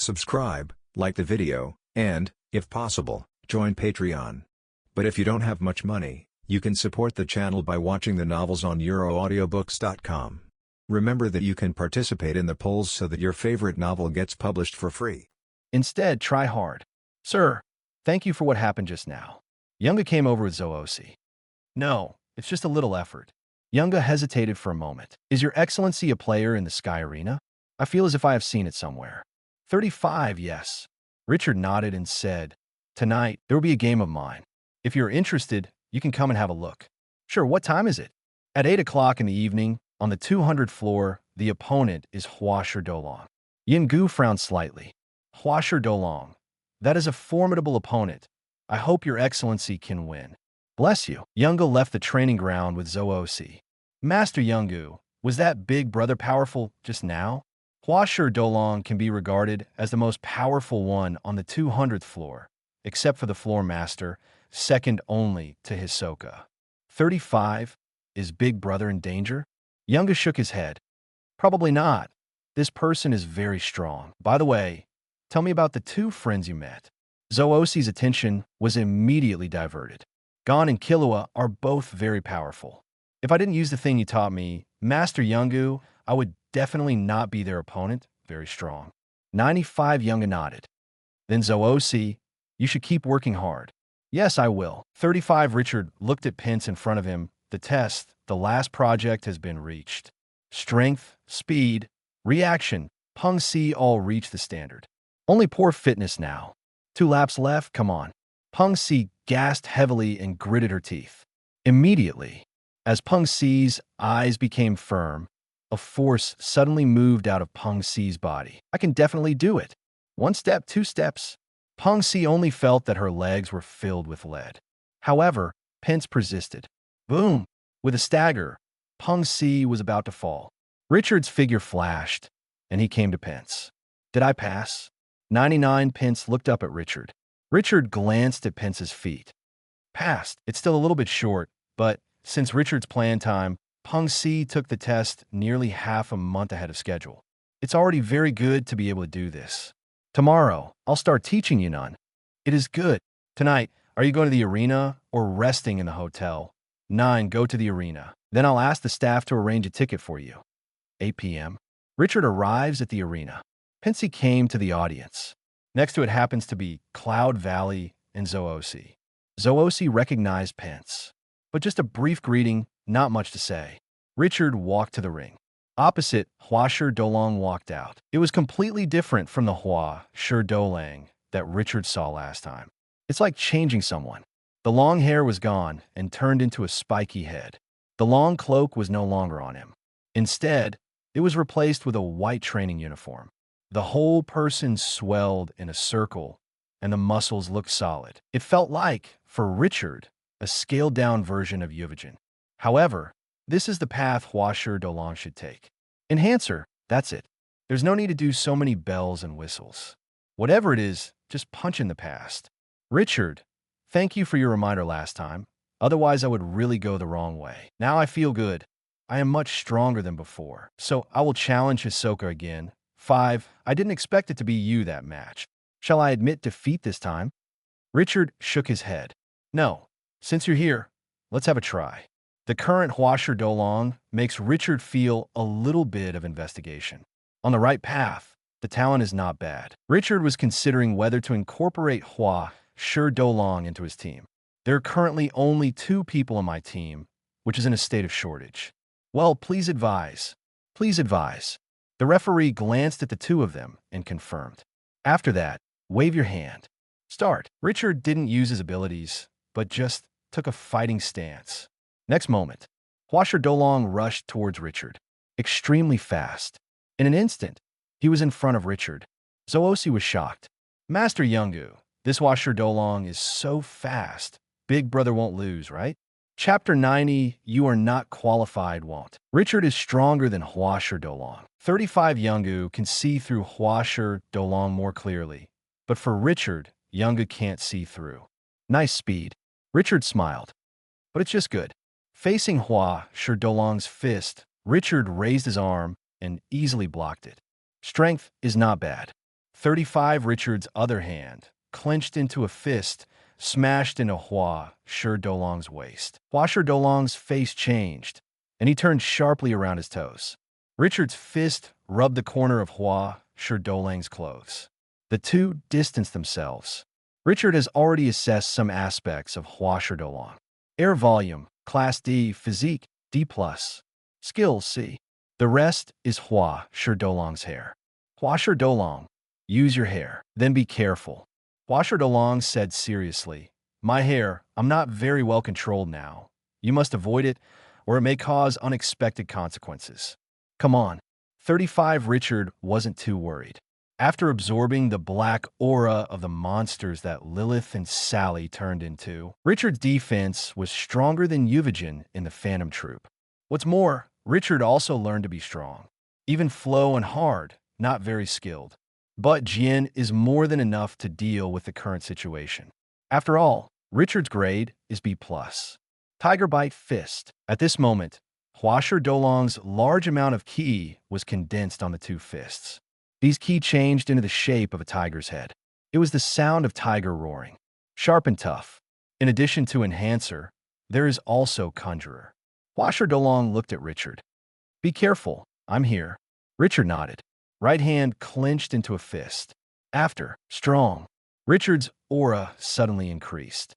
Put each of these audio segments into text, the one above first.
subscribe, like the video, and, if possible, join Patreon. But if you don't have much money, you can support the channel by watching the novels on euroaudiobooks.com. Remember that you can participate in the polls so that your favorite novel gets published for free. Instead, try hard. Sir, thank you for what happened just now. Yunga came over with Zoosi. No, it's just a little effort. Yunga hesitated for a moment. Is your excellency a player in the Sky Arena? I feel as if I have seen it somewhere. 35, yes. Richard nodded and said, Tonight, there will be a game of mine. If you're interested, you can come and have a look. Sure, what time is it? At 8 o'clock in the evening, on the 200th floor, the opponent is Huasher Dolong. Yingu frowned slightly. Huasher Dolong. That is a formidable opponent. I hope your excellency can win. Bless you. Yunga left the training ground with Zoosi. Master Yungu, was that big brother powerful just now? Huasher Dolong can be regarded as the most powerful one on the 200th floor, except for the floor master, second only to Hisoka. 35? Is Big Brother in danger? Yunga shook his head. Probably not. This person is very strong. By the way, tell me about the two friends you met. Zoosi's attention was immediately diverted. Gon and Killua are both very powerful. If I didn't use the thing you taught me, Master Yungu, I would definitely not be their opponent. Very strong. 95 Yunga nodded. Then Zoosi, you should keep working hard. Yes, I will. 35 Richard looked at Pence in front of him. The test, the last project has been reached. Strength, speed, reaction, Peng Si all reached the standard. Only poor fitness now. 2 laps left, come on. Peng Si gasped heavily and gritted her teeth. Immediately, as Peng Si's eyes became firm, a force suddenly moved out of Peng Si's body. I can definitely do it. 1 step, 2 steps. Peng Si only felt that her legs were filled with lead. However, Pence persisted. Boom! With a stagger, Peng Si was about to fall. Richard's figure flashed, and he came to Pence. Did I pass? 99 Pence looked up at Richard. Richard glanced at Pence's feet. Passed. It's still a little bit short, but since Richard's plan time, Peng Si took the test nearly half a month ahead of schedule. It's already very good to be able to do this. Tomorrow, I'll start teaching you none. It is good. Tonight, are you going to the arena or resting in the hotel? 9, go to the arena. Then I'll ask the staff to arrange a ticket for you. 8 p.m. Richard arrives at the arena. Pensy came to the audience. Next to it happens to be Cloud Valley and Zoosi. Zoosi recognized Pence. But just a brief greeting, not much to say. Richard walked to the ring. Opposite, Huasher Dolong walked out. It was completely different from the Huasher Dolong that Richard saw last time. It's like changing someone. The long hair was gone and turned into a spiky head. The long cloak was no longer on him. Instead, it was replaced with a white training uniform. The whole person swelled in a circle, and the muscles looked solid. It felt like, for Richard, a scaled-down version of Yuvajin. However, this is the path Huasher Dolong should take. Enhancer, that's it. There's no need to do so many bells and whistles. Whatever it is, just punch in the past. Richard, thank you for your reminder last time. Otherwise, I would really go the wrong way. Now I feel good. I am much stronger than before. So I will challenge Hisoka again. 5, I didn't expect it to be you that match. Shall I admit defeat this time? Richard shook his head. No. Since you're here, let's have a try. The current Huasher Dolong makes Richard feel a little bit of investigation. On the right path, the talent is not bad. Richard was considering whether to incorporate Huasher Dolong into his team. There are currently only 2 people on my team, which is in a state of shortage. Well, please advise. Please advise. The referee glanced at the 2 of them and confirmed. After that, wave your hand. Start. Richard didn't use his abilities, but just took a fighting stance. Next moment, Huasher Dolong rushed towards Richard, extremely fast. In an instant, he was in front of Richard. Zoosi was shocked. Master Yungu, this Huasher Dolong is so fast. Big Brother won't lose, right? Chapter 90, you are not qualified, won't. Richard is stronger than Huasher Dolong. 35 Yungu can see through Huasher Dolong more clearly, but for Richard, Yungu can't see through. Nice speed. Richard smiled. But it's just good. Facing Huasher Dolong's fist, Richard raised his arm and easily blocked it. Strength is not bad. 35 Richard's other hand, clenched into a fist, smashed into Hua Shi Dolong's waist. Hua Shi Dolong's face changed, and he turned sharply around his toes. Richard's fist rubbed the corner of Hua Shi Dolong's clothes. The two distanced themselves. Richard has already assessed some aspects of Hua Shi Dolong. Air volume, Class D, Physique, D+. Skills, C. The rest is Hua Shi Dolong's hair. Hua Shi Dolong, use your hair, then be careful. Hua Shi Dolong said seriously, my hair, I'm not very well controlled now. You must avoid it, or it may cause unexpected consequences. Come on. 35 Richard wasn't too worried. After absorbing the black aura of the monsters that Lilith and Sally turned into, Richard's defense was stronger than Yuvijin in the Phantom Troop. What's more, Richard also learned to be strong. Even flow and hard, not very skilled. But Jin is more than enough to deal with the current situation. After all, Richard's grade is B+. Tiger Bite Fist. At this moment, Hua Shi Dolong's large amount of ki was condensed on the two fists. These ki changed into the shape of a tiger's head. It was the sound of tiger roaring, sharp and tough. In addition to Enhancer, there is also Conjurer. Hua Shi Dolong looked at Richard. Be careful, I'm here. Richard nodded. Right hand clenched into a fist. After, strong. Richard's aura suddenly increased.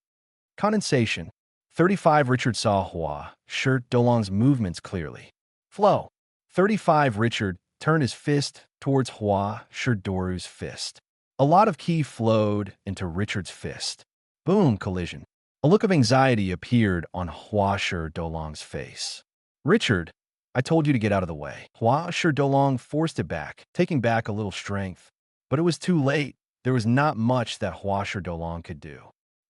Condensation. 35 Richard saw Hua Shi Dolong's movements clearly. Flow. 35 Richard turned his fist towards Hua Shi Doru's fist. A lot of ki flowed into Richard's fist. Boom, collision. A look of anxiety appeared on Hua Shi Dolong's face. Richard, I told you to get out of the way. Hua Shi Dolong forced it back, taking back a little strength. But it was too late. There was not much that Hua Shi Dolong could do.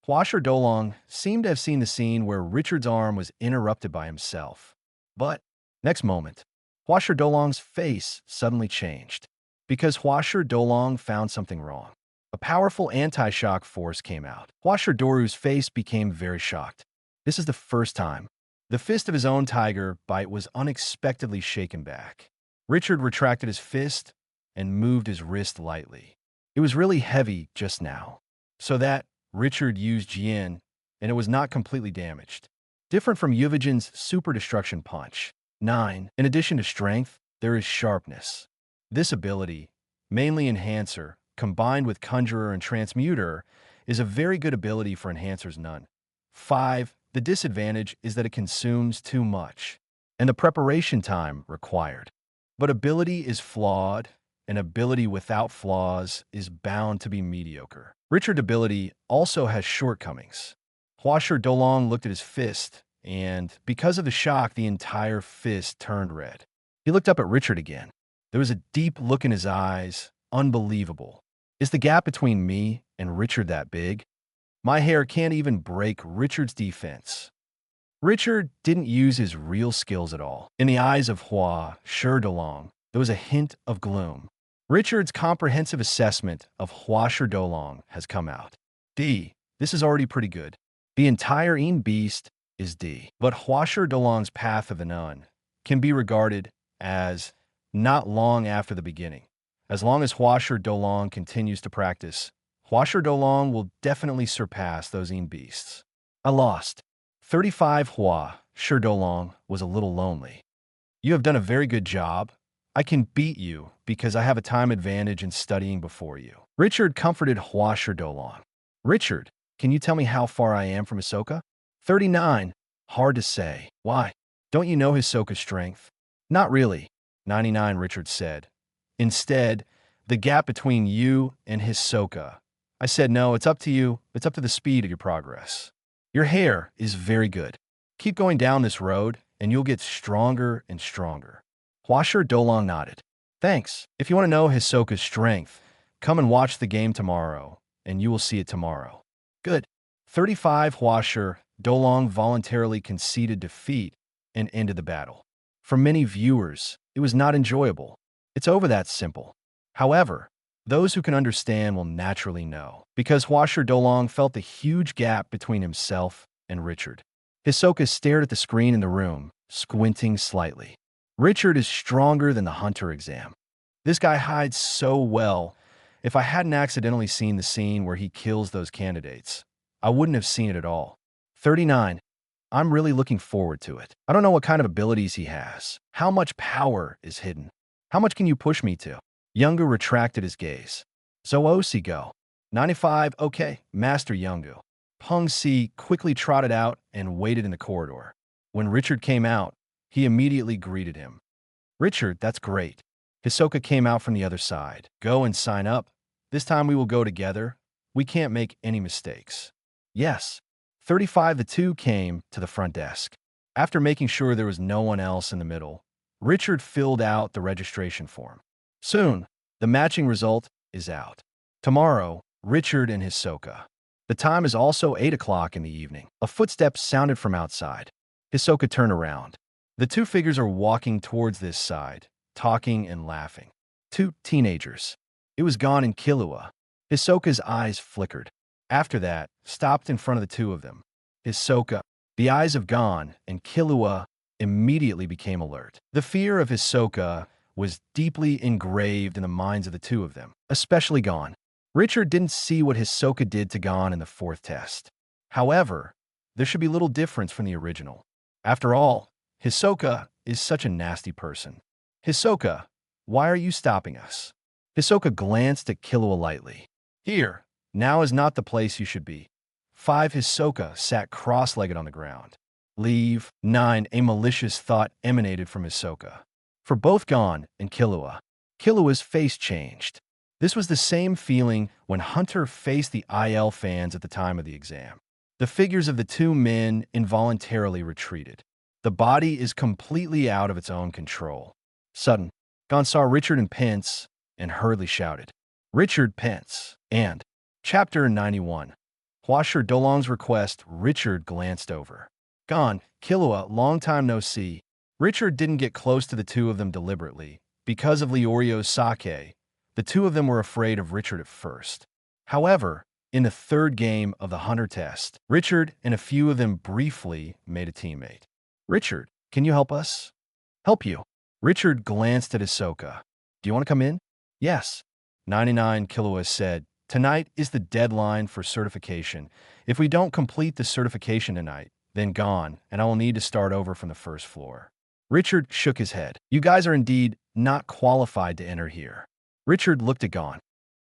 Hua Shi Dolong seemed to have seen the scene where Richard's arm was interrupted by himself. But, next moment, Hua Shi Dolong's face suddenly changed. Because Hua Shi Dolong found something wrong. A powerful anti-shock force came out. Hua Shi Doru's face became very shocked. This is the first time. The fist of his own tiger bite was unexpectedly shaken back. Richard retracted his fist and moved his wrist lightly. It was really heavy just now. So that Richard used Jian, and it was not completely damaged. Different from Yuvijin's super destruction punch. 9. In addition to strength, there is sharpness. This ability, mainly Enhancer, combined with Conjurer and Transmuter, is a very good ability for Enhancer's none. 5. The disadvantage is that it consumes too much, and the preparation time required. But ability is flawed, and ability without flaws is bound to be mediocre. Richard's ability also has shortcomings. Hua Shi Dolong looked at his fist, and because of the shock, the entire fist turned red. He looked up at Richard again. There was a deep look in his eyes. Unbelievable. Is the gap between me and Richard that big? My hair can't even break Richard's defense. Richard didn't use his real skills at all. In the eyes of Hua Shi Dolong, there was a hint of gloom. Richard's comprehensive assessment of Hua Shi Dolong has come out. D. This is already pretty good. The entire beast is D. But Hua Shi Dolong's path of the nun can be regarded as not long after the beginning. As long as Hua Shi Dolong continues to practice, Hua Shi Dolong will definitely surpass those beasts. I lost. 35 Hua Shi Dolong was a little lonely. You have done a very good job. I can beat you because I have a time advantage in studying before you. Richard comforted Hua Shi Dolong. Richard, can you tell me how far I am from Hisoka? 39. Hard to say. Why? Don't you know Hisoka's strength? Not really. 99, Richard said. Instead, the gap between you and Hisoka. I said, no, it's up to you. It's up to the speed of your progress. Your hair is very good. Keep going down this road, and you'll get stronger and stronger. Hua Shi Dolong nodded. Thanks. If you want to know Hisoka's strength, come and watch the game tomorrow, and you will see it tomorrow. Good. 35 Hua Shi Dolong voluntarily conceded defeat and ended the battle. For many viewers, it was not enjoyable. It's over that simple. However, those who can understand will naturally know, because Hua Shi Dolong felt the huge gap between himself and Richard. Hisoka stared at the screen in the room, squinting slightly. Richard is stronger than the Hunter exam. This guy hides so well, If I hadn't accidentally seen the scene where he kills those candidates, I wouldn't have seen it at all. 39. I'm really looking forward to it. I don't know what kind of abilities he has. How much power is hidden? How much can you push me to? Yungu retracted his gaze. Zoosi go. 95. Okay, Master Yungu. Peng Si quickly trotted out and waited in the corridor. When Richard came out, he immediately greeted him. Richard, that's great. Hisoka came out from the other side. Go and sign up. This time we will go together. We can't make any mistakes. Yes. 35. The two came to the front desk. After making sure there was no one else in the middle, Richard filled out the registration form. Soon, the matching result is out. Tomorrow, Richard and Hisoka. The time is also 8 o'clock in the evening. A footstep sounded from outside. Hisoka turned around. The two figures are walking towards this side, talking and laughing. Two teenagers. It was Gon and Killua. Hisoka's eyes flickered. After that, stopped in front of the two of them. Hisoka. The eyes of Gon and Killua immediately became alert. The fear of Hisoka was deeply engraved in the minds of the two of them, especially Gon. Richard didn't see what Hisoka did to Gon in the fourth test. However, there should be little difference from the original. After all, Hisoka is such a nasty person. Hisoka, why are you stopping us? Hisoka glanced at Killua lightly. Here, now is not the place you should be. 5. Hisoka sat cross-legged on the ground. Leave. 9. A malicious thought emanated from Hisoka. For both Gon and Killua, Killua's face changed. This was the same feeling when Hunter faced the IL fans at the time of the exam. The figures of the two men involuntarily retreated. The body is completely out of its own control. Sudden, Gon saw Richard and Pence and hurriedly shouted, Richard Pence, and Chapter 91. Huasher Dolong's request. Richard glanced over. Gon, Killua, long time no see. Richard didn't get close to the two of them deliberately. Because of Leorio's sake, the two of them were afraid of Richard at first. However, in the third game of the Hunter test, Richard and a few of them briefly made a teammate. Richard, can you help us? Help you. Richard glanced at Hisoka. Do you want to come in? Yes. 99. Killua said, tonight is the deadline for certification. If we don't complete the certification tonight, then Gon, and I will need to start over from the first floor. Richard shook his head. You guys are indeed not qualified to enter here. Richard looked at Gon.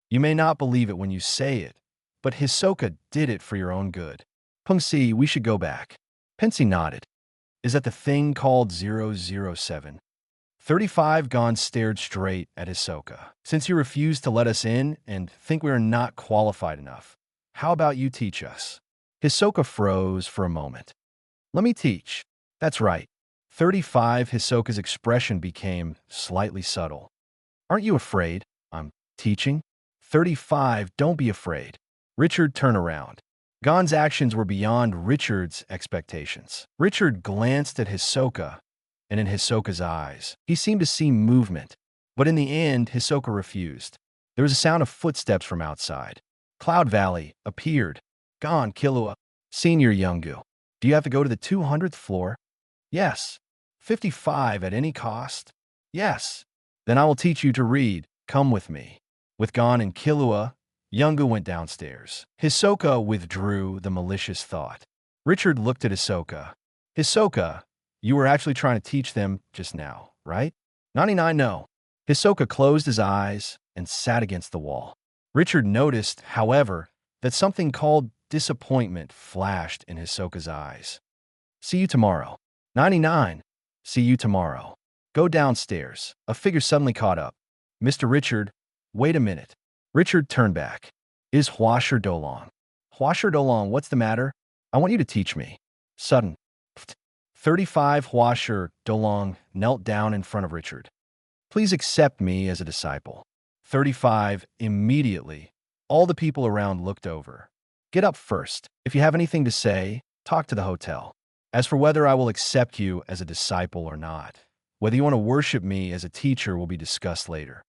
You may not believe it when you say it, but Hisoka did it for your own good. Peng Si, we should go back. Pensy nodded. Is that the thing called 007? 35. Gon stared straight at Hisoka. Since you refuse to let us in and think we are not qualified enough, how about you teach us? Hisoka froze for a moment. Let me teach. That's right. 35. Hisoka's expression became slightly subtle. Aren't you afraid? I'm teaching. 35. Don't be afraid. Richard turned around. Gon's actions were beyond Richard's expectations. Richard glanced at Hisoka, and in Hisoka's eyes, he seemed to see movement. But in the end, Hisoka refused. There was a sound of footsteps from outside. Cloud Valley appeared. Gon, Killua. Senior Yungu. Do you have to go to the 200th floor? Yes. 55 at any cost? Yes. Then I will teach you to read. Come with me. With Gon and Killua, Yungu went downstairs. Hisoka withdrew the malicious thought. Richard looked at Hisoka. Hisoka, you were actually trying to teach them just now, right? 99. No. Hisoka closed his eyes and sat against the wall. Richard noticed, however, that something called disappointment flashed in Hisoka's eyes. See you tomorrow. 99. See you tomorrow. Go downstairs. A figure suddenly caught up. Mr. Richard, wait a minute. Richard turned back. Is Huasher Dolong? Huasher Dolong, what's the matter? I want you to teach me. Sudden. 35. Huasher Dolong knelt down in front of Richard. Please accept me as a disciple. 35. Immediately, all the people around looked over. Get up first. If you have anything to say, talk to the hotel. As for whether I will accept you as a disciple or not, whether you want to worship me as a teacher will be discussed later.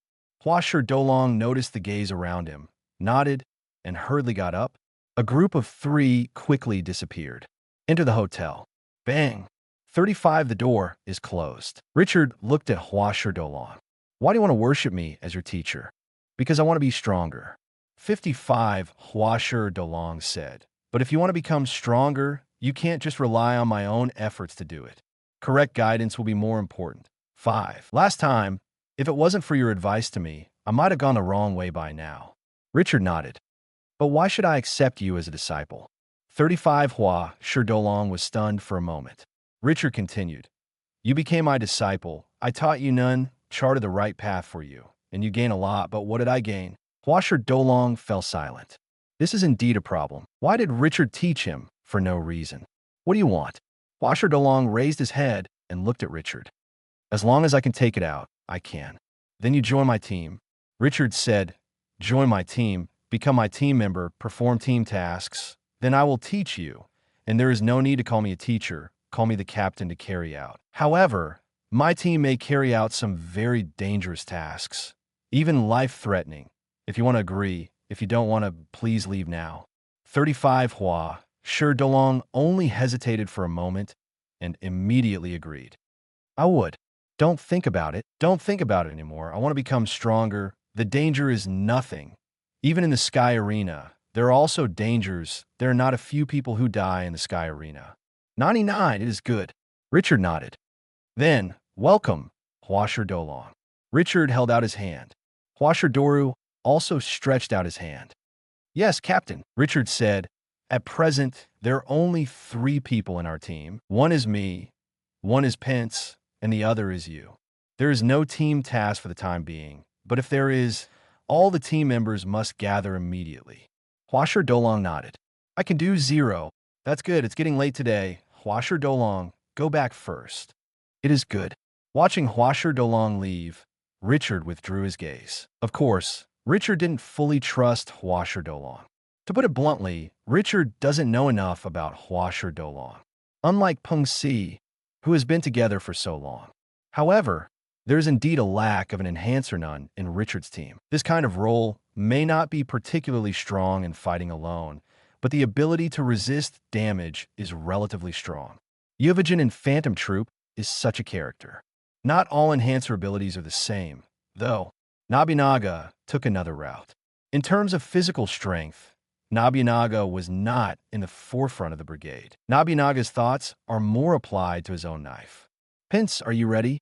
Huasher Dolong noticed the gaze around him, nodded, and hurriedly got up. A group of 3 quickly disappeared. Enter the hotel. Bang. 35. The door is closed. Richard looked at Huasher Dolong. Why do you want to worship me as your teacher? Because I want to be stronger. 55, Huasher Dolong said. But if you want to become stronger, you can't just rely on my own efforts to do it. Correct guidance will be more important. 5. Last time, if it wasn't for your advice to me, I might have gone the wrong way by now. Richard nodded. But why should I accept you as a disciple? 35 Hua Sherdolong was stunned for a moment. Richard continued. You became my disciple. I taught you none, charted the right path for you. And you gain a lot, but what did I gain? Hua Sherdolong fell silent. This is indeed a problem. Why did Richard teach him? For no reason. What do you want? Hua Sherdolong raised his head and looked at Richard. As long as I can take it out, I can. Then you join my team. Richard said, join my team, become my team member, perform team tasks. Then I will teach you. And there is no need to call me a teacher. Call me the captain to carry out. However, my team may carry out some very dangerous tasks, even life-threatening. If you want to agree, if you don't want to, please leave now. 35 Hua Sherdolong only hesitated for a moment and immediately agreed. I would. Don't think about it. Don't think about it anymore. I want to become stronger. The danger is nothing. Even in the Sky Arena, there are also dangers. There are not a few people who die in the Sky Arena. 99, it is good. Richard nodded. Then, welcome, Huasher Dolong. Richard held out his hand. Huasher Doru also stretched out his hand. Yes, Captain, Richard said. At present, there are only 3 people in our team. One is me, one is Pence, and the other is you. There is no team task for the time being, but if there is, all the team members must gather immediately. Huasher Dolong nodded. I can do 0. That's good. It's getting late today. Huasher Dolong, go back first. It is good. Watching Huasher Dolong leave, Richard withdrew his gaze. Of course, Richard didn't fully trust Huasher Dolong. To put it bluntly, Richard doesn't know enough about Huasher Dolong, unlike Peng Si, who has been together for so long. However, there is indeed a lack of an enhancer nun in Richard's team. This kind of role may not be particularly strong in fighting alone, but the ability to resist damage is relatively strong. Yuvajin in Phantom Troop is such a character. Not all enhancer abilities are the same, though. Nobunaga took another route. In terms of physical strength, Nobunaga was not in the forefront of the brigade. Nobunaga's thoughts are more applied to his own knife. Pence, are you ready?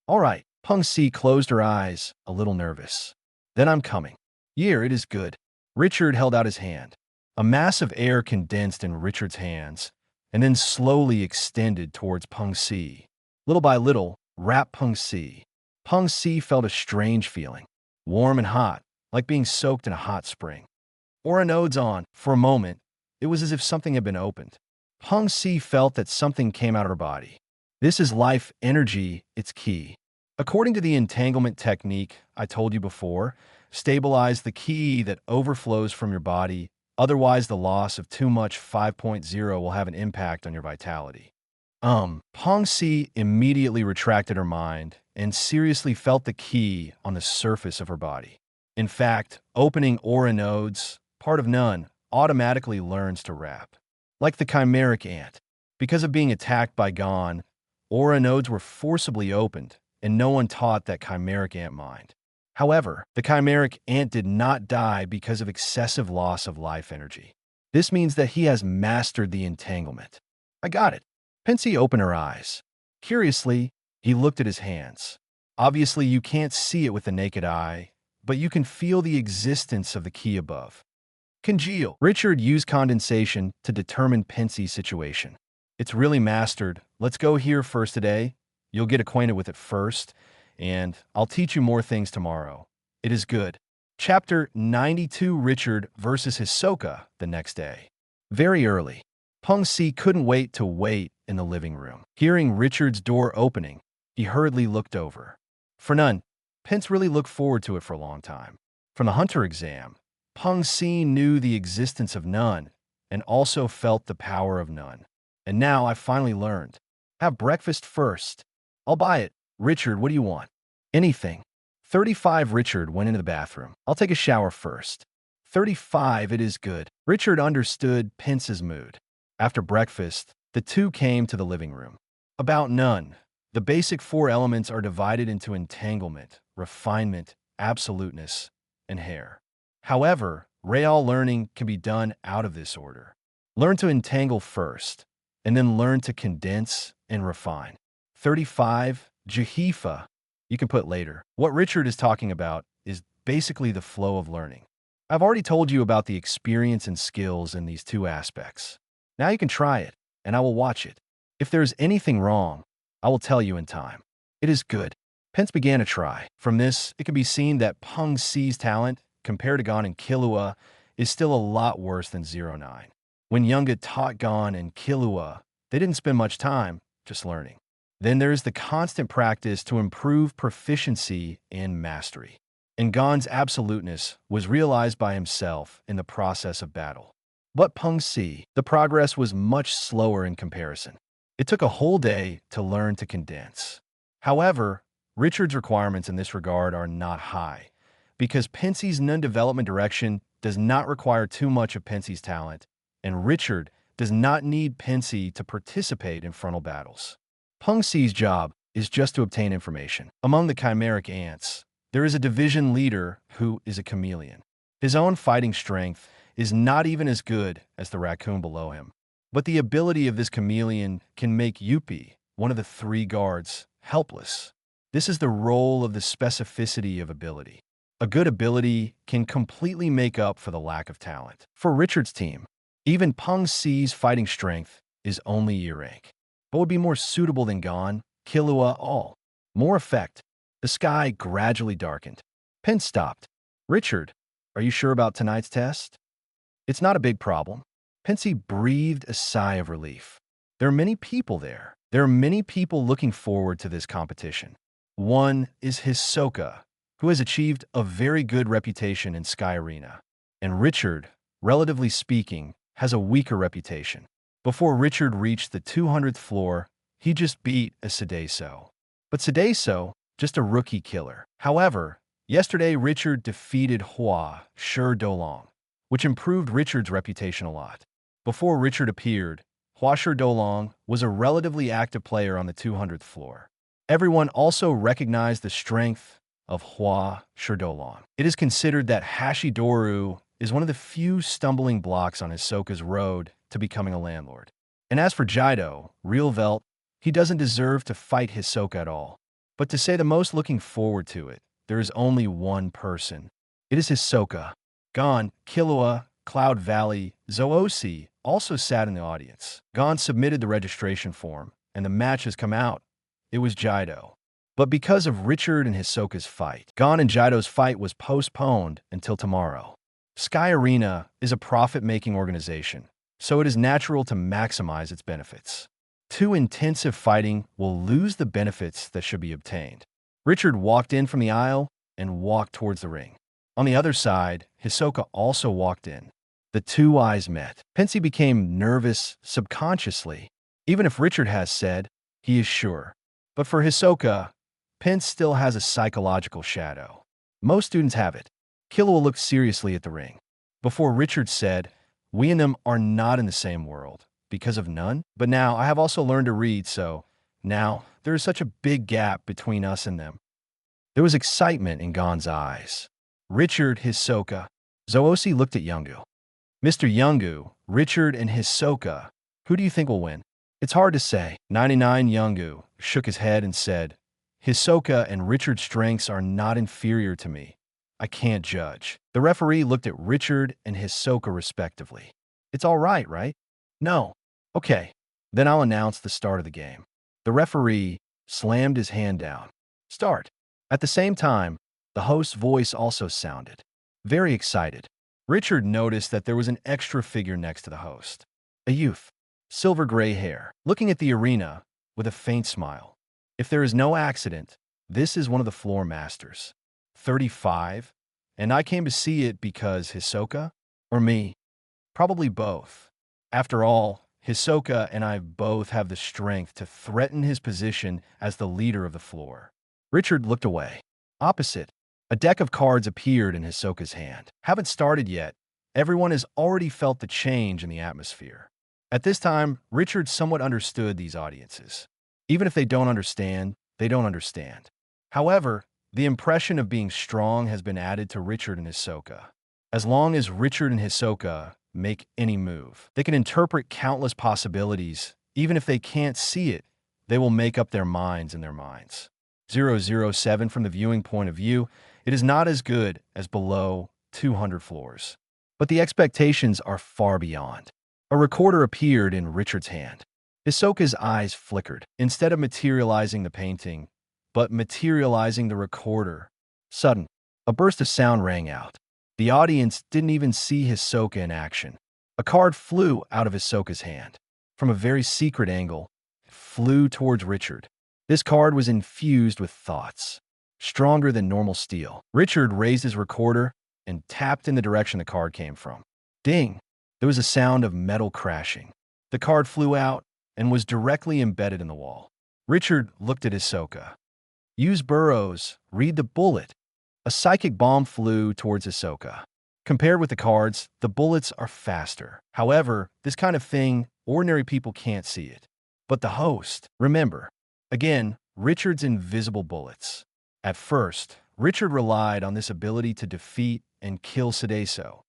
All right. Peng Si closed her eyes, a little nervous. Then I'm coming. Here, it is good. Richard held out his hand. A mass of air condensed in Richard's hands, and then slowly extended towards Peng Si. Little by little, wrapped Peng Si. Peng Si felt a strange feeling, warm and hot, like being soaked in a hot spring. Aura nodes on. For a moment, it was as if something had been opened. Peng Si felt that something came out of her body. This is life energy, its key. According to the entanglement technique I told you before, stabilize the key that overflows from your body, otherwise the loss of too much 5.0 will have an impact on your vitality. Peng Si immediately retracted her mind and seriously felt the key on the surface of her body. In fact, opening aura nodes, part of none, automatically learns to wrap. Like the chimeric ant. Because of being attacked by Gon, aura nodes were forcibly opened, and no one taught that chimeric ant mind. However, the chimeric ant did not die because of excessive loss of life energy. This means that he has mastered the entanglement. I got it. Pensy opened her eyes. Curiously, he looked at his hands. Obviously, you can't see it with the naked eye, but you can feel the existence of the key above. Congeal. Richard used condensation to determine Pensy's situation. It's really mastered. Let's go here first today. You'll get acquainted with it first, and I'll teach you more things tomorrow. It is good. Chapter 92, Richard versus Hisoka the next day. Very early. Peng Si couldn't wait to wait in the living room. Hearing Richard's door opening, he hurriedly looked over. For none, Pence really looked forward to it for a long time. From the hunter exam, Peng Si knew the existence of none and also felt the power of none. And now I finally learned. Have breakfast first. I'll buy it. Richard, what do you want? Anything. 35 Richard went into the bathroom. I'll take a shower first. 35 it is good. Richard understood Pence's mood. After breakfast, the two came to the living room. About none. The basic 4 elements are divided into entanglement, refinement, absoluteness, and hair. However, real learning can be done out of this order. Learn to entangle first, and then learn to condense and refine. 35. Dihua. You can put later. What Richard is talking about is basically the flow of learning. I've already told you about the experience and skills in these two aspects. Now you can try it, and I will watch it. If there is anything wrong, I will tell you in time. It is good. Pence began to try. From this, it can be seen that Peng Si's talent, compared to Gon and Killua, is still a lot worse than 09. When Younga taught Gon and Killua, they didn't spend much time just learning. Then there is the constant practice to improve proficiency and mastery. And Gon's absoluteness was realized by himself in the process of battle. But Peng Si, the progress was much slower in comparison. It took a whole day to learn to condense. However, Richard's requirements in this regard are not high, because Pensie's non-development direction does not require too much of Pensie's talent, and Richard does not need Pensie to participate in frontal battles. Peng Si's job is just to obtain information. Among the chimeric ants, there is a division leader who is a chameleon. His own fighting strength is not even as good as the raccoon below him. But the ability of this chameleon can make Yuppie, one of the 3 guards, helpless. This is the role of the specificity of ability. A good ability can completely make up for the lack of talent. For Richard's team, even Peng Si's fighting strength is only E rank, but would be more suitable than Gon, Killua, all. More effect. The sky gradually darkened. Pence stopped. Richard, are you sure about tonight's test? It's not a big problem. Pensy breathed a sigh of relief. There are many people there. There are many people looking forward to this competition. One is Hisoka, who has achieved a very good reputation in Sky Arena. And Richard, relatively speaking, has a weaker reputation. Before Richard reached the 200th floor, he just beat a Sudeso. But Sudeso, just a rookie killer. However, yesterday Richard defeated Hua Shi Dolong, which improved Richard's reputation a lot. Before Richard appeared, Hua Shi Dolong was a relatively active player on the 200th floor. Everyone also recognized the strength of Hua Shi Dolong. It is considered that Hashidoru is one of the few stumbling blocks on Hisoka's road to becoming a landlord. And as for Jido, real Velt, he doesn't deserve to fight Hisoka at all. But to say the most looking forward to it, there is only one person. It is Hisoka. Gon, Killua, Cloud Valley, Zoosi also sat in the audience. Gon submitted the registration form, and the match has come out. It was Jido. But because of Richard and Hisoka's fight, Gon and Jido's fight was postponed until tomorrow. Sky Arena is a profit-making organization, so it is natural to maximize its benefits. Too intensive fighting will lose the benefits that should be obtained. Richard walked in from the aisle and walked towards the ring. On the other side, Hisoka also walked in. The two eyes met. Pensy became nervous subconsciously, even if Richard has said he is sure. But for Hisoka, Pence still has a psychological shadow. Most students have it. Killua looked seriously at the ring. Before Richard said, "We and them are not in the same world, because of none. But now I have also learned to read, so now there is such a big gap between us and them." There was excitement in Gon's eyes. Richard, Hisoka. Zoosi looked at Yungu. Mr. Yungu, Richard, and Hisoka. Who do you think will win? It's hard to say. 99 Yungu shook his head and said, Hisoka and Richard's strengths are not inferior to me. I can't judge. The referee looked at Richard and Hisoka respectively. It's all right, right? No. Okay. Then I'll announce the start of the game. The referee slammed his hand down. Start. At the same time, the host's voice also sounded. Very excited. Richard noticed that there was an extra figure next to the host. A youth. Silver gray hair. Looking at the arena with a faint smile. If there is no accident, this is one of the floor masters. 35. And I came to see it because Hisoka? Or me? Probably both. After all, Hisoka and I both have the strength to threaten his position as the leader of the floor. Richard looked away. Opposite, a deck of cards appeared in Hisoka's hand. Haven't started yet. Everyone has already felt the change in the atmosphere. At this time, Richard somewhat understood these audiences. Even if they don't understand, they don't understand. However, The impression of being strong has been added to Richard and Hisoka. As long as Richard and Hisoka make any move, they can interpret countless possibilities. Even if they can't see it, they will make up their minds in their minds. 007 from the viewing point of view, it is not as good as below 200 floors. But the expectations are far beyond. A recorder appeared in Richard's hand. Hisoka's eyes flickered. Instead of materializing the painting, but materializing the recorder. Sudden, a burst of sound rang out. The audience didn't even see Hisoka in action. A card flew out of Hisoka's hand. From a very secret angle, it flew towards Richard. This card was infused with thoughts, stronger than normal steel. Richard raised his recorder and tapped in the direction the card came from. Ding! There was a sound of metal crashing. The card flew out and was directly embedded in the wall. Richard looked at Hisoka. Use burrows, read the bullet. A psychic bomb flew towards Hisoka. Compared with the cards, the bullets are faster. However, this kind of thing, ordinary people can't see it. But the host, remember, again, Richard's invisible bullets. At first, Richard relied on this ability to defeat and kill Sudeso.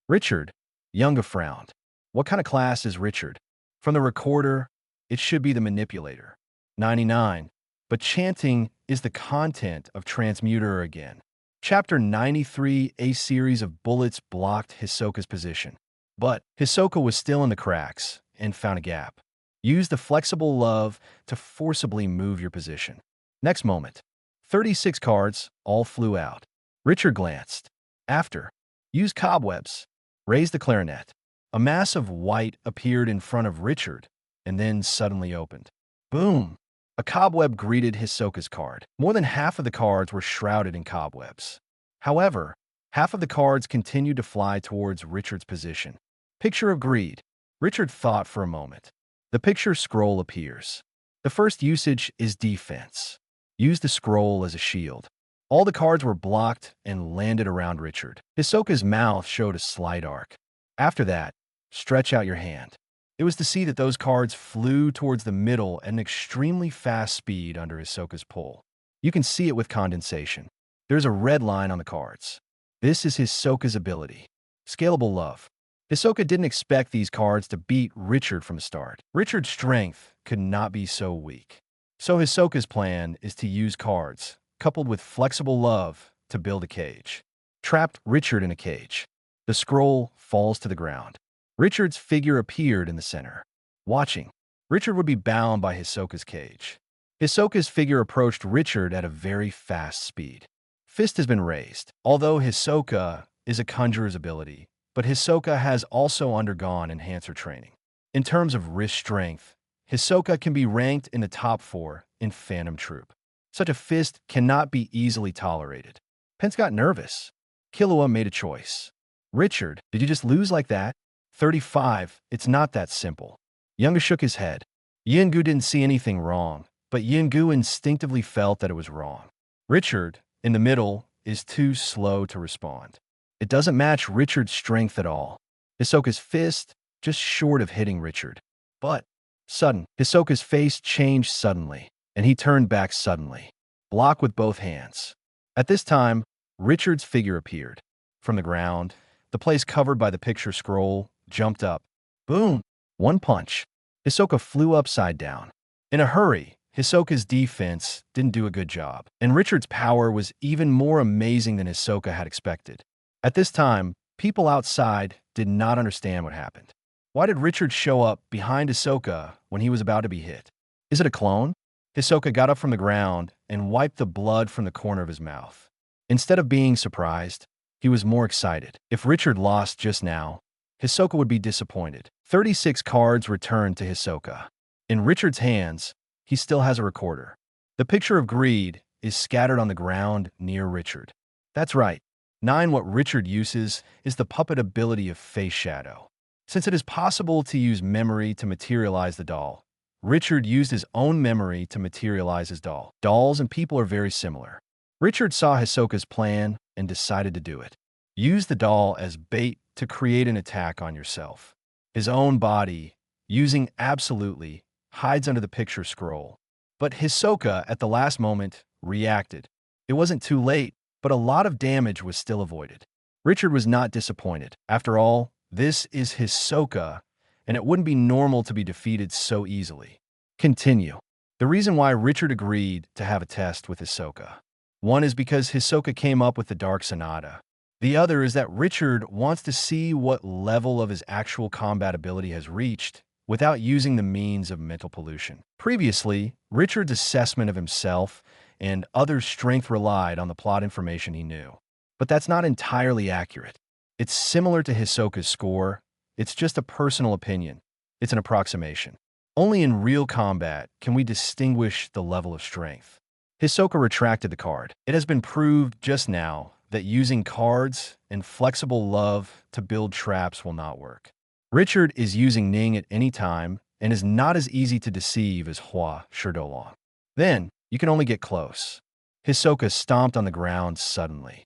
Richard, Yunga frowned. What kind of class is Richard? From the recorder, it should be the manipulator. 99. But chanting is the content of Transmuter again. Chapter 93, a series of bullets blocked Hisoka's position. But Hisoka was still in the cracks and found a gap. Use the flexible love to forcibly move your position. Next moment, 36 cards all flew out. Richard glanced. After, use cobwebs. Raise the clarinet. A mass of white appeared in front of Richard and then suddenly opened. Boom! A cobweb greeted Hisoka's card. More than half of the cards were shrouded in cobwebs. However, half of the cards continued to fly towards Richard's position. Picture of greed. Richard thought for a moment. The picture scroll appears. The first usage is defense. Use the scroll as a shield. All the cards were blocked and landed around Richard. Hisoka's mouth showed a slight arc. After that, stretch out your hand. It was to see that those cards flew towards the middle at an extremely fast speed under Hisoka's pull. You can see it with condensation. There's a red line on the cards. This is Hisoka's ability. Scalable love. Hisoka didn't expect these cards to beat Richard from the start. Richard's strength could not be so weak. So Hisoka's plan is to use cards, coupled with flexible love, to build a cage. Trapped Richard in a cage. The scroll falls to the ground. Richard's figure appeared in the center. Watching, Richard would be bound by Hisoka's cage. Hisoka's figure approached Richard at a very fast speed. Fist has been raised. Although Hisoka is a conjurer's ability, but Hisoka has also undergone enhancer training. In terms of wrist strength, Hisoka can be ranked in the top 4 in Phantom Troop. Such a fist cannot be easily tolerated. Pence got nervous. Killua made a choice. Richard, did you just lose like that? 35, it's not that simple. Yunga shook his head. Yingu didn't see anything wrong, but Yingu instinctively felt that it was wrong. Richard, in the middle, is too slow to respond. It doesn't match Richard's strength at all. Hisoka's fist, just short of hitting Richard. But, sudden, Hisoka's face changed suddenly, and he turned back suddenly. Block with both hands. At this time, Richard's figure appeared. From the ground, the place covered by the picture scroll jumped up. Boom! One punch. Hisoka flew upside down. In a hurry, Hisoka's defense didn't do a good job, and Richard's power was even more amazing than Hisoka had expected. At this time, people outside did not understand what happened. Why did Richard show up behind Hisoka when he was about to be hit? Is it a clone? Hisoka got up from the ground and wiped the blood from the corner of his mouth. Instead of being surprised, he was more excited. If Richard lost just now, Hisoka would be disappointed. 36 cards returned to Hisoka. In Richard's hands, he still has a recorder. The picture of greed is scattered on the ground near Richard. That's right. 9. What Richard uses is the puppet ability of face shadow. Since it is possible to use memory to materialize the doll, Richard used his own memory to materialize his doll. Dolls and people are very similar. Richard saw Hisoka's plan and decided to do it. Use the doll as bait to create an attack on yourself. His own body, using absolutely, hides under the picture scroll. But Hisoka, at the last moment, reacted. It wasn't too late, but a lot of damage was still avoided. Richard was not disappointed. After all, this is Hisoka, and it wouldn't be normal to be defeated so easily. Continue. The reason why Richard agreed to have a test with Hisoka. One is because Hisoka came up with the Dark Sonata. The other is that Richard wants to see what level of his actual combat ability has reached without using the means of mental pollution. Previously, Richard's assessment of himself and others' strength relied on the plot information he knew. But that's not entirely accurate. It's similar to Hisoka's score. It's just a personal opinion. It's an approximation. Only in real combat can we distinguish the level of strength. Hisoka retracted the card. It has been proved just now that using cards and flexible love to build traps will not work. Richard is using Ning at any time and is not as easy to deceive as Hua Sherdolong. Then, you can only get close. Hisoka stomped on the ground suddenly.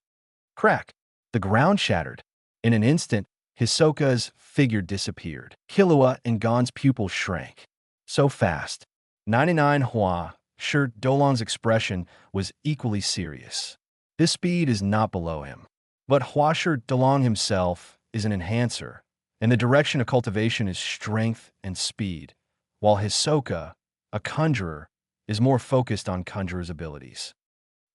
Crack! The ground shattered. In an instant, Hisoka's figure disappeared. Killua and Gon's pupils shrank. So fast. 99 Hua Sherdolong's expression was equally serious. This speed is not below him. But Hua Sherdolong himself is an enhancer, and the direction of cultivation is strength and speed, while Hisoka, a conjurer, is more focused on conjurer's abilities.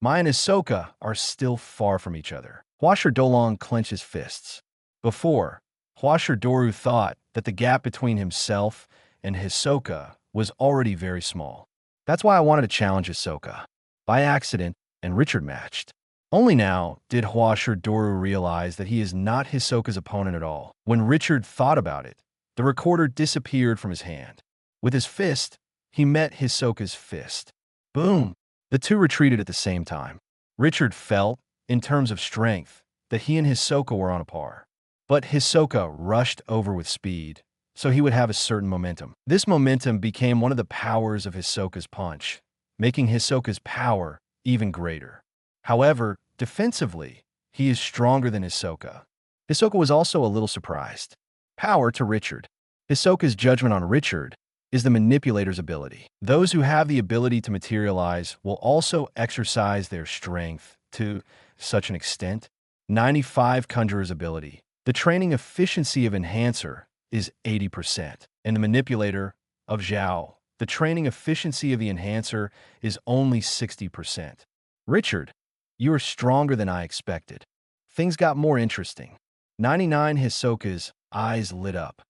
Mai and Hisoka are still far from each other. Hua Sherdolong clenches fists. Before, Hua Sherdoru thought that the gap between himself and Hisoka was already very small. That's why I wanted to challenge Hisoka. By accident, and Richard matched. Only now did Hua Sherdoru realize that he is not Hisoka's opponent at all. When Richard thought about it, the recorder disappeared from his hand. With his fist, he met Hisoka's fist. Boom! The two retreated at the same time. Richard felt, in terms of strength, that he and Hisoka were on a par. But Hisoka rushed over with speed, so he would have a certain momentum. This momentum became one of the powers of Hisoka's punch, making Hisoka's power even greater. However, defensively, he is stronger than Hisoka. Hisoka was also a little surprised. Power to Richard. Hisoka's judgment on Richard is the manipulator's ability. Those who have the ability to materialize will also exercise their strength to such an extent. 95 Conjurer's ability. The training efficiency of Enhancer is 80%, and the manipulator of Zhao, the training efficiency of the Enhancer is only 60%. Richard, you are stronger than I expected. Things got more interesting. 99 Hisoka's eyes lit up.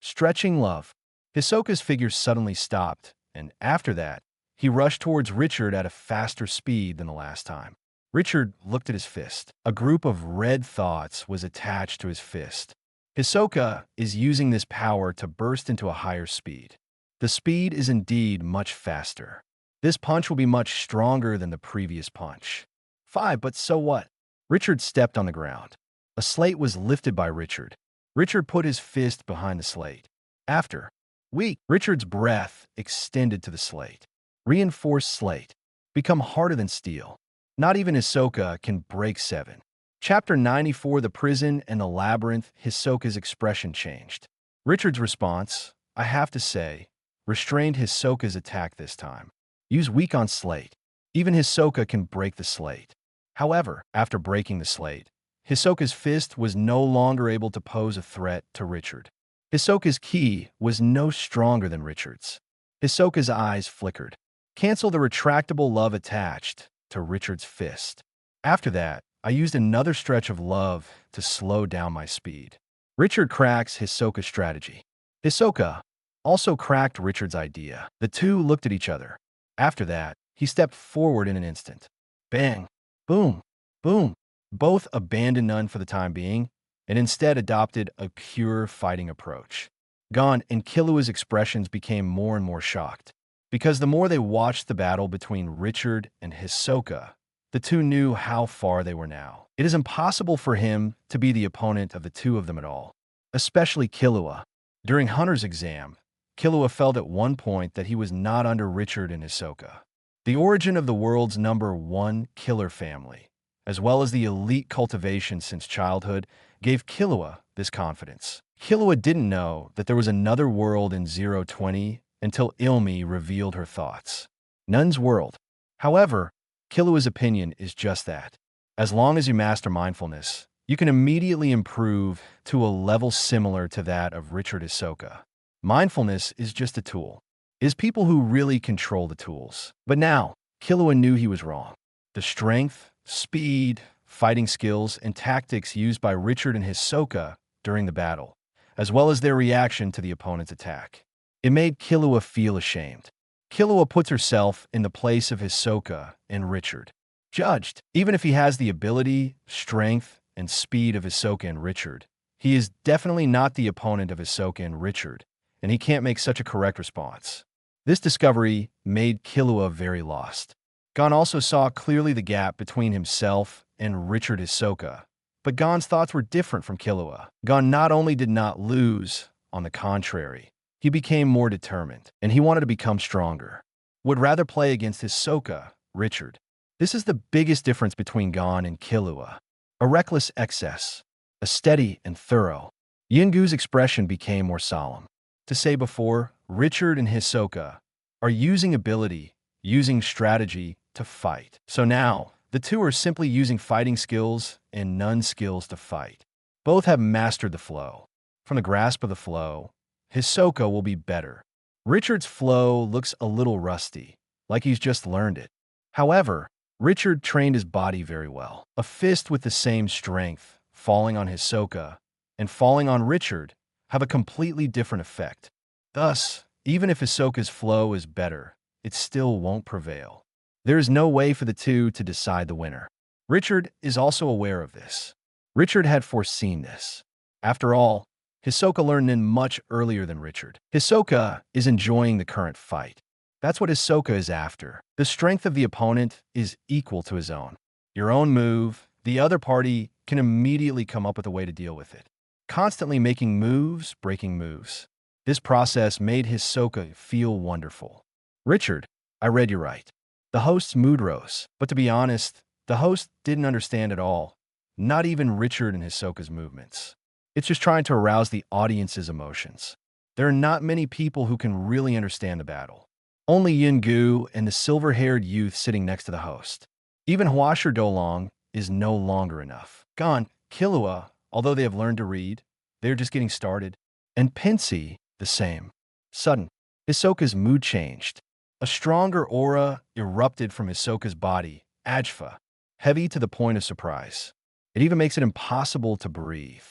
Stretching love. Hisoka's figure suddenly stopped, and after that, he rushed towards Richard at a faster speed than the last time. Richard looked at his fist. A group of red thoughts was attached to his fist. Hisoka is using this power to burst into a higher speed. The speed is indeed much faster. This punch will be much stronger than the previous punch. 5, but so what? Richard stepped on the ground. A slate was lifted by Richard. Richard put his fist behind the slate. After, weak, Richard's breath extended to the slate. Reinforced slate. Become harder than steel. Not even Hisoka can break 7. Chapter 94, The Prison and the Labyrinth. Hisoka's expression changed. Richard's response, I have to say, restrained Hisoka's attack this time. Use weak on slate. Even Hisoka can break the slate. However, after breaking the slate, Hisoka's fist was no longer able to pose a threat to Richard. Hisoka's ki was no stronger than Richard's. Hisoka's eyes flickered. Cancel the retractable love attached to Richard's fist. After that, I used another stretch of love to slow down my speed. Richard cracks Hisoka's strategy. Hisoka also cracked Richard's idea. The two looked at each other. After that, he stepped forward in an instant. Bang! Boom! Boom! Both abandoned none for the time being, and instead adopted a pure fighting approach. Gon and Killua's expressions became more and more shocked. Because the more they watched the battle between Richard and Hisoka, the two knew how far they were now. It is impossible for him to be the opponent of the two of them at all, especially Killua. During Hunter's exam, Killua felt at one point that he was not under Richard and Hisoka. The origin of the world's #1 killer family, as well as the elite cultivation since childhood, gave Killua this confidence. Killua didn't know that there was another world in 020 until Ilmi revealed her thoughts. Nun's world. However, Killua's opinion is just that. As long as you master mindfulness, you can immediately improve to a level similar to that of Richard Hisoka. Mindfulness is just a tool. It is people who really control the tools. But now, Killua knew he was wrong. The strength, speed, fighting skills, and tactics used by Richard and Hisoka during the battle, as well as their reaction to the opponent's attack. It made Killua feel ashamed. Killua puts herself in the place of Hisoka and Richard. Judged, even if he has the ability, strength, and speed of Hisoka and Richard, he is definitely not the opponent of Hisoka and Richard, and he can't make such a correct response. This discovery made Killua very lost. Gon also saw clearly the gap between himself and Richard Hisoka, but Gon's thoughts were different from Killua. Gon not only did not lose, on the contrary, he became more determined, and he wanted to become stronger. Would rather play against Hisoka, Richard. This is the biggest difference between Gon and Killua. A reckless excess, a steady and thorough. Yingu's expression became more solemn. To say before, Richard and Hisoka are using ability, using strategy to fight. So now, the two are simply using fighting skills and none skills to fight. Both have mastered the flow. From the grasp of the flow, Hisoka will be better. Richard's flow looks a little rusty, like he's just learned it. However, Richard trained his body very well. A fist with the same strength, falling on Hisoka, and falling on Richard, have a completely different effect. Thus, even if Hisoka's flow is better, it still won't prevail. There is no way for the two to decide the winner. Richard is also aware of this. Richard had foreseen this. After all, Hisoka learned Nin much earlier than Richard. Hisoka is enjoying the current fight. That's what Hisoka is after. The strength of the opponent is equal to his own. Your own move, the other party can immediately come up with a way to deal with it. Constantly making moves, breaking moves. This process made Hisoka feel wonderful. Richard, I read you right. The host's mood rose, but to be honest, the host didn't understand at all. Not even Richard and Hisoka's movements. It's just trying to arouse the audience's emotions. There are not many people who can really understand the battle. Only Yingu and the silver-haired youth sitting next to the host. Even Huasher Dolong is no longer enough. Gon, Killua, although they have learned to read, they're just getting started. And Pinsy, the same. Sudden, Hisoka's mood changed. A stronger aura erupted from Hisoka's body, Ajfa, heavy to the point of surprise. It even makes it impossible to breathe.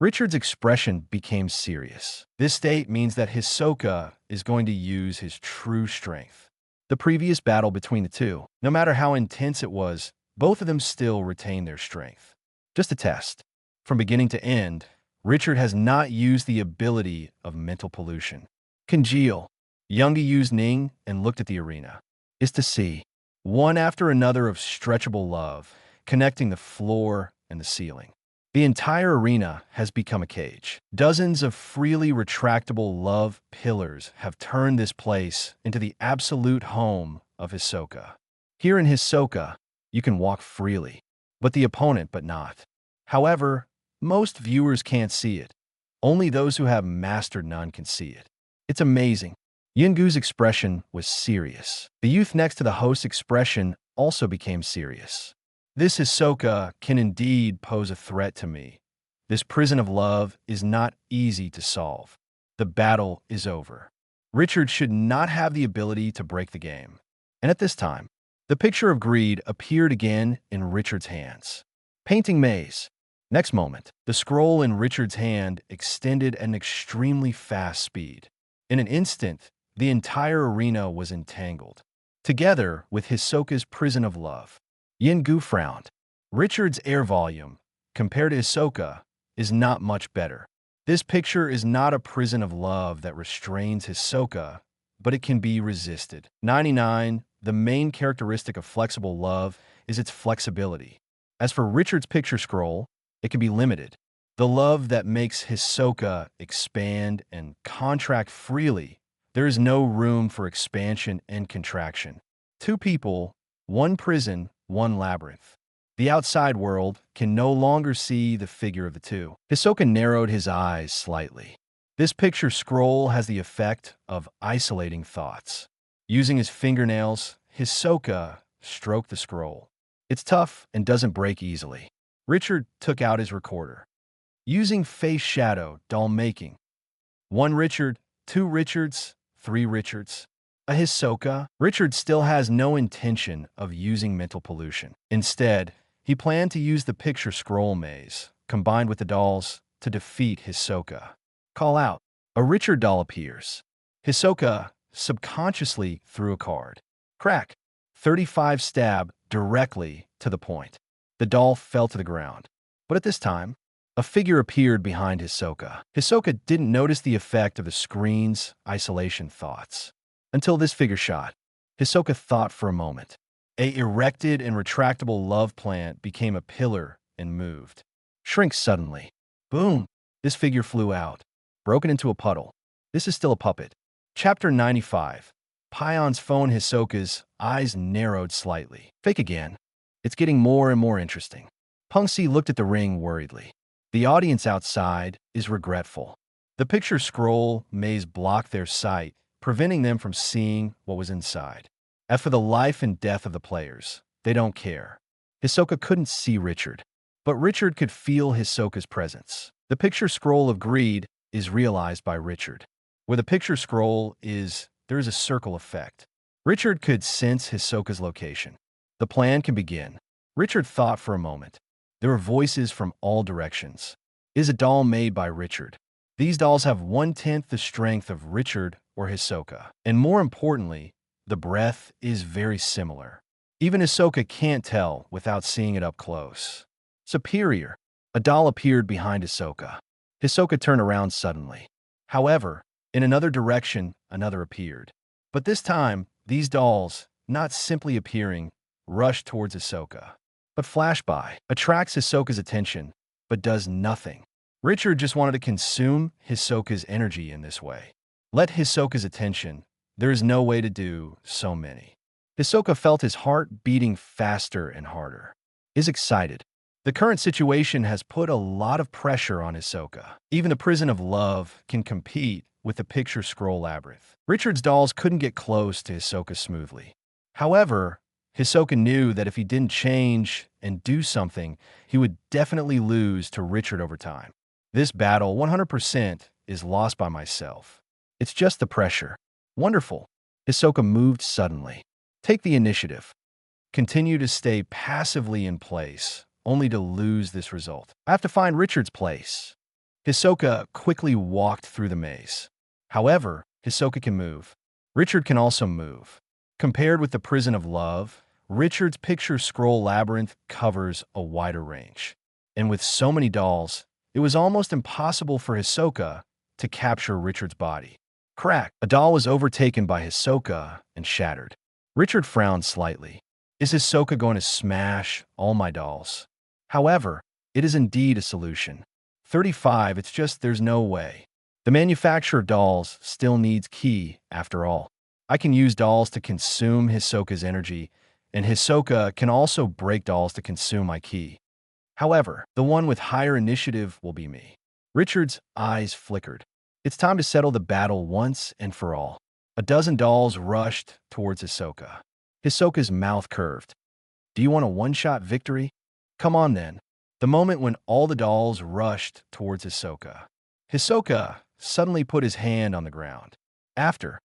Richard's expression became serious. This state means that Hisoka is going to use his true strength. The previous battle between the two, no matter how intense it was, both of them still retained their strength. Just a test. From beginning to end, Richard has not used the ability of mental pollution. Congeal. Youngie used Ning and looked at the arena. Is to see, one after another of stretchable love, connecting the floor and the ceiling. The entire arena has become a cage. Dozens of freely retractable love pillars have turned this place into the absolute home of Hisoka. Here in Hisoka, you can walk freely, but the opponent but not. However, most viewers can't see it. Only those who have mastered none can see it. It's amazing. Yingu's expression was serious. The youth next to the host's expression also became serious. This Hisoka can indeed pose a threat to me. This prison of love is not easy to solve. The battle is over. Richard should not have the ability to break the game. And at this time, the picture of greed appeared again in Richard's hands. Painting maze. Next moment, the scroll in Richard's hand extended at an extremely fast speed. In an instant, the entire arena was entangled, together with Hisoka's prison of love. Yingu frowned. Richard's air volume, compared to Hisoka, is not much better. This picture is not a prison of love that restrains Hisoka, but it can be resisted. 99. The main characteristic of flexible love is its flexibility. As for Richard's picture scroll, it can be limited. The love that makes Hisoka expand and contract freely. There is no room for expansion and contraction. Two people, one prison, one labyrinth. The outside world can no longer see the figure of the two. Hisoka narrowed his eyes slightly. This picture scroll has the effect of isolating thoughts. Using his fingernails, Hisoka stroked the scroll. It's tough and doesn't break easily. Richard took out his recorder. Using face shadow, doll making. 1 Richard, 2 Richards, 3 Richards. A Hisoka. Richard still has no intention of using mental pollution. Instead, he planned to use the picture scroll maze, combined with the dolls, to defeat Hisoka. Call out. A Richard doll appears. Hisoka subconsciously threw a card. Crack. 35 stab directly to the point. The doll fell to the ground. But at this time, a figure appeared behind Hisoka. Hisoka didn't notice the effect of the screen's isolation thoughts. Until this figure shot, Hisoka thought for a moment. A erected and retractable love plant became a pillar and moved. Shrink suddenly. Boom! This figure flew out, broken into a puddle. This is still a puppet. Chapter 95. Pion's phone. Hisoka's eyes narrowed slightly. Fake again. It's getting more and more interesting. Pungsi looked at the ring worriedly. The audience outside is regretful. The picture scroll maze blocked their sight, preventing them from seeing what was inside. As for the life and death of the players, they don't care. Hisoka couldn't see Richard, but Richard could feel Hisoka's presence. The picture scroll of greed is realized by Richard. Where the picture scroll is, there is a circle effect. Richard could sense Hisoka's location. The plan can begin. Richard thought for a moment. There were voices from all directions. Is a doll made by Richard? These dolls have 1/10 the strength of Richard or Hisoka. And more importantly, the breath is very similar. Even Hisoka can't tell without seeing it up close. Superior. A doll appeared behind Hisoka. Hisoka turned around suddenly. However, in another direction, another appeared. But this time, these dolls, not simply appearing, rushed towards Hisoka. But flash by, attracts Hisoka's attention, but does nothing. Richard just wanted to consume Hisoka's energy in this way. Let Hisoka's attention. There is no way to do so many. Hisoka felt his heart beating faster and harder. Is excited. The current situation has put a lot of pressure on Hisoka. Even the prison of love can compete with the picture scroll labyrinth. Richard's dolls couldn't get close to Hisoka smoothly. However, Hisoka knew that if he didn't change and do something, he would definitely lose to Richard over time. This battle, 100%, is lost by myself. It's just the pressure. Wonderful. Hisoka moved suddenly. Take the initiative. Continue to stay passively in place, only to lose this result. I have to find Richard's place. Hisoka quickly walked through the maze. However, Hisoka can move. Richard can also move. Compared with the prison of love, Richard's picture scroll labyrinth covers a wider range. And with so many dolls, it was almost impossible for Hisoka to capture Richard's body. Crack! A doll was overtaken by Hisoka and shattered. Richard frowned slightly. Is Hisoka going to smash all my dolls? However, it is indeed a solution. 35, it's just there's no way. The manufacturer of dolls still needs key after all. I can use dolls to consume Hisoka's energy, and Hisoka can also break dolls to consume my key. However, the one with higher initiative will be me. Richard's eyes flickered. It's time to settle the battle once and for all. A dozen dolls rushed towards Hisoka. Hisoka's mouth curved. Do you want a one-shot victory? Come on then. The moment when all the dolls rushed towards Hisoka. Hisoka suddenly put his hand on the ground. After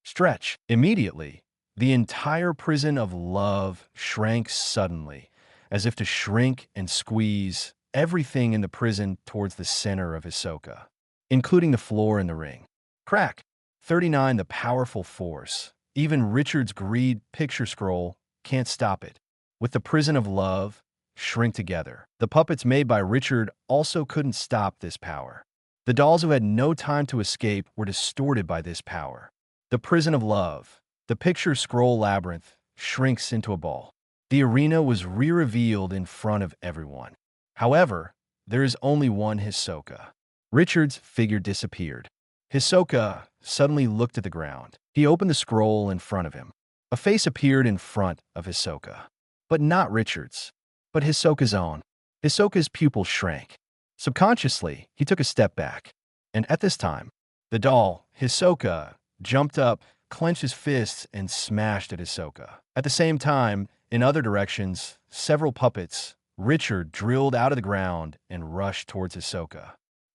stretch, immediately, the entire prison of love shrank suddenly, as if to shrink and squeeze everything in the prison towards the center of Hisoka, including the floor and the ring. Crack! 39, the powerful force. Even Richard's greed picture scroll can't stop it. With the prison of love shrink together. The puppets made by Richard also couldn't stop this power. The dolls who had no time to escape were distorted by this power. The prison of love, the picture scroll labyrinth, shrinks into a ball. The arena was re-revealed in front of everyone. However, there is only one Hisoka. Richard's figure disappeared. Hisoka suddenly looked at the ground. He opened the scroll in front of him. A face appeared in front of Hisoka. But not Richard's, but Hisoka's own. Hisoka's pupil shrank. Subconsciously, he took a step back. And at this time, the doll, Hisoka, jumped up, clenched his fists and smashed at Hisoka. At the same time, in other directions, several puppets, Richard drilled out of the ground and rushed towards Hisoka.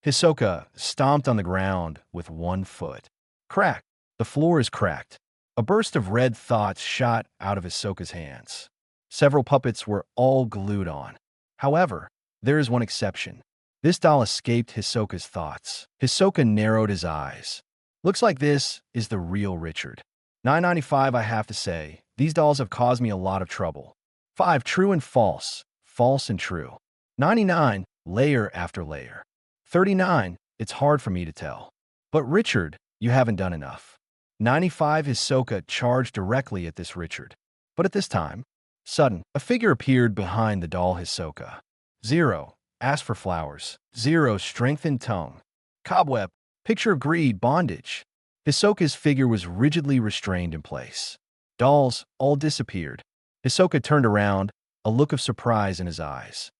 Hisoka stomped on the ground with one foot. Crack! The floor is cracked. A burst of red thoughts shot out of Hisoka's hands. Several puppets were all glued on. However, there is one exception. This doll escaped Hisoka's thoughts. Hisoka narrowed his eyes. Looks like this is the real Richard. 995, I have to say. These dolls have caused me a lot of trouble. 5. True and false. False and true. 99. Layer after layer. 39. It's hard for me to tell. But Richard, you haven't done enough. 95. Hisoka charged directly at this Richard. But at this time, sudden, a figure appeared behind the doll Hisoka. 0. Ask for flowers. 0. Strengthened tongue. Cobweb. Picture of greed, bondage. Hisoka's figure was rigidly restrained in place. Dolls all disappeared. Hisoka turned around, a look of surprise in his eyes.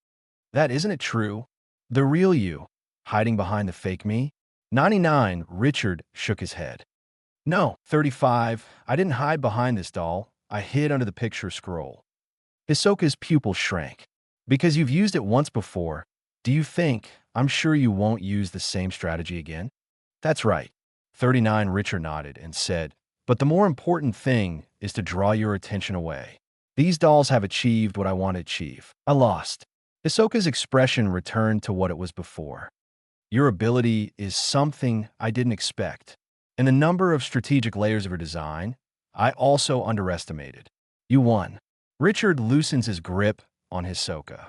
That isn't it true? The real you, hiding behind the fake me? 99. Richard shook his head. No. 35. I didn't hide behind this doll. I hid under the picture scroll. Hisoka's pupil shrank. Because you've used it once before, do you think I'm sure you won't use the same strategy again? That's right. 39. Richard nodded and said, but the more important thing is to draw your attention away. These dolls have achieved what I want to achieve. I lost. Hisoka's expression returned to what it was before. Your ability is something I didn't expect. And the number of strategic layers of your design, I also underestimated. You won. Richard loosens his grip on Hisoka.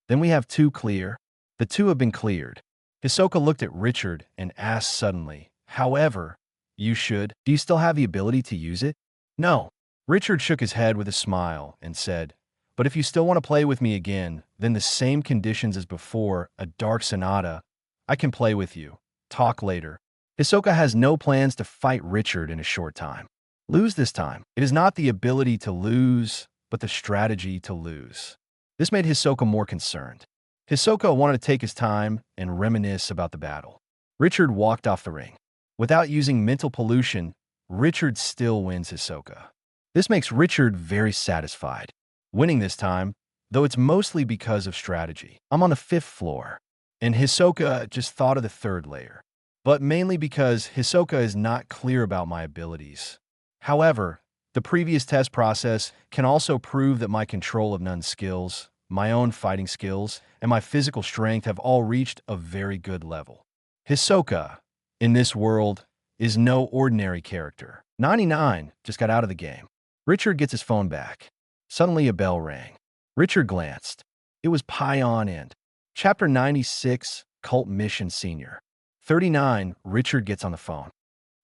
Then we have 2 clear. The 2 have been cleared. Hisoka looked at Richard and asked suddenly, however, do you still have the ability to use it? No. Richard shook his head with a smile and said, but if you still want to play with me again, then the same conditions as before, a dark Sonata, I can play with you. Talk later. Hisoka has no plans to fight Richard in a short time. Lose this time. It is not the ability to lose, but the strategy to lose. This made Hisoka more concerned. Hisoka wanted to take his time and reminisce about the battle. Richard walked off the ring. Without using mental pollution, Richard still wins Hisoka. This makes Richard very satisfied. Winning this time, though it's mostly because of strategy. I'm on the 5th floor, and Hisoka just thought of the 3rd layer. But mainly because Hisoka is not clear about my abilities. However, the previous test process can also prove that my control of Nun's skills, my own fighting skills, and my physical strength have all reached a very good level. Hisoka, in this world, is no ordinary character. 99 just got out of the game. Richard gets his phone back. Suddenly a bell rang. Richard glanced. It was Pion and Chapter 96, Cult Mission Senior. 39, Richard gets on the phone.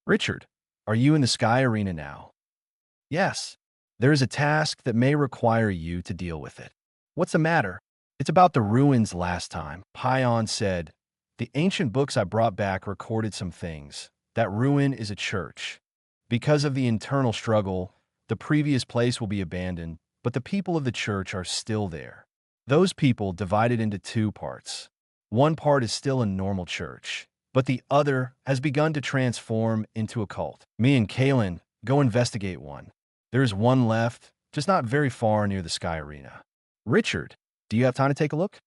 Richard, are you in the Sky Arena now? Yes. There is a task that may require you to deal with it. What's the matter? It's about the ruins last time. Pion said, the ancient books I brought back recorded some things. That ruin is a church. Because of the internal struggle, the previous place will be abandoned, but the people of the church are still there. Those people divided into 2 parts. One part is still a normal church, but the other has begun to transform into a cult. Me and Kalen go investigate one. There is one left, just not very far near the Sky Arena. Richard, do you have time to take a look?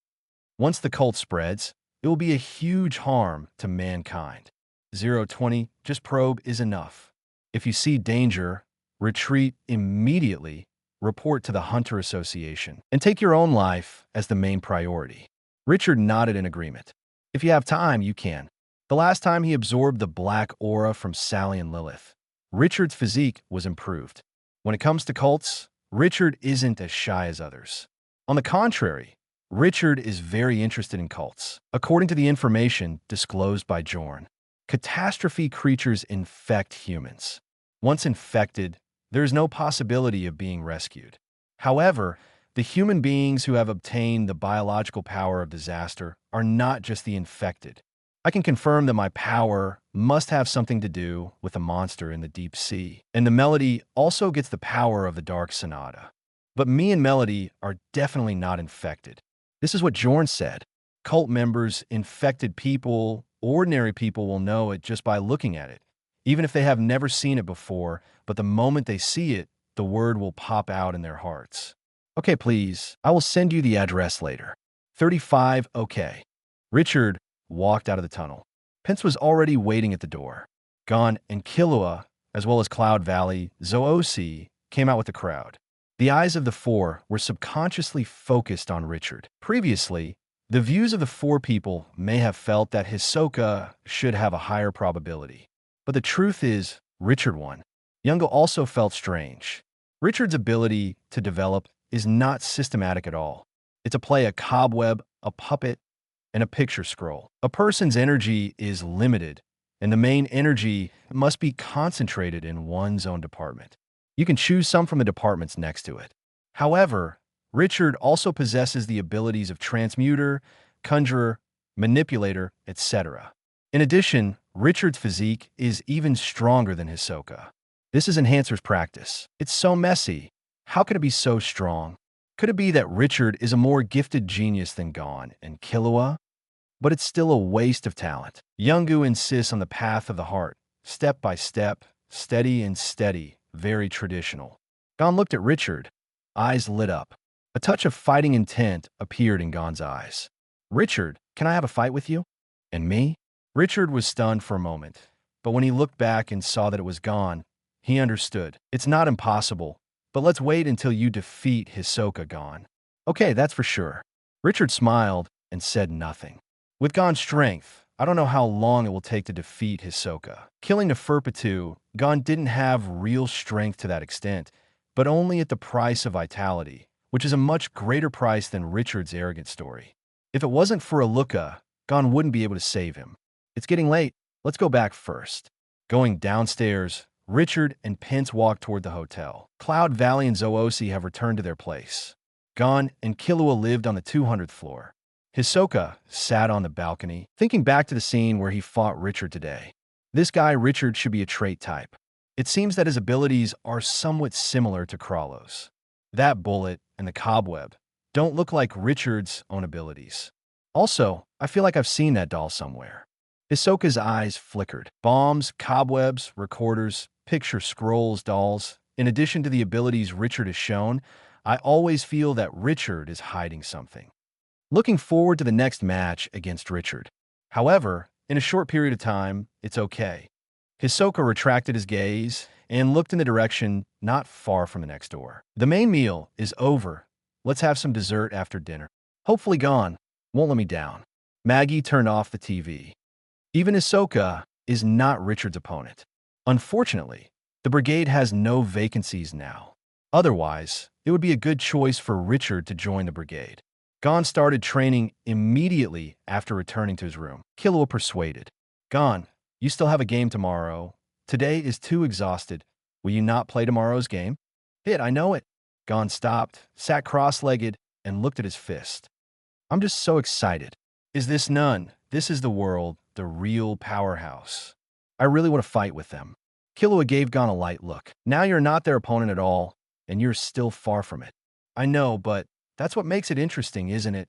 Once the cult spreads, it will be a huge harm to mankind. 020, just probe is enough. If you see danger, retreat immediately, report to the Hunter Association, and take your own life as the main priority. Richard nodded in agreement. If you have time, you can. The last time he absorbed the black aura from Sally and Lilith, Richard's physique was improved. When it comes to cults, Richard isn't as shy as others. On the contrary, Richard is very interested in cults. According to the information disclosed by Jorn, catastrophe creatures infect humans. Once infected, there is no possibility of being rescued. However, the human beings who have obtained the biological power of disaster are not just the infected. I can confirm that my power must have something to do with a monster in the deep sea. And the Melody also gets the power of the Dark Sonata. But me and Melody are definitely not infected. This is what Jorn said. Cult members, infected people, ordinary people will know it just by looking at it. even if they have never seen it before, but the moment they see it, the word will pop out in their hearts. Okay, please, I will send you the address later. 35, okay. Richard walked out of the tunnel. Pence was already waiting at the door. Gon and Killua, as well as Cloud Valley, Zoosi, came out with the crowd. The eyes of the four were subconsciously focused on Richard. Previously, the views of the four people may have felt that Hisoka should have a higher probability. But the truth is, Richard won. Youngo also felt strange. Richard's ability to develop is not systematic at all. It's a play a cobweb, a puppet, and a picture scroll. A person's energy is limited, and the main energy must be concentrated in one's own department. You can choose some from the departments next to it. However, Richard also possesses the abilities of transmuter, conjurer, manipulator, etc. In addition, Richard's physique is even stronger than Hisoka. This is Enhancer's practice. It's so messy. How could it be so strong? Could it be that Richard is a more gifted genius than Gon and Killua? But it's still a waste of talent. Youngu insists on the path of the heart, step by step, steady and steady, very traditional. Gon looked at Richard, eyes lit up. A touch of fighting intent appeared in Gon's eyes. Richard, can I have a fight with you? And me? Richard was stunned for a moment, but when he looked back and saw that it was Gon, he understood. It's not impossible, but let's wait until you defeat Hisoka, Gon. Okay, that's for sure. Richard smiled and said nothing. With Gon's strength, I don't know how long it will take to defeat Hisoka. Killing Neferpitu, Gon didn't have real strength to that extent, but only at the price of vitality, which is a much greater price than Richard's arrogant story. If it wasn't for Aluka, Gon wouldn't be able to save him. It's getting late. Let's go back first. Going downstairs, Richard and Pence walked toward the hotel. Cloud Valley and Zoosi have returned to their place. Gon and Killua lived on the 200th floor. Hisoka sat on the balcony, thinking back to the scene where he fought Richard today. This guy, Richard, should be a trait type. It seems that his abilities are somewhat similar to Krallo's. That bullet and the cobweb don't look like Richard's own abilities. Also, I feel like I've seen that doll somewhere. Hisoka's eyes flickered. Bombs, cobwebs, recorders, picture scrolls, dolls. In addition to the abilities Richard has shown, I always feel that Richard is hiding something. Looking forward to the next match against Richard. However, in a short period of time, it's okay. Hisoka retracted his gaze and looked in the direction not far from the next door. The main meal is over. Let's have some dessert after dinner. Hopefully Gon won't let me down. Maggie turned off the TV. Even Hisoka is not Richard's opponent. Unfortunately, the brigade has no vacancies now. Otherwise, it would be a good choice for Richard to join the brigade. Gon started training immediately after returning to his room. Killua persuaded. Gon, you still have a game tomorrow. Today is too exhausted. Will you not play tomorrow's game? I know it. Gon stopped, sat cross-legged, and looked at his fist. I'm just so excited. Is this none? This is the world, the real powerhouse. I really want to fight with them. Killua gave Gon a light look. Now you're not their opponent at all, and you're still far from it. I know, but that's what makes it interesting, isn't it?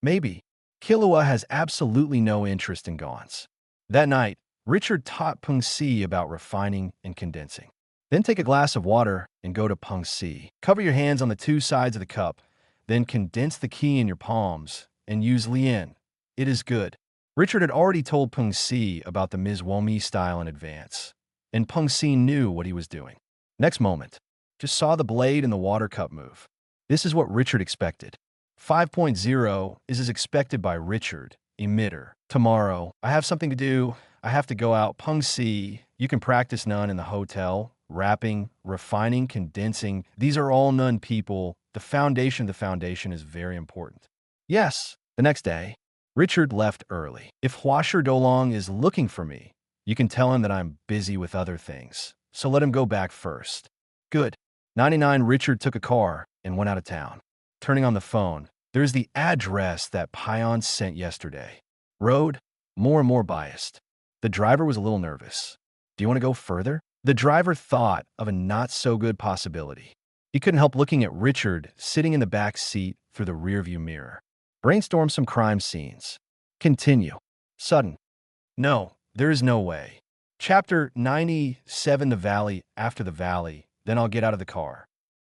Maybe. Killua has absolutely no interest in Gon's. That night, Richard taught Peng Si about refining and condensing. Then take a glass of water and go to Peng Si. Cover your hands on the two sides of the cup, then condense the key in your palms and use Lien. It is good. Richard had already told Peng Si about the Ms. Womi style in advance, and Peng Si knew what he was doing. Next moment, just saw the blade in the water cup move. This is what Richard expected. 5.0 is as expected by Richard, emitter. Tomorrow, I have something to do. I have to go out. Peng Si, you can practice none in the hotel. Wrapping, refining, condensing. These are all none people. The foundation of the foundation is very important. Yes, the next day, Richard left early. If Huasher Dolong is looking for me, you can tell him that I'm busy with other things. So let him go back first. Good. 99 Richard took a car and went out of town. Turning on the phone, there's the address that Pion sent yesterday. Road, more and more biased. The driver was a little nervous. Do you want to go further? The driver thought of a not-so-good possibility. He couldn't help looking at Richard sitting in the back seat through the rearview mirror. Brainstorm some crime scenes. Continue. Sudden. No, there is no way. Chapter 97. The Valley After the Valley. Then I'll get out of the car.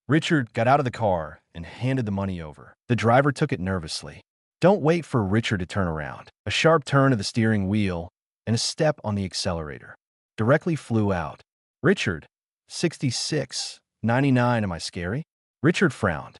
Richard got out of the car and handed the money over. The driver took it nervously. Don't wait for Richard to turn around. A sharp turn of the steering wheel and a step on the accelerator. Directly flew out. Richard, 66.99. Am I scary? Richard frowned.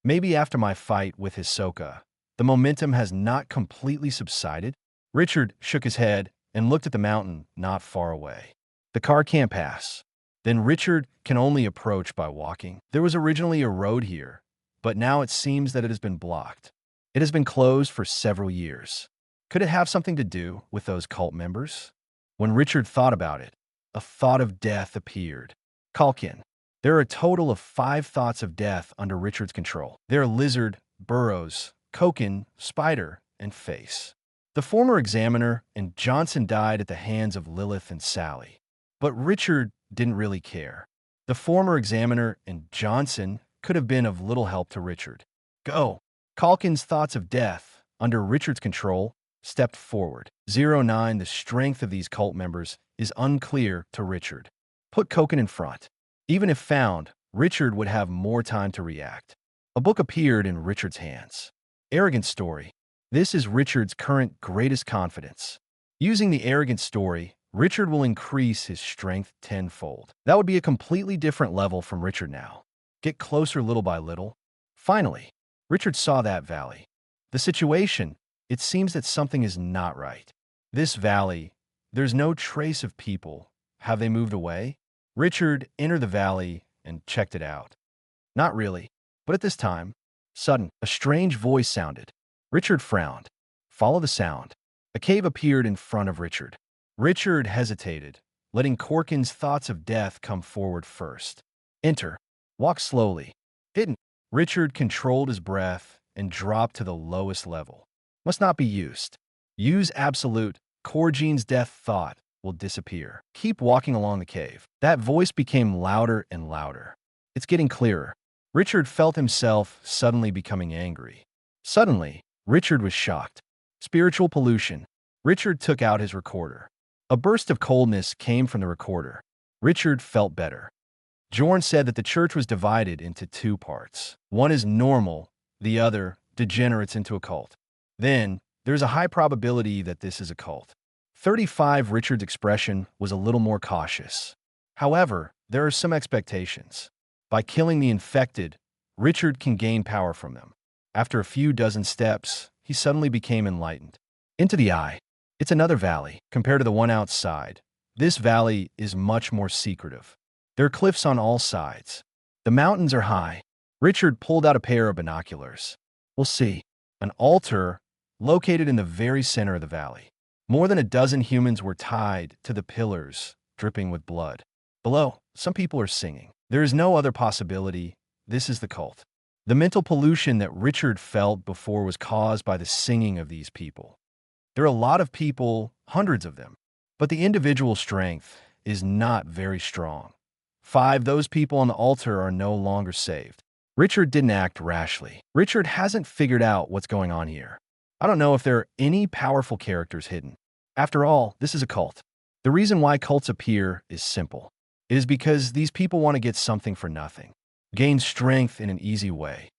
Maybe after my fight with Hisoka, the momentum has not completely subsided. Richard shook his head and looked at the mountain not far away. The car can't pass. Then Richard can only approach by walking. There was originally a road here, but now it seems that it has been blocked. It has been closed for several years. Could it have something to do with those cult members? When Richard thought about it, a thought of death appeared. Kalkin. There are a total of 5 thoughts of death under Richard's control. They are lizard, burrows, koken, spider, and face. The former examiner and Johnson died at the hands of Lilith and Sally. But Richard didn't really care. The former examiner and Johnson could have been of little help to Richard. Go! Kalkin's thoughts of death, under Richard's control, stepped forward. 09. The strength of these cult members is unclear to Richard. Put Koken in front. Even if found, Richard would have more time to react. A book appeared in Richard's hands. Arrogant Story. This is Richard's current greatest confidence. Using the arrogant story, Richard will increase his strength tenfold. That would be a completely different level from Richard now. Get closer little by little. Finally, Richard saw that valley. The situation, it seems that something is not right. This valley, there's no trace of people. Have they moved away? Richard entered the valley and checked it out. Not really, but at this time, sudden, a strange voice sounded. Richard frowned. Follow the sound. A cave appeared in front of Richard. Richard hesitated, letting Korkin's thoughts of death come forward first. Enter. Walk slowly. Hidden. Richard controlled his breath and dropped to the lowest level. Must not be used. Use absolute. Korgin's death thought will disappear. Keep walking along the cave. That voice became louder and louder. It's getting clearer. Richard felt himself suddenly becoming angry. Suddenly, Richard was shocked. Spiritual pollution. Richard took out his recorder. A burst of coldness came from the recorder. Richard felt better. Jorn said that the church was divided into 2 parts. One is normal, the other degenerates into a cult. Then, there's a high probability that this is a cult. 35. Richard's expression was a little more cautious. However, there are some expectations. By killing the infected, Richard can gain power from them. After a few dozen steps, he suddenly became enlightened. Into the eye. It's another valley. Compared to the one outside, this valley is much more secretive. There are cliffs on all sides. The mountains are high. Richard pulled out a pair of binoculars. We'll see. An altar located in the very center of the valley. More than a dozen humans were tied to the pillars, dripping with blood. Below, some people are singing. There is no other possibility. This is the cult. The mental pollution that Richard felt before was caused by the singing of these people. There are a lot of people, hundreds of them, but the individual strength is not very strong. 5. Those people on the altar are no longer saved. Richard didn't act rashly. Richard hasn't figured out what's going on here. I don't know if there are any powerful characters hidden. After all, this is a cult. The reason why cults appear is simple. It is because these people want to get something for nothing. Gain strength in an easy way.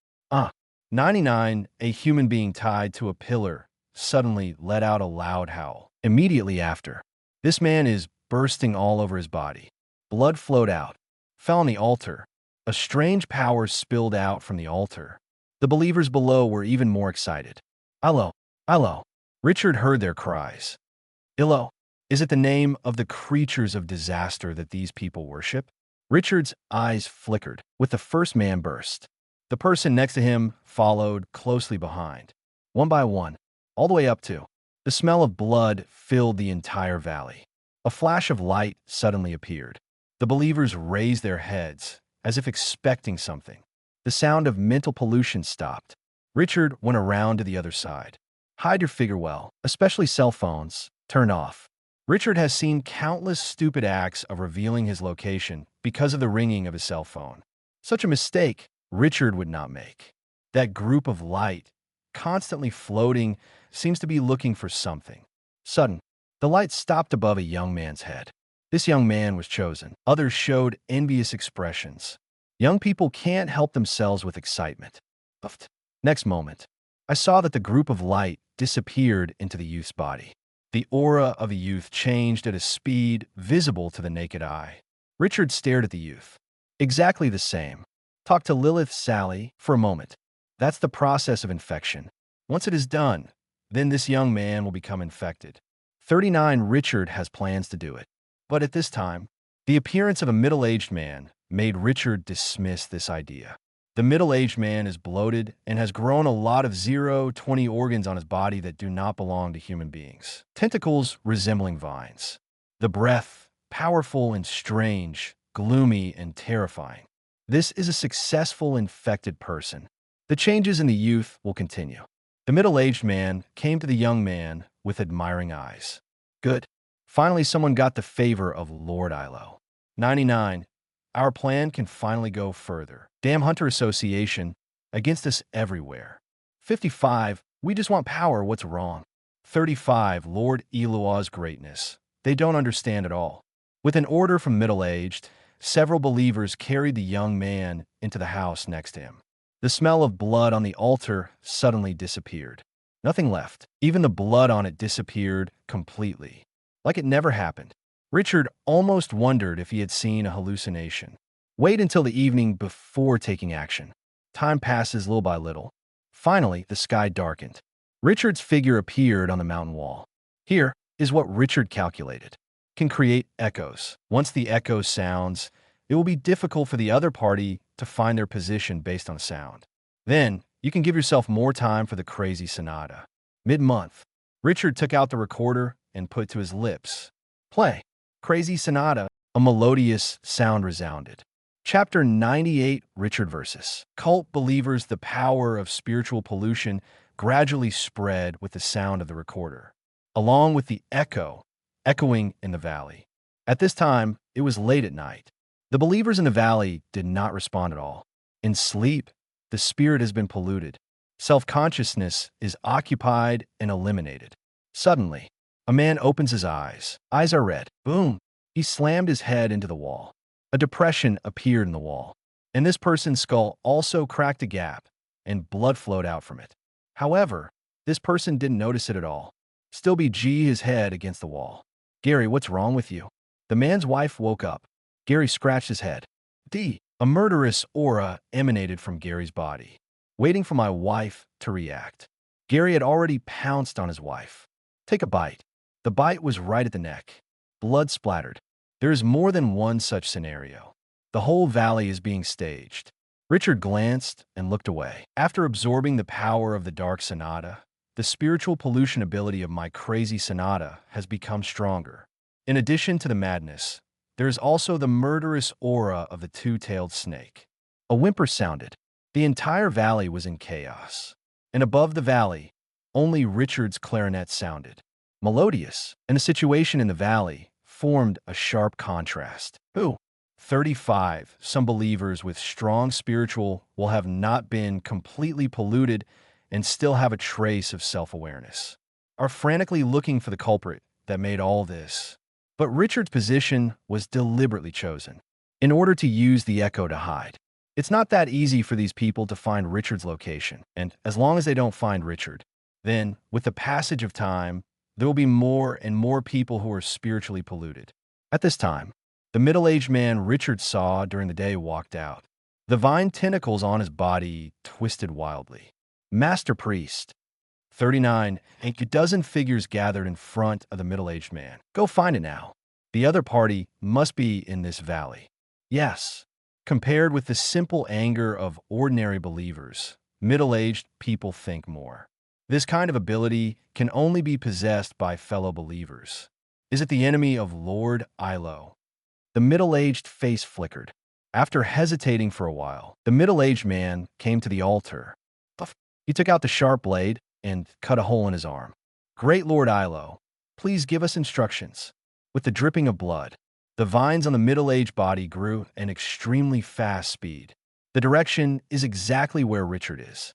99. A human being tied to a pillar suddenly let out a loud howl. Immediately after, this man is bursting all over his body. Blood flowed out, fell on the altar. A strange power spilled out from the altar. The believers below were even more excited. Allo, Allo. Richard heard their cries. Illo. Is it the name of the creatures of disaster that these people worship? Richard's eyes flickered with the first man burst. The person next to him followed closely behind. One by one, all the way up to. The smell of blood filled the entire valley. A flash of light suddenly appeared. The believers raised their heads, as if expecting something. The sound of mental pollution stopped. Richard went around to the other side. Hide your figure well, especially cell phones. Turn off. Richard has seen countless stupid acts of revealing his location because of the ringing of his cell phone. Such a mistake Richard would not make. That group of light, constantly floating, seems to be looking for something. Sudden, the light stopped above a young man's head. This young man was chosen. Others showed envious expressions. Young people can't help themselves with excitement. Next moment, I saw that the group of light disappeared into the youth's body. The aura of the youth changed at a speed visible to the naked eye. Richard stared at the youth. Exactly the same. Talk to Lilith, Sally, for a moment. That's the process of infection. Once it is done, then this young man will become infected. 39 Richard has plans to do it. But at this time, the appearance of a middle-aged man made Richard dismiss this idea. The middle-aged man is bloated and has grown a lot of 0-20 organs on his body that do not belong to human beings. Tentacles resembling vines. The breath, powerful and strange, gloomy and terrifying. This is a successful infected person. The changes in the youth will continue. The middle-aged man came to the young man with admiring eyes. Good. Finally, someone got the favor of Lord Ilo. 99. Our plan can finally go further. Damn Hunter Association, against us everywhere. 55. We just want power, what's wrong? 35. Lord Eloah's greatness. They don't understand at all. With an order from middle-aged, several believers carried the young man into the house next to him. The smell of blood on the altar suddenly disappeared. Nothing left. Even the blood on it disappeared completely. Like it never happened. Richard almost wondered if he had seen a hallucination. Wait until the evening before taking action. Time passes little by little. Finally, the sky darkened. Richard's figure appeared on the mountain wall. Here is what Richard calculated. Can create echoes. Once the echo sounds, it will be difficult for the other party to find their position based on sound. Then, you can give yourself more time for the crazy sonata. Mid-month, Richard took out the recorder and put to his lips. Play. Crazy Sonata. A melodious sound resounded. Chapter 98, Richard versus Cult believers. The power of spiritual pollution gradually spread with the sound of the recorder, along with the echoing in the valley. At this time, it was late at night. The believers in the valley did not respond at all. In sleep, the spirit has been polluted. Self-consciousness is occupied and eliminated. Suddenly, a man opens his eyes. Eyes are red. Boom! He slammed his head into the wall. A depression appeared in the wall, and this person's skull also cracked a gap, and blood flowed out from it. However, this person didn't notice it at all. Still BG his head against the wall. Gary, what's wrong with you? The man's wife woke up. Gary scratched his head. A murderous aura emanated from Gary's body, waiting for my wife to react. Gary had already pounced on his wife. Take a bite. The bite was right at the neck. Blood splattered. There is more than one such scenario. The whole valley is being staged. Richard glanced and looked away. After absorbing the power of the dark sonata, the spiritual pollution ability of my crazy sonata has become stronger. In addition to the madness, there is also the murderous aura of the two-tailed snake. A whimper sounded. The entire valley was in chaos. And above the valley, only Richard's clarinet sounded. Melodious, and the situation in the valley formed a sharp contrast. 35. Some believers with strong spiritual will have not been completely polluted and still have a trace of self-awareness. Are frantically looking for the culprit that made all this. But Richard's position was deliberately chosen in order to use the echo to hide. It's not that easy for these people to find Richard's location, and as long as they don't find Richard, then, with the passage of time, there will be more and more people who are spiritually polluted. At this time, the middle-aged man Richard saw during the day walked out. The vine tentacles on his body twisted wildly. Master Priest. 39. A dozen figures gathered in front of the middle-aged man. Go find it now. The other party must be in this valley. Yes. Compared with the simple anger of ordinary believers, middle-aged people think more. This kind of ability can only be possessed by fellow believers. Is it the enemy of Lord Ilo? The middle-aged face flickered. After hesitating for a while, the middle-aged man came to the altar. He took out the sharp blade and cut a hole in his arm. Great Lord Ilo, please give us instructions. With the dripping of blood, the vines on the middle-aged body grew at an extremely fast speed. The direction is exactly where Richard is.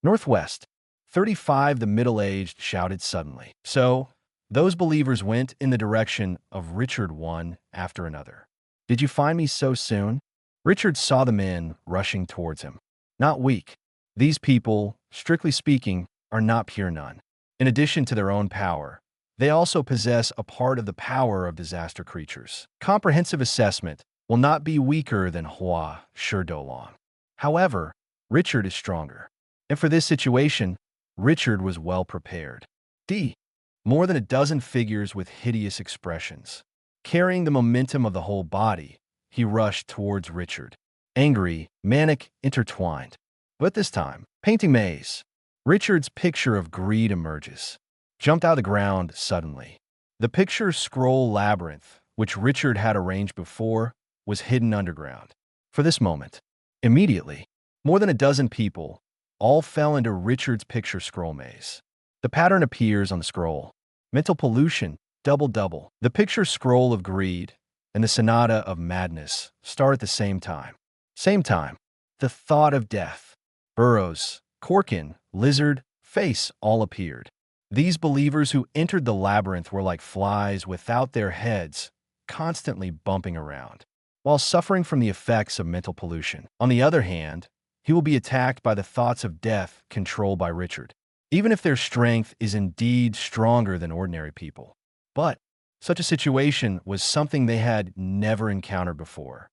Northwest. 35. The middle-aged shouted suddenly. So, Those believers went in the direction of Richard one after another. Did you find me so soon? Richard saw the men rushing towards him. Not weak. These people, strictly speaking, are not pure none. In addition to their own power, they also possess a part of the power of disaster creatures. Comprehensive assessment will not be weaker than Hua Sherdolong. However, Richard is stronger. And for this situation, Richard was well prepared. More than a dozen figures with hideous expressions. Carrying the momentum of the whole body, he rushed towards Richard. Angry, manic, intertwined. But this time, painting maze. Richard's picture of greed emerges. Jumped out of the ground suddenly. The picture scroll labyrinth, which Richard had arranged before, was hidden underground. For this moment, immediately, more than a dozen people all fell into Richard's picture scroll maze. The pattern appears on the scroll. Mental pollution, double-double. The picture scroll of greed and the sonata of madness start at the same time. Same time, the thought of death. Burrows, Corkin, lizard, face all appeared. These believers who entered the labyrinth were like flies without their heads, constantly bumping around, while suffering from the effects of mental pollution. On the other hand, he will be attacked by the thoughts of death controlled by Richard, even if their strength is indeed stronger than ordinary people. But such a situation was something they had never encountered before.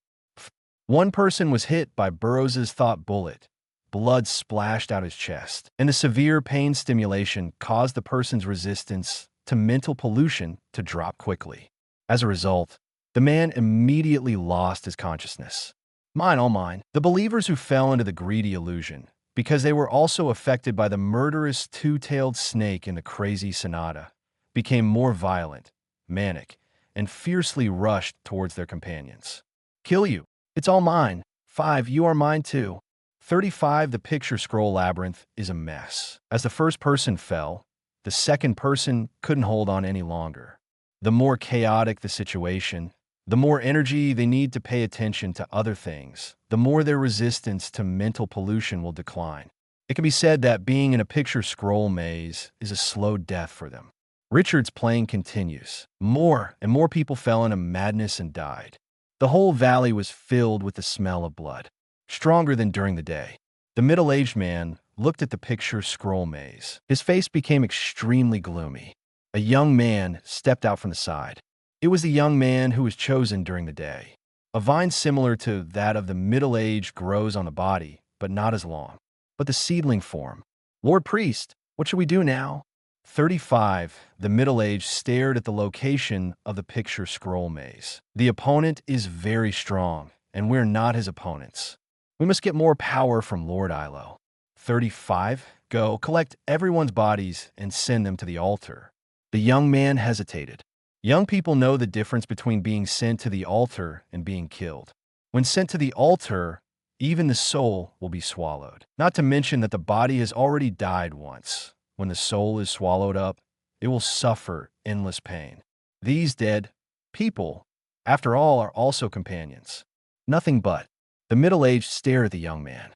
One person was hit by Burroughs' thought bullet. Blood splashed out his chest, and the severe pain stimulation caused the person's resistance to mental pollution to drop quickly. As a result, the man immediately lost his consciousness. Mine, all mine. The believers who fell into the greedy illusion, because they were also affected by the murderous two-tailed snake in the crazy Sonata, became more violent, manic, and fiercely rushed towards their companions. Kill you. It's all mine. 5, you are mine too. 35, the picture scroll labyrinth is a mess. As the first person fell, the second person couldn't hold on any longer. The more chaotic the situation, the more energy they need to pay attention to other things, the more their resistance to mental pollution will decline. It can be said that being in a picture scroll maze is a slow death for them. Richard's playing continues. More and more people fell into madness and died. The whole valley was filled with the smell of blood, stronger than during the day. The middle-aged man looked at the picture scroll maze. His face became extremely gloomy. A young man stepped out from the side. It was the young man who was chosen during the day. A vine similar to that of the middle-aged grows on the body, but not as long. But the seedling form. Lord Priest, what should we do now? 35, the middle-aged stared at the location of the picture scroll maze. The opponent is very strong, and we're not his opponents. We must get more power from Lord Ilo. 35, go, collect everyone's bodies and send them to the altar. The young man hesitated. Young people know the difference between being sent to the altar and being killed. When sent to the altar, even the soul will be swallowed. Not to mention that the body has already died once. When the soul is swallowed up, it will suffer endless pain. These dead people, after all, are also companions. Nothing but. The middle-aged stared at the young man.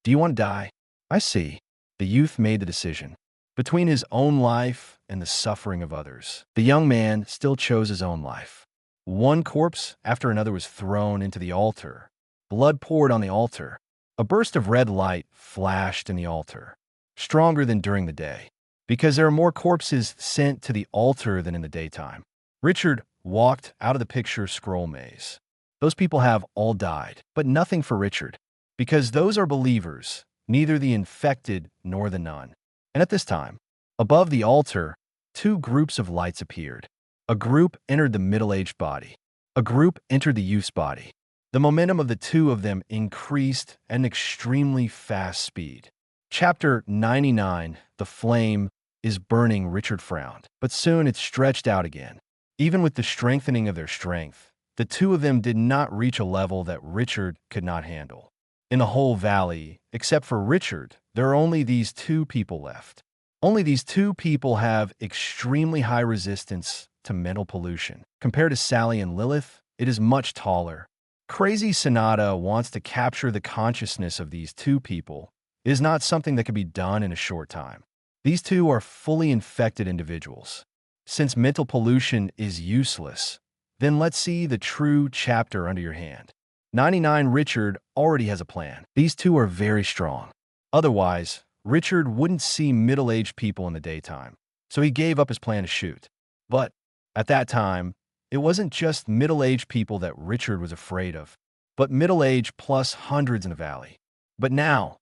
Do you want to die? I see. The youth made the decision. Between his own life and the suffering of others, the young man still chose his own life. One corpse after another was thrown into the altar. Blood poured on the altar. A burst of red light flashed in the altar, stronger than during the day, because there are more corpses sent to the altar than in the daytime. Richard walked out of the picture scroll maze. Those people have all died, but nothing for Richard, because those are believers, neither the infected nor the none. And at this time, above the altar, 2 groups of lights appeared. A group entered the middle-aged body. A group entered the youth's body. The momentum of the 2 of them increased at an extremely fast speed. Chapter 99, The Flame is Burning. Richard frowned, but soon it stretched out again. Even with the strengthening of their strength, the 2 of them did not reach a level that Richard could not handle. In the whole valley, except for Richard, there are only these 2 people left. Only these 2 people have extremely high resistance to mental pollution. Compared to Sally and Lilith, it is much taller. Crazy Sonata wants to capture the consciousness of these 2 people. It is not something that can be done in a short time. These 2 are fully infected individuals. Since mental pollution is useless, then let's see the true chapter under your hand. 99 Richard already has a plan. These two are very strong. Otherwise, Richard wouldn't see middle-aged people in the daytime, so he gave up his plan to shoot. But at that time, it wasn't just middle-aged people that Richard was afraid of, but middle-aged plus hundreds in the valley. But now,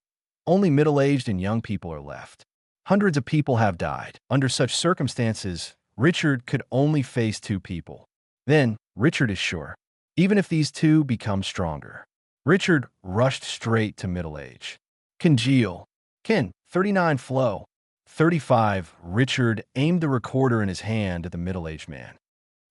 only middle-aged and young people are left. Hundreds of people have died. Under such circumstances, Richard could only face two people. Then, Richard is sure, even if these two become stronger. Richard rushed straight to middle age. Congeal. Ken, 39 Flow. 35 Richard aimed the recorder in his hand at the middle-aged man.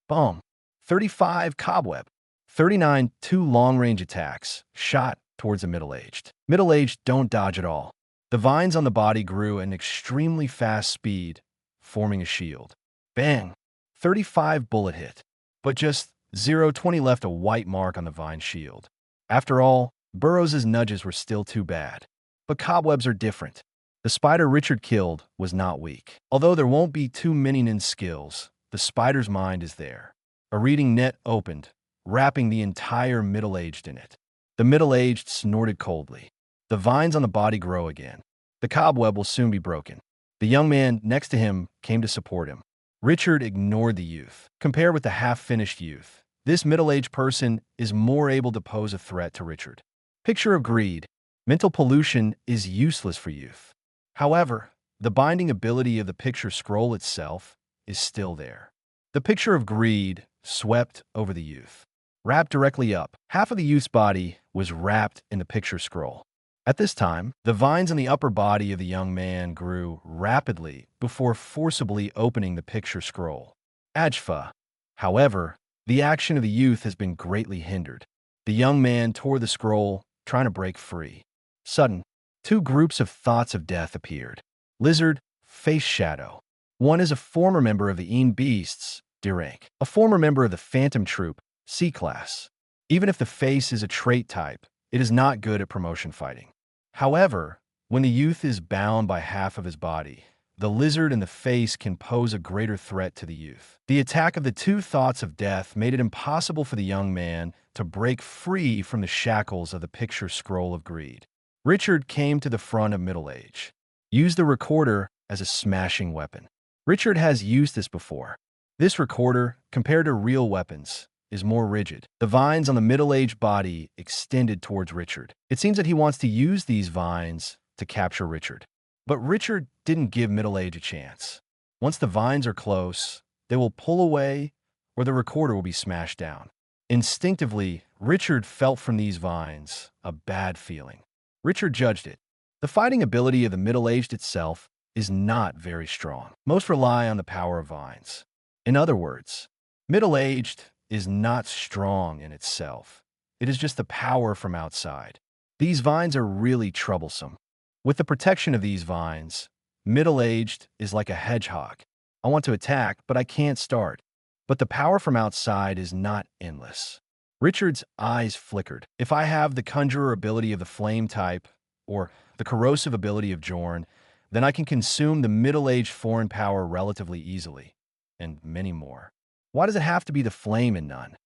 Boom. 35 Cobweb. 39 two long-range attacks, shot towards the middle-aged. Middle-aged don't dodge at all. The vines on the body grew at an extremely fast speed, forming a shield. Bang! 35 bullet hit. But just 0-20 left a white mark on the vine shield. After all, Burroughs' nudges were still too bad. But cobwebs are different. The spider Richard killed was not weak. Although there won't be too many nin skills, the spider's mind is there. A reading net opened, wrapping the entire middle-aged in it. The middle-aged snorted coldly. The vines on the body grow again. The cobweb will soon be broken. The young man next to him came to support him. Richard ignored the youth. Compared with the half-finished youth, this middle-aged person is more able to pose a threat to Richard. Picture of greed. Mental pollution is useless for youth. However, the binding ability of the picture scroll itself is still there. The picture of greed swept over the youth. Wrapped directly up, half of the youth's body was wrapped in the picture scroll. At this time, the vines on the upper body of the young man grew rapidly before forcibly opening the picture scroll. Ajfa. However, the action of the youth has been greatly hindered. The young man tore the scroll, trying to break free. Sudden, two groups of thoughts of death appeared. Lizard, Face Shadow. One is a former member of the Beasts, D rank. A former member of the Phantom Troop, C class. Even if the face is a trait type, it is not good at promotion fighting. However, when the youth is bound by half of his body, the lizard in the face can pose a greater threat to the youth. The attack of the two thoughts of death made it impossible for the young man to break free from the shackles of the picture scroll of greed. Richard came to the front of middle age. Used the recorder as a smashing weapon. Richard has used this before. This recorder, compared to real weapons, is more rigid. The vines on the middle-aged body extended towards Richard. It seems that he wants to use these vines to capture Richard. But Richard didn't give middle age a chance. Once the vines are close, they will pull away or the recorder will be smashed down. Instinctively, Richard felt from these vines a bad feeling. Richard judged it. The fighting ability of the middle-aged itself is not very strong. Most rely on the power of vines. In other words, middle-aged is not strong in itself. It is just the power from outside. These vines are really troublesome. With the protection of these vines, middle-aged is like a hedgehog. I want to attack, but I can't start. But the power from outside is not endless. Richard's eyes flickered. If I have the conjurer ability of the flame type, or the corrosive ability of Jorn, then I can consume the middle-aged foreign power relatively easily, and many more. Why does it have to be the flame and none?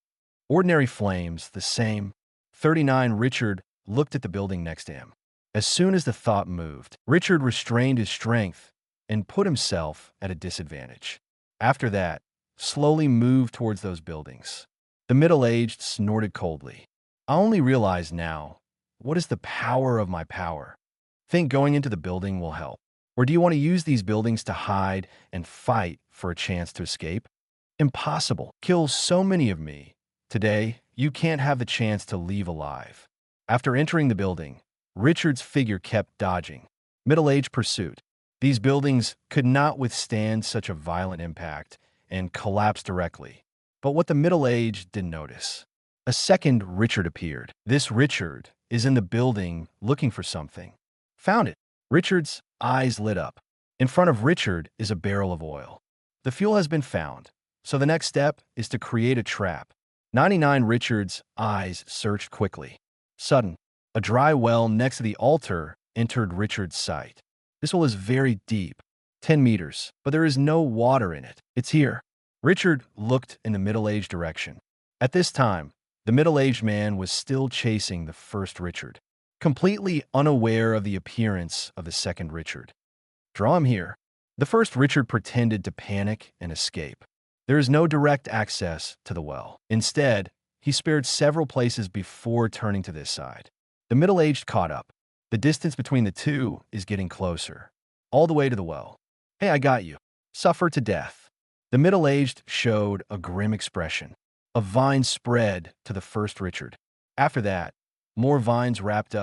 Ordinary flames, the same. 39 Richard looked at the building next to him. As soon as the thought moved, Richard restrained his strength and put himself at a disadvantage. After that, slowly moved towards those buildings. The middle-aged snorted coldly. I only realize now, what is the power of my power? Think going into the building will help. Or do you want to use these buildings to hide and fight for a chance to escape? Impossible. Kill so many of me. Today, you can't have the chance to leave alive. After entering the building, Richard's figure kept dodging. Middle-aged pursuit. These buildings could not withstand such a violent impact and collapsed directly. But what the middle-aged didn't notice. A second Richard appeared. This Richard is in the building looking for something. Found it. Richard's eyes lit up. In front of Richard is a barrel of oil. The fuel has been found, so the next step is to create a trap. 99 Richard's eyes searched quickly. Sudden, a dry well next to the altar entered Richard's sight. This well is very deep. 10 meters, but there is no water in it. It's here. Richard looked in the middle-aged direction. At this time, the middle-aged man was still chasing the first Richard, completely unaware of the appearance of the second Richard. Draw him here. The first Richard pretended to panic and escape. There is no direct access to the well. Instead, he spared several places before turning to this side. The middle-aged caught up. The distance between the two is getting closer, all the way to the well. Hey, I got you. Suffer to death. The middle-aged showed a grim expression. A vine spread to the first Richard. After that, more vines wrap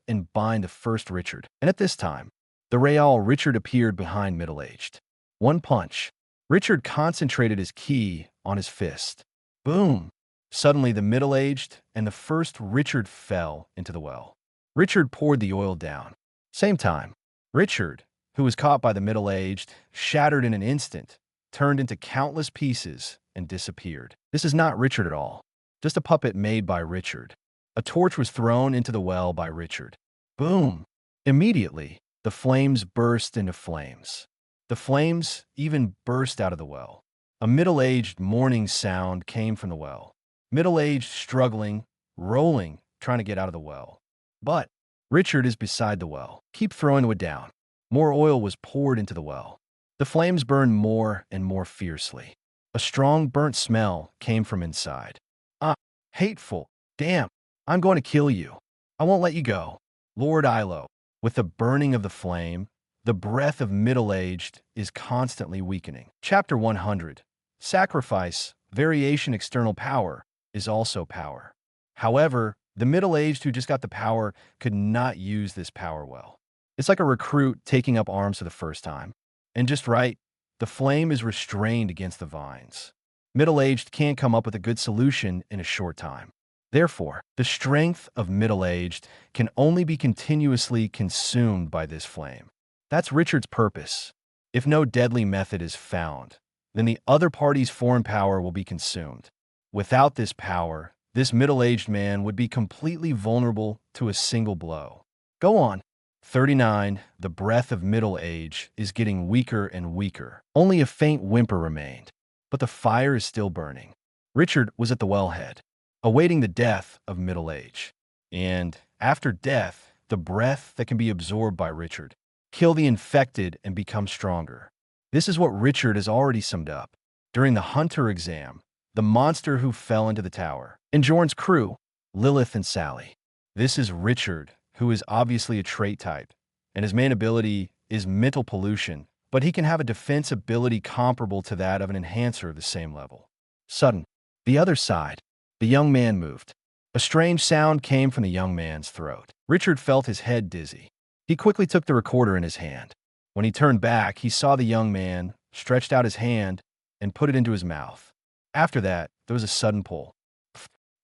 and bind the first Richard. And at this time, the real Richard appeared behind middle-aged. One punch. Richard concentrated his ki on his fist. Boom! Suddenly, the middle-aged and the first Richard fell into the well. Richard poured the oil down. Same time, Richard, who was caught by the middle-aged, shattered in an instant, turned into countless pieces, and disappeared. This is not Richard at all, just a puppet made by Richard. A torch was thrown into the well by Richard. Boom! Immediately, the flames burst into flames. The flames even burst out of the well. A middle-aged mourning sound came from the well. Middle-aged struggling, rolling, trying to get out of the well. But Richard is beside the well. Keep throwing the wood down. More oil was poured into the well. The flames burned more and more fiercely. A strong burnt smell came from inside. Ah, hateful. Damn, I'm going to kill you. I won't let you go. Lord Ilo. With the burning of the flame, the breath of middle-aged is constantly weakening. Chapter 100. Sacrifice, variation external power, is also power. However, the middle-aged who just got the power could not use this power well. It's like a recruit taking up arms for the first time. And just right, the flame is restrained against the vines. Middle-aged can't come up with a good solution in a short time. Therefore, the strength of middle-aged can only be continuously consumed by this flame. That's Richard's purpose. If no deadly method is found, then the other party's foreign power will be consumed. Without this power, this middle-aged man would be completely vulnerable to a single blow. Go on. 39. The breath of middle age is getting weaker and weaker. Only a faint whimper remained, but the fire is still burning. Richard was at the wellhead, awaiting the death of middle age. And after death, the breath that can be absorbed by Richard. Kill the infected and become stronger. This is what Richard has already summed up. During the Hunter exam, the monster who fell into the tower. In Jorn's crew, Lilith and Sally. This is Richard, who is obviously a trait type, and his main ability is mental pollution, but he can have a defense ability comparable to that of an enhancer of the same level. Sudden. The other side. The young man moved. A strange sound came from the young man's throat. Richard felt his head dizzy. He quickly took the recorder in his hand. When he turned back, he saw the young man, stretched out his hand, and put it into his mouth. After that, there was a sudden pull.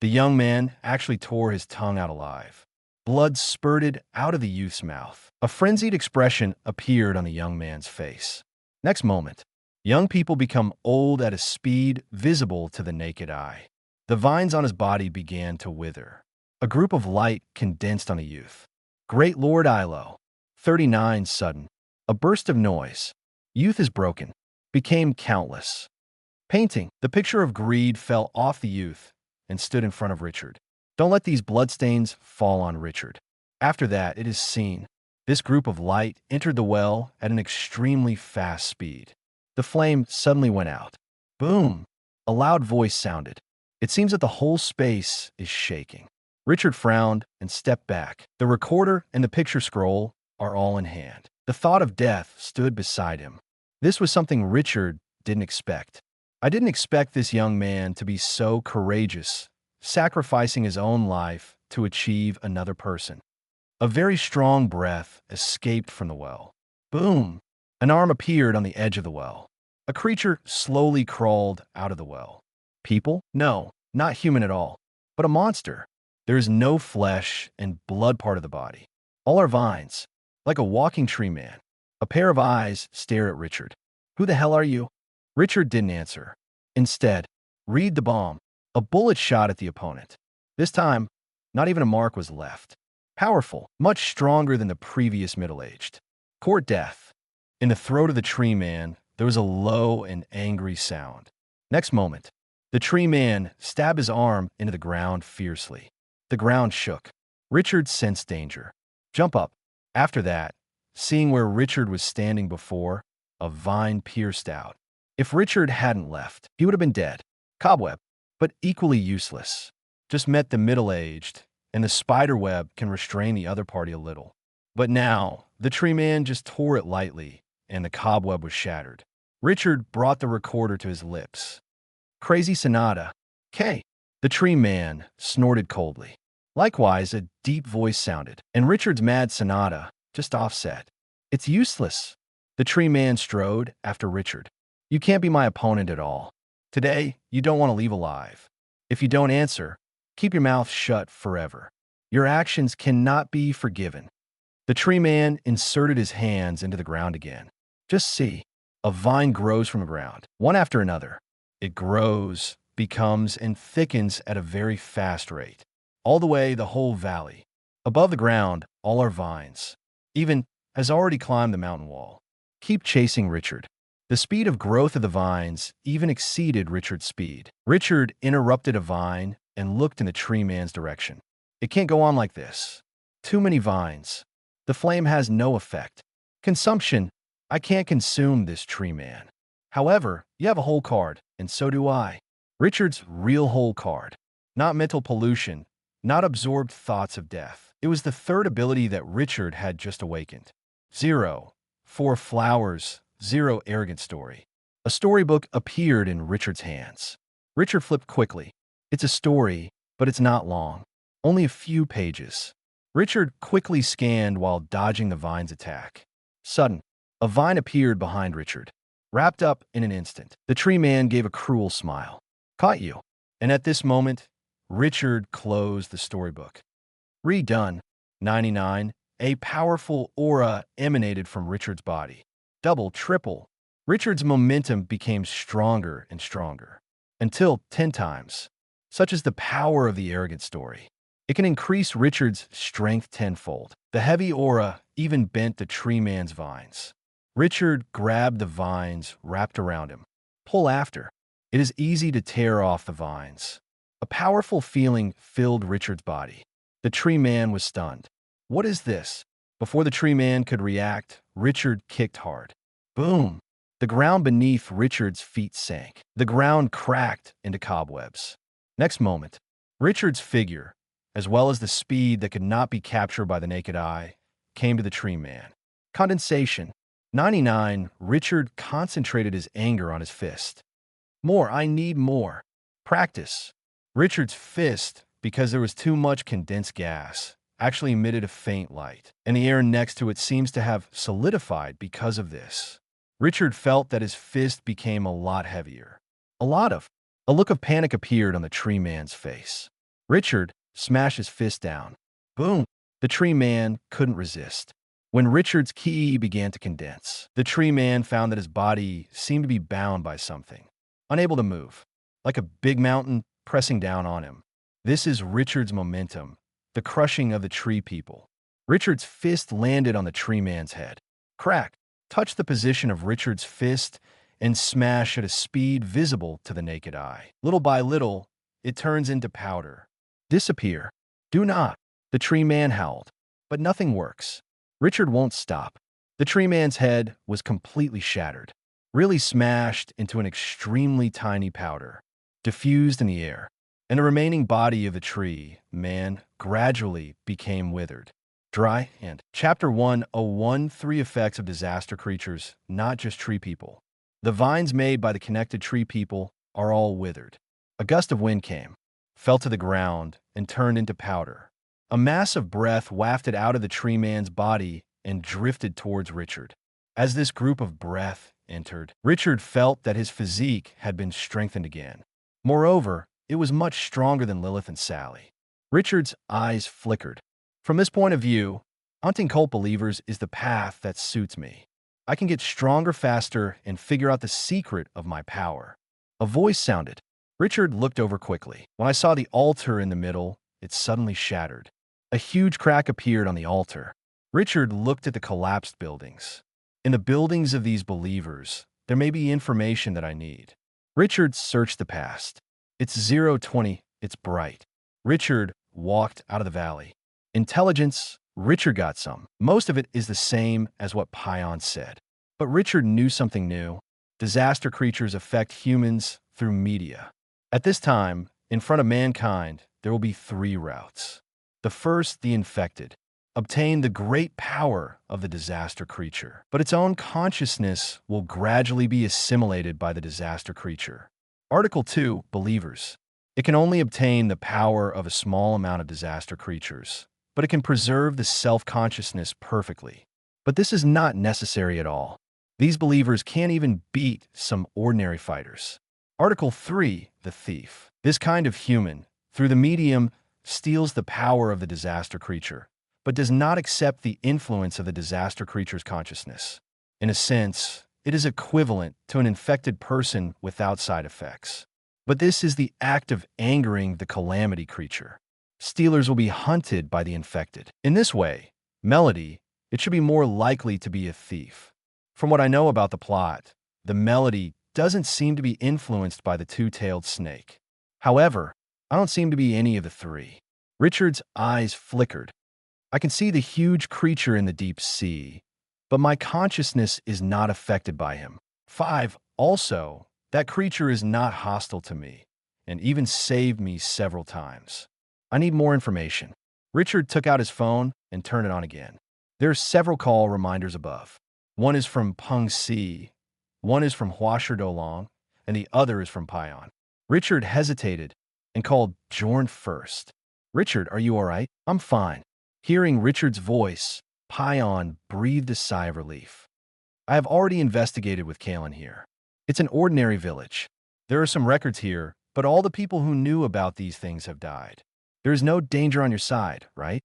The young man actually tore his tongue out alive. Blood spurted out of the youth's mouth. A frenzied expression appeared on the young man's face. Next moment, young people become old at a speed visible to the naked eye. The vines on his body began to wither. A group of light condensed on the youth. Great Lord Ilo. 39 sudden. A burst of noise. Youth is broken. Became countless. Painting. The picture of greed fell off the youth and stood in front of Richard. Don't let these bloodstains fall on Richard. After that, it is seen. This group of light entered the well at an extremely fast speed. The flame suddenly went out. Boom! A loud voice sounded. It seems that the whole space is shaking. Richard frowned and stepped back. The recorder and the picture scroll are all in hand. The thought of death stood beside him. This was something Richard didn't expect. I didn't expect this young man to be so courageous, sacrificing his own life to achieve another person. A very strong breath escaped from the well. Boom! An arm appeared on the edge of the well. A creature slowly crawled out of the well. People? No, not human at all, but a monster. There is no flesh and blood part of the body. All are vines, like a walking tree man. A pair of eyes stare at Richard. Who the hell are you? Richard didn't answer. Instead, read the bomb. A bullet shot at the opponent. This time, not even a mark was left. Powerful, much stronger than the previous middle-aged. Court death. In the throat of the tree man, there was a low and angry sound. Next moment, the tree man stabbed his arm into the ground fiercely. The ground shook. Richard sensed danger. Jump up. After that, seeing where Richard was standing before, a vine pierced out. If Richard hadn't left, he would have been dead. Cobweb, but equally useless. Just met the middle-aged, and the spider web can restrain the other party a little. But now, the tree man just tore it lightly, and the cobweb was shattered. Richard brought the recorder to his lips. Crazy Sonata. K. The tree man snorted coldly. Likewise, a deep voice sounded, and Richard's mad Sonata just offset. It's useless. The tree man strode after Richard. You can't be my opponent at all. Today, you don't want to leave alive. If you don't answer, keep your mouth shut forever. Your actions cannot be forgiven. The tree man inserted his hands into the ground again. Just see. A vine grows from the ground, one after another. It grows, becomes, and thickens at a very fast rate. All the way the whole valley. Above the ground, all are vines. Even has already climbed the mountain wall. Keep chasing Richard. The speed of growth of the vines even exceeded Richard's speed. Richard interrupted a vine and looked in the tree man's direction. It can't go on like this. Too many vines. The flame has no effect. Consumption. I can't consume this tree man. However, you have a whole card, and so do I. Richard's real whole card. Not mental pollution, not absorbed thoughts of death. It was the third ability that Richard had just awakened. 0. 4 flowers, 0 arrogant story. A storybook appeared in Richard's hands. Richard flipped quickly. It's a story, but it's not long. Only a few pages. Richard quickly scanned while dodging the vine's attack. Sudden, a vine appeared behind Richard. Wrapped up in an instant, the tree man gave a cruel smile. Caught you. And at this moment, Richard closed the storybook. Redone. 99. A powerful aura emanated from Richard's body. Double, triple. Richard's momentum became stronger and stronger. Until 10 times. Such is the power of the arrogant story. It can increase Richard's strength tenfold. The heavy aura even bent the tree man's vines. Richard grabbed the vines wrapped around him. Pull after. It is easy to tear off the vines. A powerful feeling filled Richard's body. The tree man was stunned. What is this? Before the tree man could react, Richard kicked hard. Boom! The ground beneath Richard's feet sank. The ground cracked into cobwebs. Next moment, Richard's figure, as well as the speed that could not be captured by the naked eye, came to the tree man. Condensation. 99. Richard concentrated his anger on his fist. More, I need more. Practice. Richard's fist, because there was too much condensed gas, actually emitted a faint light, and the air next to it seems to have solidified because of this. Richard felt that his fist became a lot heavier. A look of panic appeared on the tree man's face. Richard smashed his fist down. Boom! The tree man couldn't resist. When Richard's ki began to condense, the tree man found that his body seemed to be bound by something, unable to move, like a big mountain pressing down on him. This is Richard's momentum, the crushing of the tree people. Richard's fist landed on the tree man's head. Crack! Touched the position of Richard's fist and smash at a speed visible to the naked eye. Little by little, it turns into powder. Disappear. Do not. The tree man howled. But nothing works. Richard won't stop. The tree man's head was completely shattered, really smashed into an extremely tiny powder, diffused in the air, and the remaining body of the tree man gradually became withered, dry, and Chapter 101 3 Effects of Disaster Creatures, not just tree people. The vines made by the connected tree people are all withered. A gust of wind came, fell to the ground, and turned into powder. A mass of breath wafted out of the tree man's body and drifted towards Richard. As this group of breath entered, Richard felt that his physique had been strengthened again. Moreover, it was much stronger than Lilith and Sally. Richard's eyes flickered. From this point of view, hunting cult believers is the path that suits me. I can get stronger faster and figure out the secret of my power. A voice sounded. Richard looked over quickly. When I saw the altar in the middle, it suddenly shattered. A huge crack appeared on the altar. Richard looked at the collapsed buildings. In the buildings of these believers, there may be information that I need. Richard searched the past. It's 020, it's bright. Richard walked out of the valley. Intelligence, Richard got some. Most of it is the same as what Pion said. But Richard knew something new. Disaster creatures affect humans through media. At this time, in front of mankind, there will be 3 routes. The first, the infected. Obtain the great power of the disaster creature, but its own consciousness will gradually be assimilated by the disaster creature. Article 2, believers. It can only obtain the power of a small amount of disaster creatures, but it can preserve the self-consciousness perfectly. But this is not necessary at all. These believers can't even beat some ordinary fighters. Article 3, the thief. This kind of human, through the medium, steals the power of the disaster creature, but does not accept the influence of the disaster creature's consciousness. In a sense, it is equivalent to an infected person without side effects. But this is the act of angering the calamity creature. Stealers will be hunted by the infected. In this way, Melody, it should be more likely to be a thief. From what I know about the plot, the Melody doesn't seem to be influenced by the two-tailed snake. However, I don't seem to be any of the 3. Richard's eyes flickered. I can see the huge creature in the deep sea, but my consciousness is not affected by him. 5. Also, that creature is not hostile to me, and even saved me several times. I need more information. Richard took out his phone and turned it on again. There are several call reminders above. One is from Peng Si, one is from Huasherdolong, and the other is from Pion. Richard hesitated and called Jorn first. Richard, are you all right? I'm fine. Hearing Richard's voice, Pion breathed a sigh of relief. I have already investigated with Kalen here. It's an ordinary village. There are some records here, but all the people who knew about these things have died. There is no danger on your side, right?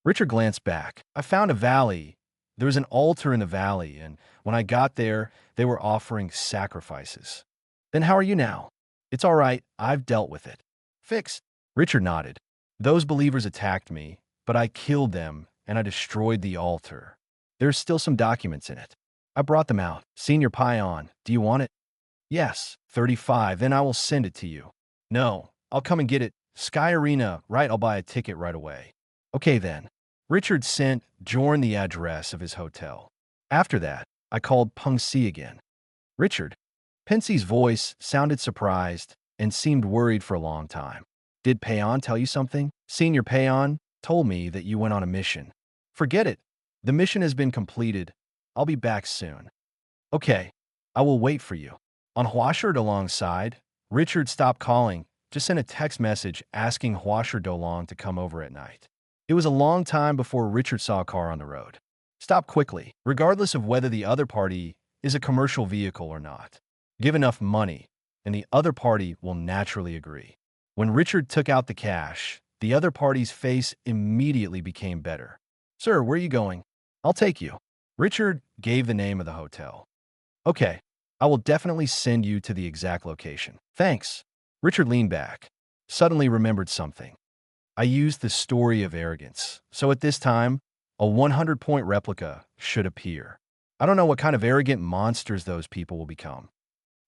Richard glanced back. I found a valley. There was an altar in the valley, and when I got there, they were offering sacrifices. Then how are you now? It's all right. I've dealt with it. Fixed. Richard nodded. Those believers attacked me, but I killed them, and I destroyed the altar. There's still some documents in it. I brought them out. Senior Pion, do you want it? Yes, 35, then I will send it to you. No, I'll come and get it. Sky Arena, right, I'll buy a ticket right away. Okay then. Richard sent Jorn the address of his hotel. After that, I called Peng Si again. Richard. Pensi's voice sounded surprised and seemed worried for a long time. Did Payon tell you something? Senior Payon told me that you went on a mission. Forget it. The mission has been completed. I'll be back soon. Okay, I will wait for you. On Huasherd alongside, Richard stopped calling, just sent a text message asking Huasherdolong to come over at night. It was a long time before Richard saw a car on the road. Stop quickly, regardless of whether the other party is a commercial vehicle or not. Give enough money, and the other party will naturally agree. When Richard took out the cash, the other party's face immediately became better. Sir, where are you going? I'll take you. Richard gave the name of the hotel. Okay, I will definitely send you to the exact location. Thanks. Richard leaned back, suddenly remembered something. I used the story of arrogance, so at this time, a 100-point replica should appear. I don't know what kind of arrogant monsters those people will become.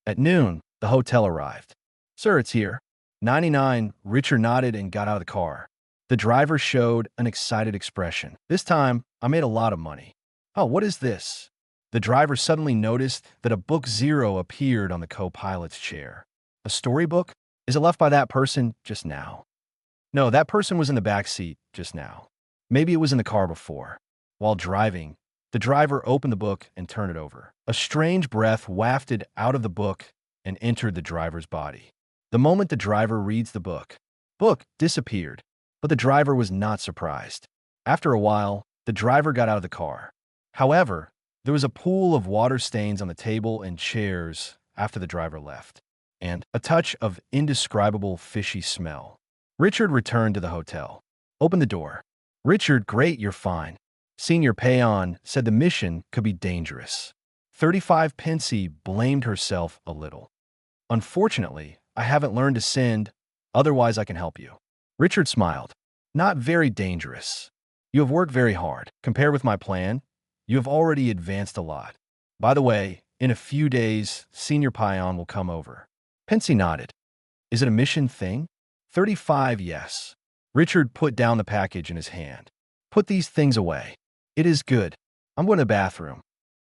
At noon, the hotel arrived. Sir, it's here. 99, Richard nodded and got out of the car. The driver showed an excited expression. This time, I made a lot of money. Oh, what is this? The driver suddenly noticed that a book 0 appeared on the co-pilot's chair. A storybook? Is it left by that person just now? No, that person was in the back seat just now. Maybe it was in the car before. While driving, the driver opened the book and turned it over. A strange breath wafted out of the book and entered the driver's body. The moment the driver reads the book disappeared, but the driver was not surprised. After a while, the driver got out of the car. However, there was a pool of water stains on the table and chairs after the driver left, and a touch of indescribable fishy smell. Richard returned to the hotel. Open the door. Richard, great, you're fine. Senior Payon said the mission could be dangerous. 35 Pensy blamed herself a little. Unfortunately, I haven't learned to send, otherwise I can help you. Richard smiled. Not very dangerous. You have worked very hard. Compared with my plan, you have already advanced a lot. By the way, in a few days, Senior Pion will come over. Pensy nodded. Is it a mission thing? 35, yes. Richard put down the package in his hand. Put these things away. It is good. I'm going to the bathroom.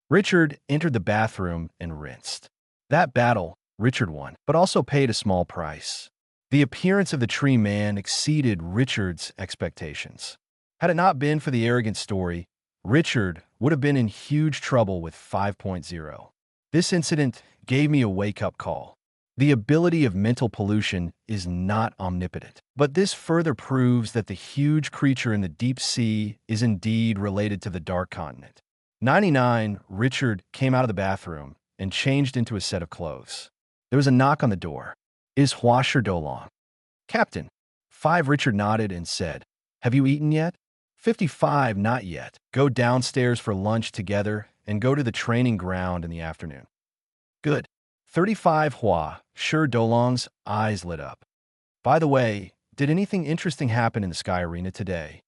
Richard entered the bathroom and rinsed. That battle, Richard won, but also paid a small price. The appearance of the tree man exceeded Richard's expectations. Had it not been for the arrogant story, Richard would have been in huge trouble with 5.0. This incident gave me a wake-up call. The ability of mental pollution is not omnipotent, but this further proves that the huge creature in the deep sea is indeed related to the Dark Continent. 99, Richard came out of the bathroom and changed into a set of clothes. There was a knock on the door. Is Huasher Dolong? Captain. 5, Richard nodded and said, have you eaten yet? 55, not yet. Go downstairs for lunch together and go to the training ground in the afternoon. Good. 35, Hua, Sure Dolong's eyes lit up. By the way, did anything interesting happen in the Sky Arena today?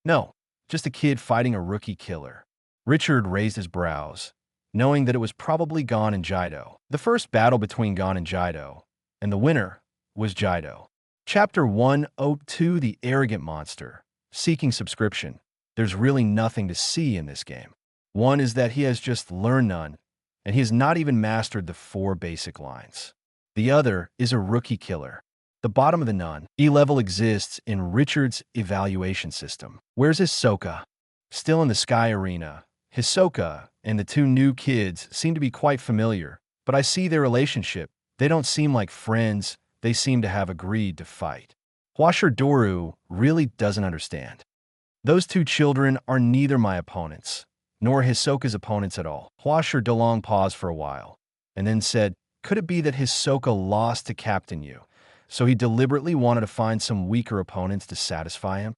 No, just a kid fighting a rookie killer. Richard raised his brows, knowing that it was probably Gon and Jido. The first battle between Gon and Jido, and the winner was Jido. Chapter 102, The Arrogant Monster. Seeking subscription. There's really nothing to see in this game. One is that he has just learned none, and he has not even mastered the 4 basic lines. The other is a rookie killer. The bottom of the nun, E-level exists in Richard's evaluation system. Where's Hisoka? Still in the Sky Arena. Hisoka and the 2 new kids seem to be quite familiar, but I see their relationship. They don't seem like friends. They seem to have agreed to fight. Huasher Doru really doesn't understand. Those 2 children are neither my opponents, nor Hisoka's opponents at all. Huasher Dolong paused for a while, and then said, could it be that Hisoka lost to Captain Yu, so he deliberately wanted to find some weaker opponents to satisfy him?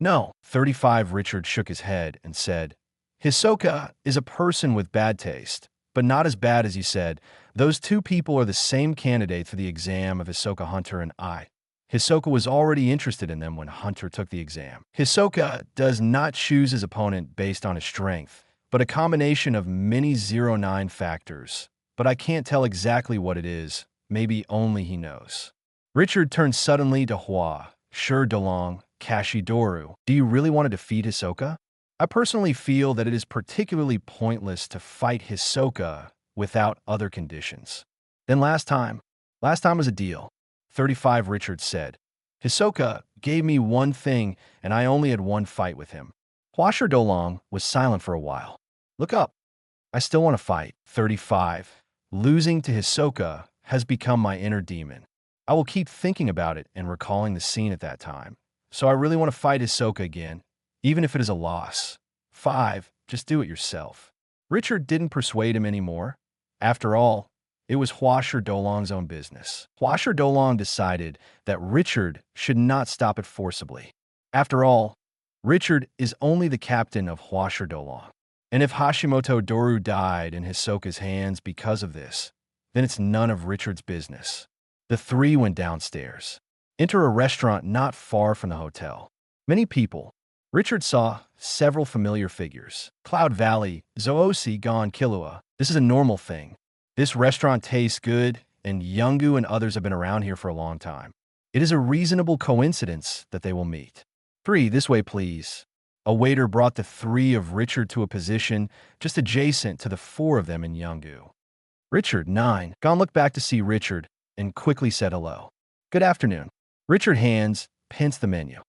No. 35, Richard shook his head and said, Hisoka is a person with bad taste, but not as bad as you said. Those 2 people are the same candidates for the exam of Hisoka Hunter and I. Hisoka was already interested in them when Hunter took the exam. Hisoka does not choose his opponent based on his strength, but a combination of many 09 factors. But I can't tell exactly what it is. Maybe only he knows. Richard turned suddenly to Hua, Sure Dolong, Kashidoru. Do you really want to defeat Hisoka? I personally feel that it is particularly pointless to fight Hisoka without other conditions. Then last time was a deal. 35, Richard said. Hisoka gave me one thing, and I only had one fight with him. Huasher Dolong was silent for a while. Look up. I still want to fight. 35. Losing to Hisoka has become my inner demon. I will keep thinking about it and recalling the scene at that time. So I really want to fight Hisoka again, even if it is a loss. 5. Just do it yourself. Richard didn't persuade him anymore. After all, it was Huasher Dolong's own business. Huasher Dolong decided that Richard should not stop it forcibly. After all, Richard is only the captain of Huasher Dolong. And if Hashimoto Doru died in Hisoka's hands because of this, then it's none of Richard's business. The 3 went downstairs. Enter a restaurant not far from the hotel. Many people. Richard saw several familiar figures. Cloud Valley, Zoosi, Gon, Killua. This is a normal thing. This restaurant tastes good, and Youngu and others have been around here for a long time. It is a reasonable coincidence that they will meet. 3, this way, please. A waiter brought the 3 of Richard to a position just adjacent to the 4 of them in Youngu. Richard, 9. Gon looked back to see Richard and quickly said hello. Good afternoon. Richard hands pinched the menu.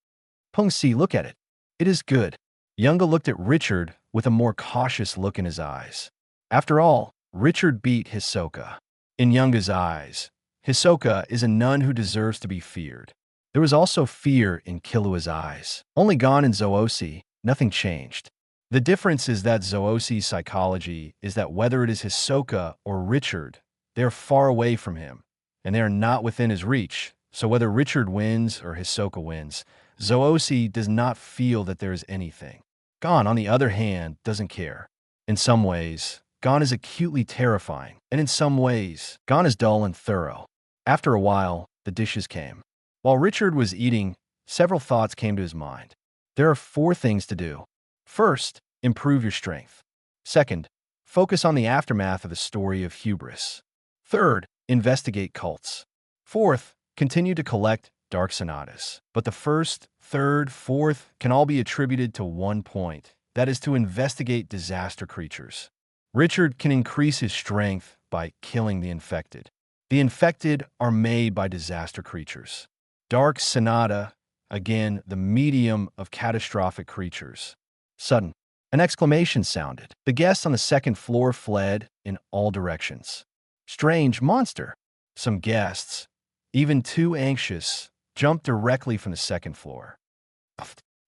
Peng Si, look at it. It is good. Younga looked at Richard with a more cautious look in his eyes. After all, Richard beat Hisoka. In Younga's eyes, Hisoka is a nun who deserves to be feared. There was also fear in Killua's eyes. Only Gon and Zoosi, nothing changed. The difference is that Zoosi's psychology is that whether it is Hisoka or Richard, they are far away from him, and they are not within his reach. So whether Richard wins or Hisoka wins, Zoosi does not feel that there is anything. Gon, on the other hand, doesn't care. In some ways, Gon is acutely terrifying, and in some ways, Gon is dull and thorough. After a while, the dishes came. While Richard was eating, several thoughts came to his mind. There are 4 things to do. First, improve your strength. Second, Focus on the aftermath of the story of hubris. Third, investigate cults. Fourth, continue to collect dark sonatas. But the first, third, fourth can all be attributed to one point. That is to investigate disaster creatures. Richard can increase his strength by killing the infected. The infected are made by disaster creatures. Dark Sonata, again, the medium of catastrophic creatures. Sudden, an exclamation sounded. The guests on the second floor fled in all directions. Strange monster. Some guests, even too anxious, jumped directly from the second floor.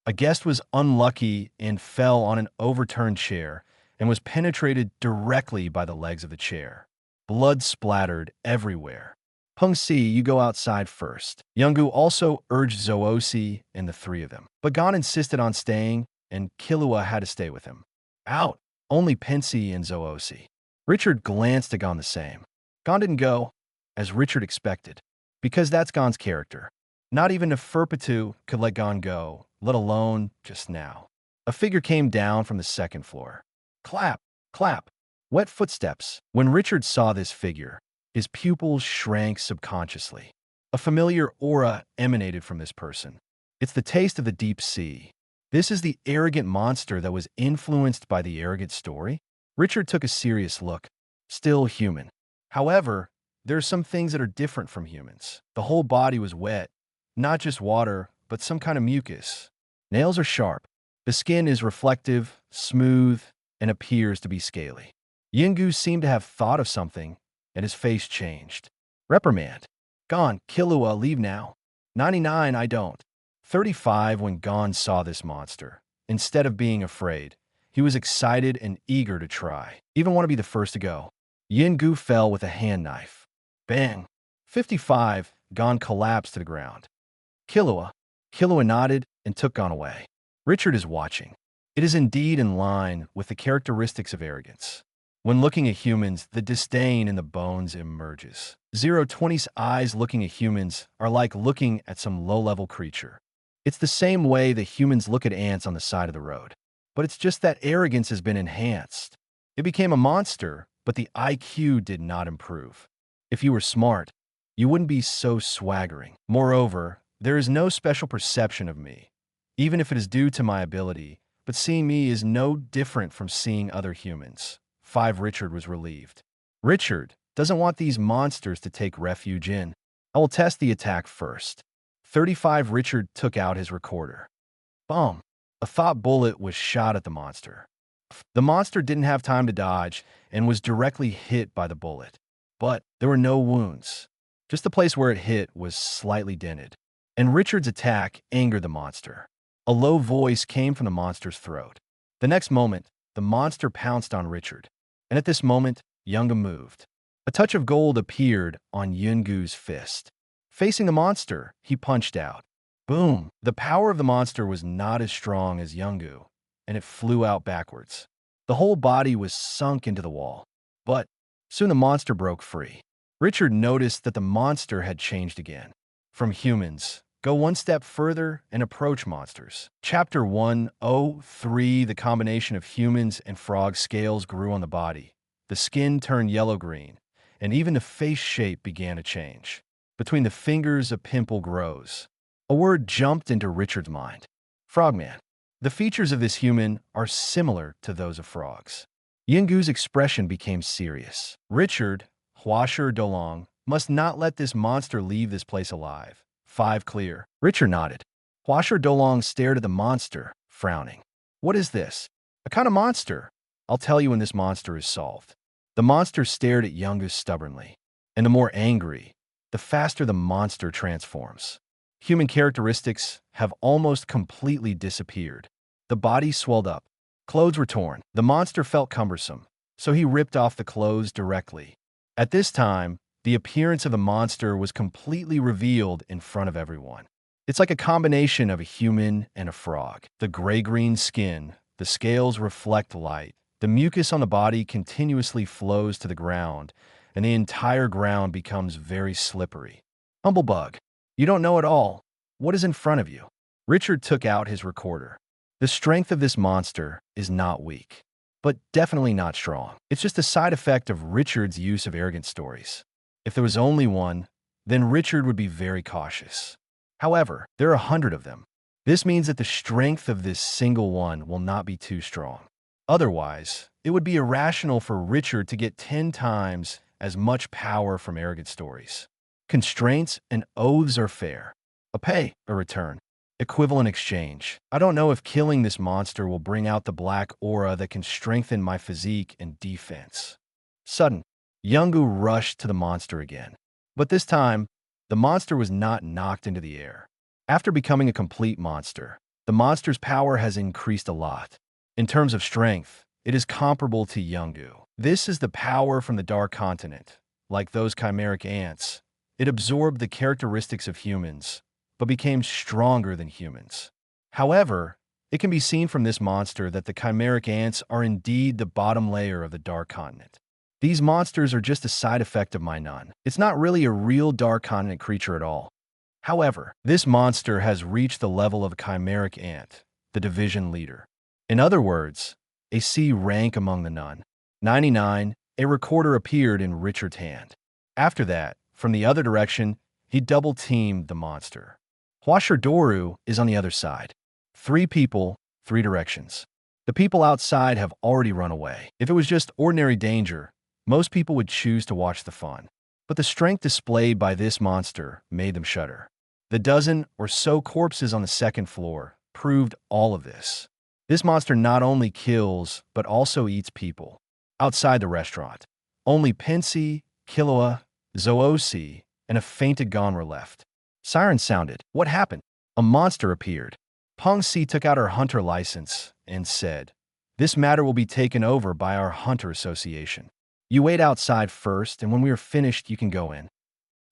A guest was unlucky and fell on an overturned chair and was penetrated directly by the legs of the chair. Blood splattered everywhere. Peng Si, you go outside first. Youngu also urged Zoosi and the three of them. But Gon insisted on staying, and Killua had to stay with him. Out! Only Pensy and Zoosi. Richard glanced at Gon the same. Gon didn't go, as Richard expected, because that's Gon's character. Not even Neferpitou could let Gon go, let alone just now. A figure came down from the second floor. Clap! Clap! Wet footsteps. When Richard saw this figure, his pupils shrank subconsciously. A familiar aura emanated from this person. It's the taste of the deep sea. This is the arrogant monster that was influenced by the arrogant story? Richard took a serious look. Still human. However, there are some things that are different from humans. The whole body was wet. Not just water, but some kind of mucus. Nails are sharp. The skin is reflective, smooth, and appears to be scaly. Yingu seemed to have thought of something, and his face changed. Reprimand. Gon, Killua, leave now. 99, I don't. 35 when Gon saw this monster. Instead of being afraid, he was excited and eager to try. Even want to be the first to go. Yingu fell with a hand knife. Bang. 55, Gon collapsed to the ground. Killua. Killua nodded and took Gon away. Richard is watching. It is indeed in line with the characteristics of arrogance. When looking at humans, the disdain in the bones emerges. 020's eyes looking at humans are like looking at some low-level creature. It's the same way that humans look at ants on the side of the road. But it's just that arrogance has been enhanced. It became a monster, but the IQ did not improve. If you were smart, you wouldn't be so swaggering. Moreover, there is no special perception of me, even if it is due to my ability, but seeing me is no different from seeing other humans. 5 Richard was relieved. Richard doesn't want these monsters to take refuge in. I will test the attack first. 35 Richard took out his recorder. Boom! A thought bullet was shot at the monster. The monster didn't have time to dodge and was directly hit by the bullet. But there were no wounds. Just the place where it hit was slightly dented. And Richard's attack angered the monster. A low voice came from the monster's throat. The next moment, the monster pounced on Richard. And at this moment, Yunga moved. A touch of gold appeared on Yungu's fist. Facing the monster, he punched out. Boom! The power of the monster was not as strong as Yungu, and it flew out backwards. The whole body was sunk into the wall. But soon the monster broke free. Richard noticed that the monster had changed again. From humans, go one step further and approach monsters. Chapter 103, the combination of humans and frog scales grew on the body. The skin turned yellow-green, and even the face shape began to change. Between the fingers, a pimple grows. A word jumped into Richard's mind. Frogman. The features of this human are similar to those of frogs. Yingu's expression became serious. Richard, Huasher Dolong, must not let this monster leave this place alive. 5 clear. Richard nodded. Huasher Dolong stared at the monster, frowning. What is this? A kind of monster. I'll tell you when this monster is solved. The monster stared at Yungu stubbornly. And the more angry, the faster the monster transforms. Human characteristics have almost completely disappeared. The body swelled up. Clothes were torn. The monster felt cumbersome, so he ripped off the clothes directly. At this time, the appearance of the monster was completely revealed in front of everyone. It's like a combination of a human and a frog. The gray-green skin, the scales reflect light. The mucus on the body continuously flows to the ground, and the entire ground becomes very slippery. Humblebug. You don't know it all. What is in front of you? Richard took out his recorder. The strength of this monster is not weak. but definitely not strong. It's just a side effect of Richard's use of arrogant stories. If there was only one, then Richard would be very cautious. However, there are 100 of them. This means that the strength of this single one will not be too strong. Otherwise, it would be irrational for Richard to get 10 times as much power from arrogant stories. Constraints and oaths are fair. A return. Equivalent exchange. I don't know if killing this monster will bring out the black aura that can strengthen my physique and defense. Sudden. Yungu rushed to the monster again. But this time, the monster was not knocked into the air. After becoming a complete monster, the monster's power has increased a lot. In terms of strength, it is comparable to Yungu. This is the power from the Dark Continent. Like those chimeric ants, it absorbed the characteristics of humans, but became stronger than humans. However, it can be seen from this monster that the chimeric ants are indeed the bottom layer of the Dark Continent. These monsters are just a side effect of my nun. It's not really a real Dark Continent creature at all. However, this monster has reached the level of a chimeric ant, the division leader. In other words, a C rank among the nun. 99, a recorder appeared in Richard's hand. After that, from the other direction, he double-teamed the monster. Huashidoru is on the other side. 3 people, 3 directions. The people outside have already run away. If it was just ordinary danger, most people would choose to watch the fun. But the strength displayed by this monster made them shudder. The dozen or so corpses on the second floor proved all of this. This monster not only kills, but also eats people. Outside the restaurant, only Pensy, Killua, Zoosi, and a fainted gon were left. Sirens sounded. What happened? A monster appeared. Peng Si took out her hunter license and said, "This matter will be taken over by our hunter association. You wait outside first, and when we are finished, you can go in."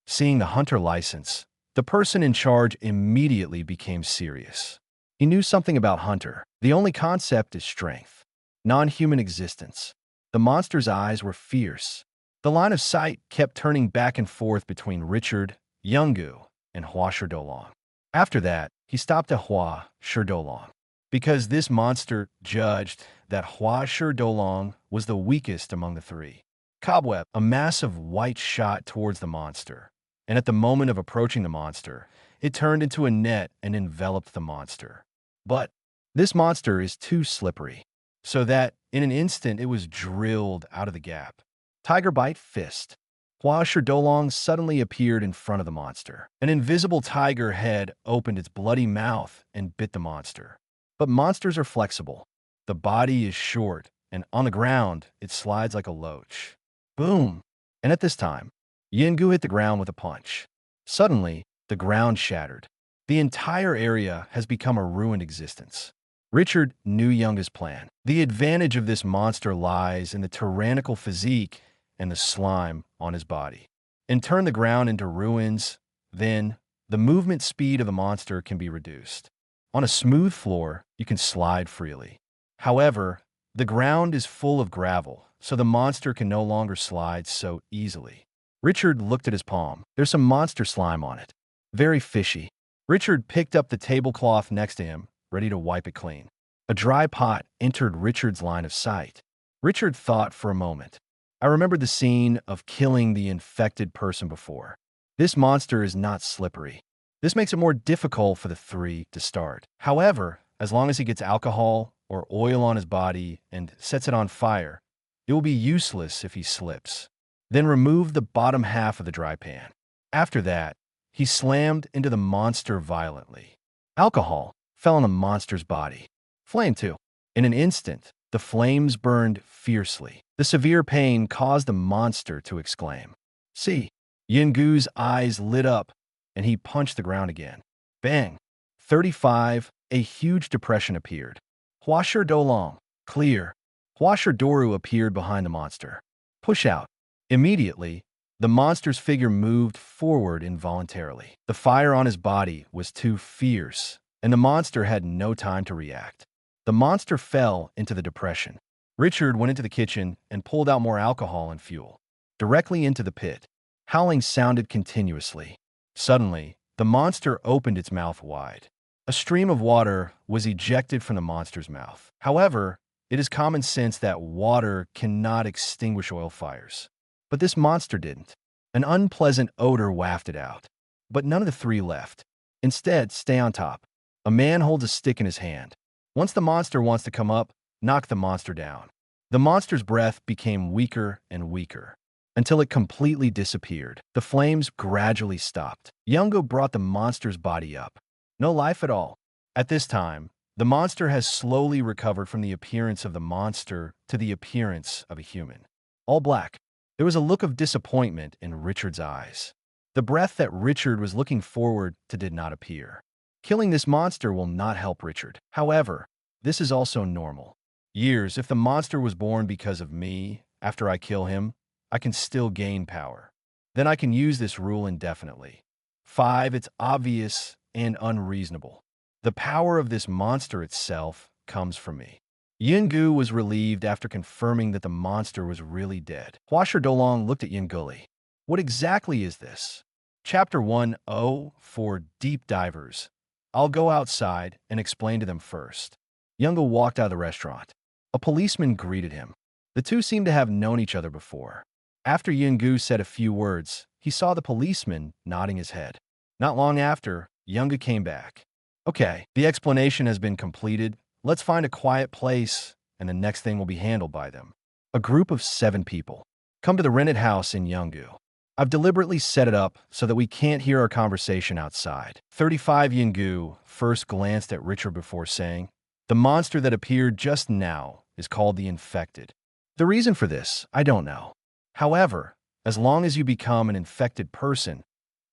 Seeing the hunter license, the person in charge immediately became serious. He knew something about hunter. The only concept is strength, non-human existence. The monster's eyes were fierce. The line of sight kept turning back and forth between Richard, Yungu, and Hua Sherdolong. After that, he stopped at Hua Sherdolong, because this monster judged that Hua Sherdolong was the weakest among the 3. Cobweb, a massive white shot towards the monster, and at the moment of approaching the monster, it turned into a net and enveloped the monster. But this monster is too slippery, so that in an instant it was drilled out of the gap. Tiger Bite Fist. Hua Sherdolong suddenly appeared in front of the monster. An invisible tiger head opened its bloody mouth and bit the monster. But monsters are flexible. The body is short, and on the ground, it slides like a loach. Boom! And at this time, Yungu hit the ground with a punch. Suddenly, the ground shattered. The entire area has become a ruined existence. Richard knew Yunga's plan. The advantage of this monster lies in the tyrannical physique and the slime on his body. And turn the ground into ruins, then the movement speed of the monster can be reduced. On a smooth floor, you can slide freely. However, the ground is full of gravel, so the monster can no longer slide so easily. Richard looked at his palm. There's some monster slime on it. Very fishy. Richard picked up the tablecloth next to him, ready to wipe it clean. A dry pot entered Richard's line of sight. Richard thought for a moment. I remembered the scene of killing the infected person before. This monster is not slippery. This makes it more difficult for the 3 to start. However, as long as he gets alcohol or oil on his body and sets it on fire, it will be useless if he slips. Then remove the bottom half of the dry pan. After that, he slammed into the monster violently. Alcohol fell on the monster's body. Flame too. In an instant, the flames burned fiercely. The severe pain caused the monster to exclaim. See, Yungu's eyes lit up, and he punched the ground again. Bang! 35, a huge depression appeared. Hua Sherdolong, clear. Hua Sherdoru appeared behind the monster. Push out. Immediately, the monster's figure moved forward involuntarily. The fire on his body was too fierce, and the monster had no time to react. The monster fell into the depression. Richard went into the kitchen and pulled out more alcohol and fuel. Directly into the pit. Howling sounded continuously. Suddenly, the monster opened its mouth wide. A stream of water was ejected from the monster's mouth. However, It is common sense that water cannot extinguish oil fires. But this monster didn't. An unpleasant odor wafted out. But none of the three left. Instead, stay on top. A man holds a stick in his hand. Once the monster wants to come up, knock the monster down. The monster's breath became weaker and weaker, until it completely disappeared. The flames gradually stopped. Yungo brought the monster's body up. No life at all. At this time, the monster has slowly recovered from the appearance of the monster to the appearance of a human. All black. There was a look of disappointment in Richard's eyes. The breath that Richard was looking forward to did not appear. Killing this monster will not help Richard. However, this is also normal. Years, if the monster was born because of me, after I kill him, I can still gain power. Then I can use this rule indefinitely. 5. It's obvious and unreasonable. The power of this monster itself comes from me. Yungu was relieved after confirming that the monster was really dead. Huasher Dolong looked at Yunguli. What exactly is this? Chapter 1:0 for deep divers. I'll go outside and explain to them first. Yungu walked out of the restaurant. A policeman greeted him. The two seemed to have known each other before. After Yungu said a few words, he saw the policeman nodding his head. Not long after, Yungu came back. Okay, the explanation has been completed. Let's find a quiet place, and the next thing will be handled by them. A group of 7 people. Come to the rented house in Yungu. I've deliberately set it up so that we can't hear our conversation outside. 35 Yungu first glanced at Richard before saying, the monster that appeared just now is called the Infected. The reason for this, I don't know. However, as long as you become an infected person,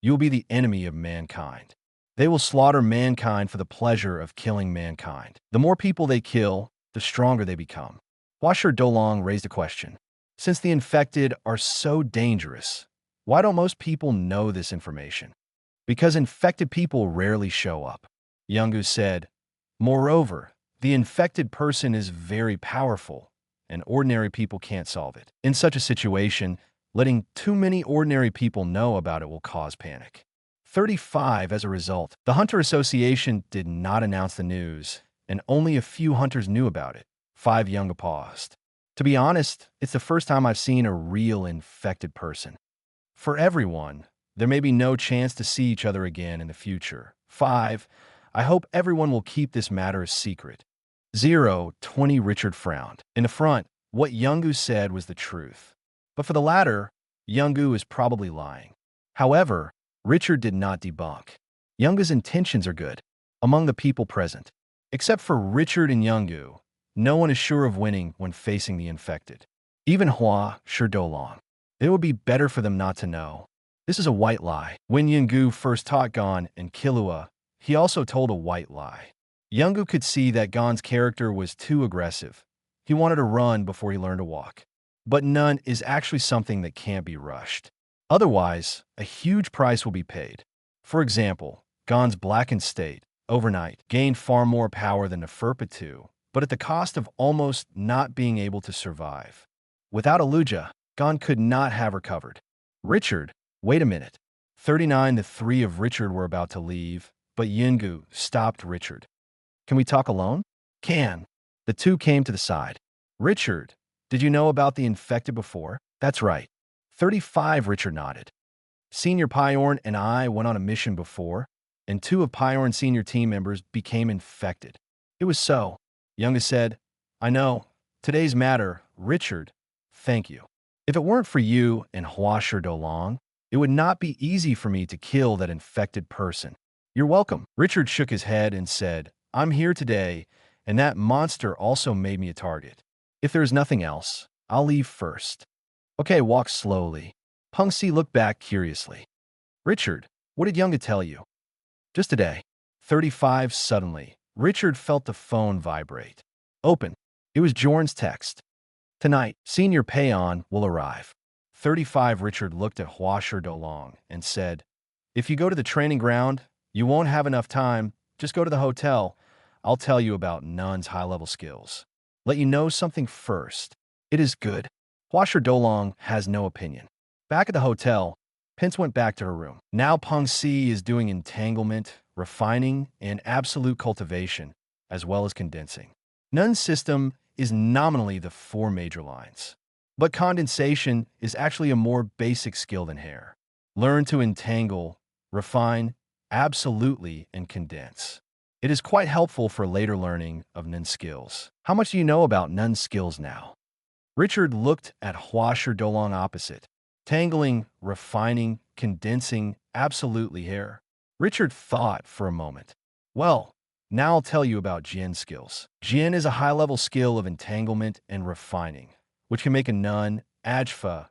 you will be the enemy of mankind. They will slaughter mankind for the pleasure of killing mankind. The more people they kill, the stronger they become. Huasher Dolong raised a question. Since the infected are so dangerous, why don't most people know this information? Because infected people rarely show up. Yungu said, moreover, the infected person is very powerful, and ordinary people can't solve it. In such a situation, letting too many ordinary people know about it will cause panic. 35 as a result. The Hunter Association did not announce the news, and only a few hunters knew about it. 5 Yunga paused. To be honest, it's the first time I've seen a real infected person. For everyone, there may be no chance to see each other again in the future. 5. I hope everyone will keep this matter a secret. 20 Richard frowned. In the front, what Yungu said was the truth. But for the latter, Yungu is probably lying. However, Richard did not debunk. Yungu's intentions are good among the people present. Except for Richard and Yungu, no one is sure of winning when facing the infected. Even Huasher Dolong. It would be better for them not to know. This is a white lie. When Yungu first taught Gon and Killua, he also told a white lie. Yungu could see that Gon's character was too aggressive. He wanted to run before he learned to walk. But none is actually something that can't be rushed. Otherwise, a huge price will be paid. For example, Gon's blackened state, overnight, gained far more power than Neferpitu, but at the cost of almost not being able to survive. Without Aluja, Gon could not have recovered. Richard, wait a minute. 39 The 3 of Richard were about to leave, but Yungu stopped Richard. Can we talk alone? Can. The two came to the side. Richard, did you know about the infected before? That's right. 35 Richard nodded. Senior Piorn and I went on a mission before, and 2 of Piorn's senior team members became infected. It was so. Yunga said, I know. Today's matter, Richard, thank you. If it weren't for you and Huasher Dolong, it would not be easy for me to kill that infected person. You're welcome. Richard shook his head and said, I'm here today, and that monster also made me a target. If there's nothing else, I'll leave first. Okay, walk slowly. Peng Si looked back curiously. Richard, what did Yunga tell you? Just today. 35 Suddenly, Richard felt the phone vibrate. Open. It was Jorn's text. Tonight, Senior Payon will arrive. 35 Richard looked at Huasher Dolong and said, If you go to the training ground, you won't have enough time. Just go to the hotel. I'll tell you about Nun's high-level skills. Let you know something first. It is good. Huasher Dolong has no opinion. Back at the hotel, Pence went back to her room. Now Peng Si is doing entanglement, refining, and absolute cultivation, as well as condensing. Nun's system is nominally the 4 major lines. But condensation is actually a more basic skill than hair. Learn to entangle, refine, absolutely, and condense. It is quite helpful for later learning of Nun skills. How much do you know about Nun skills now? Richard looked at Huasher Dolong opposite. Tangling, refining, condensing, absolutely hair. Richard thought for a moment. Well, now I'll tell you about Jian skills. Jian is a high-level skill of entanglement and refining, which can make a nun, Ajfa,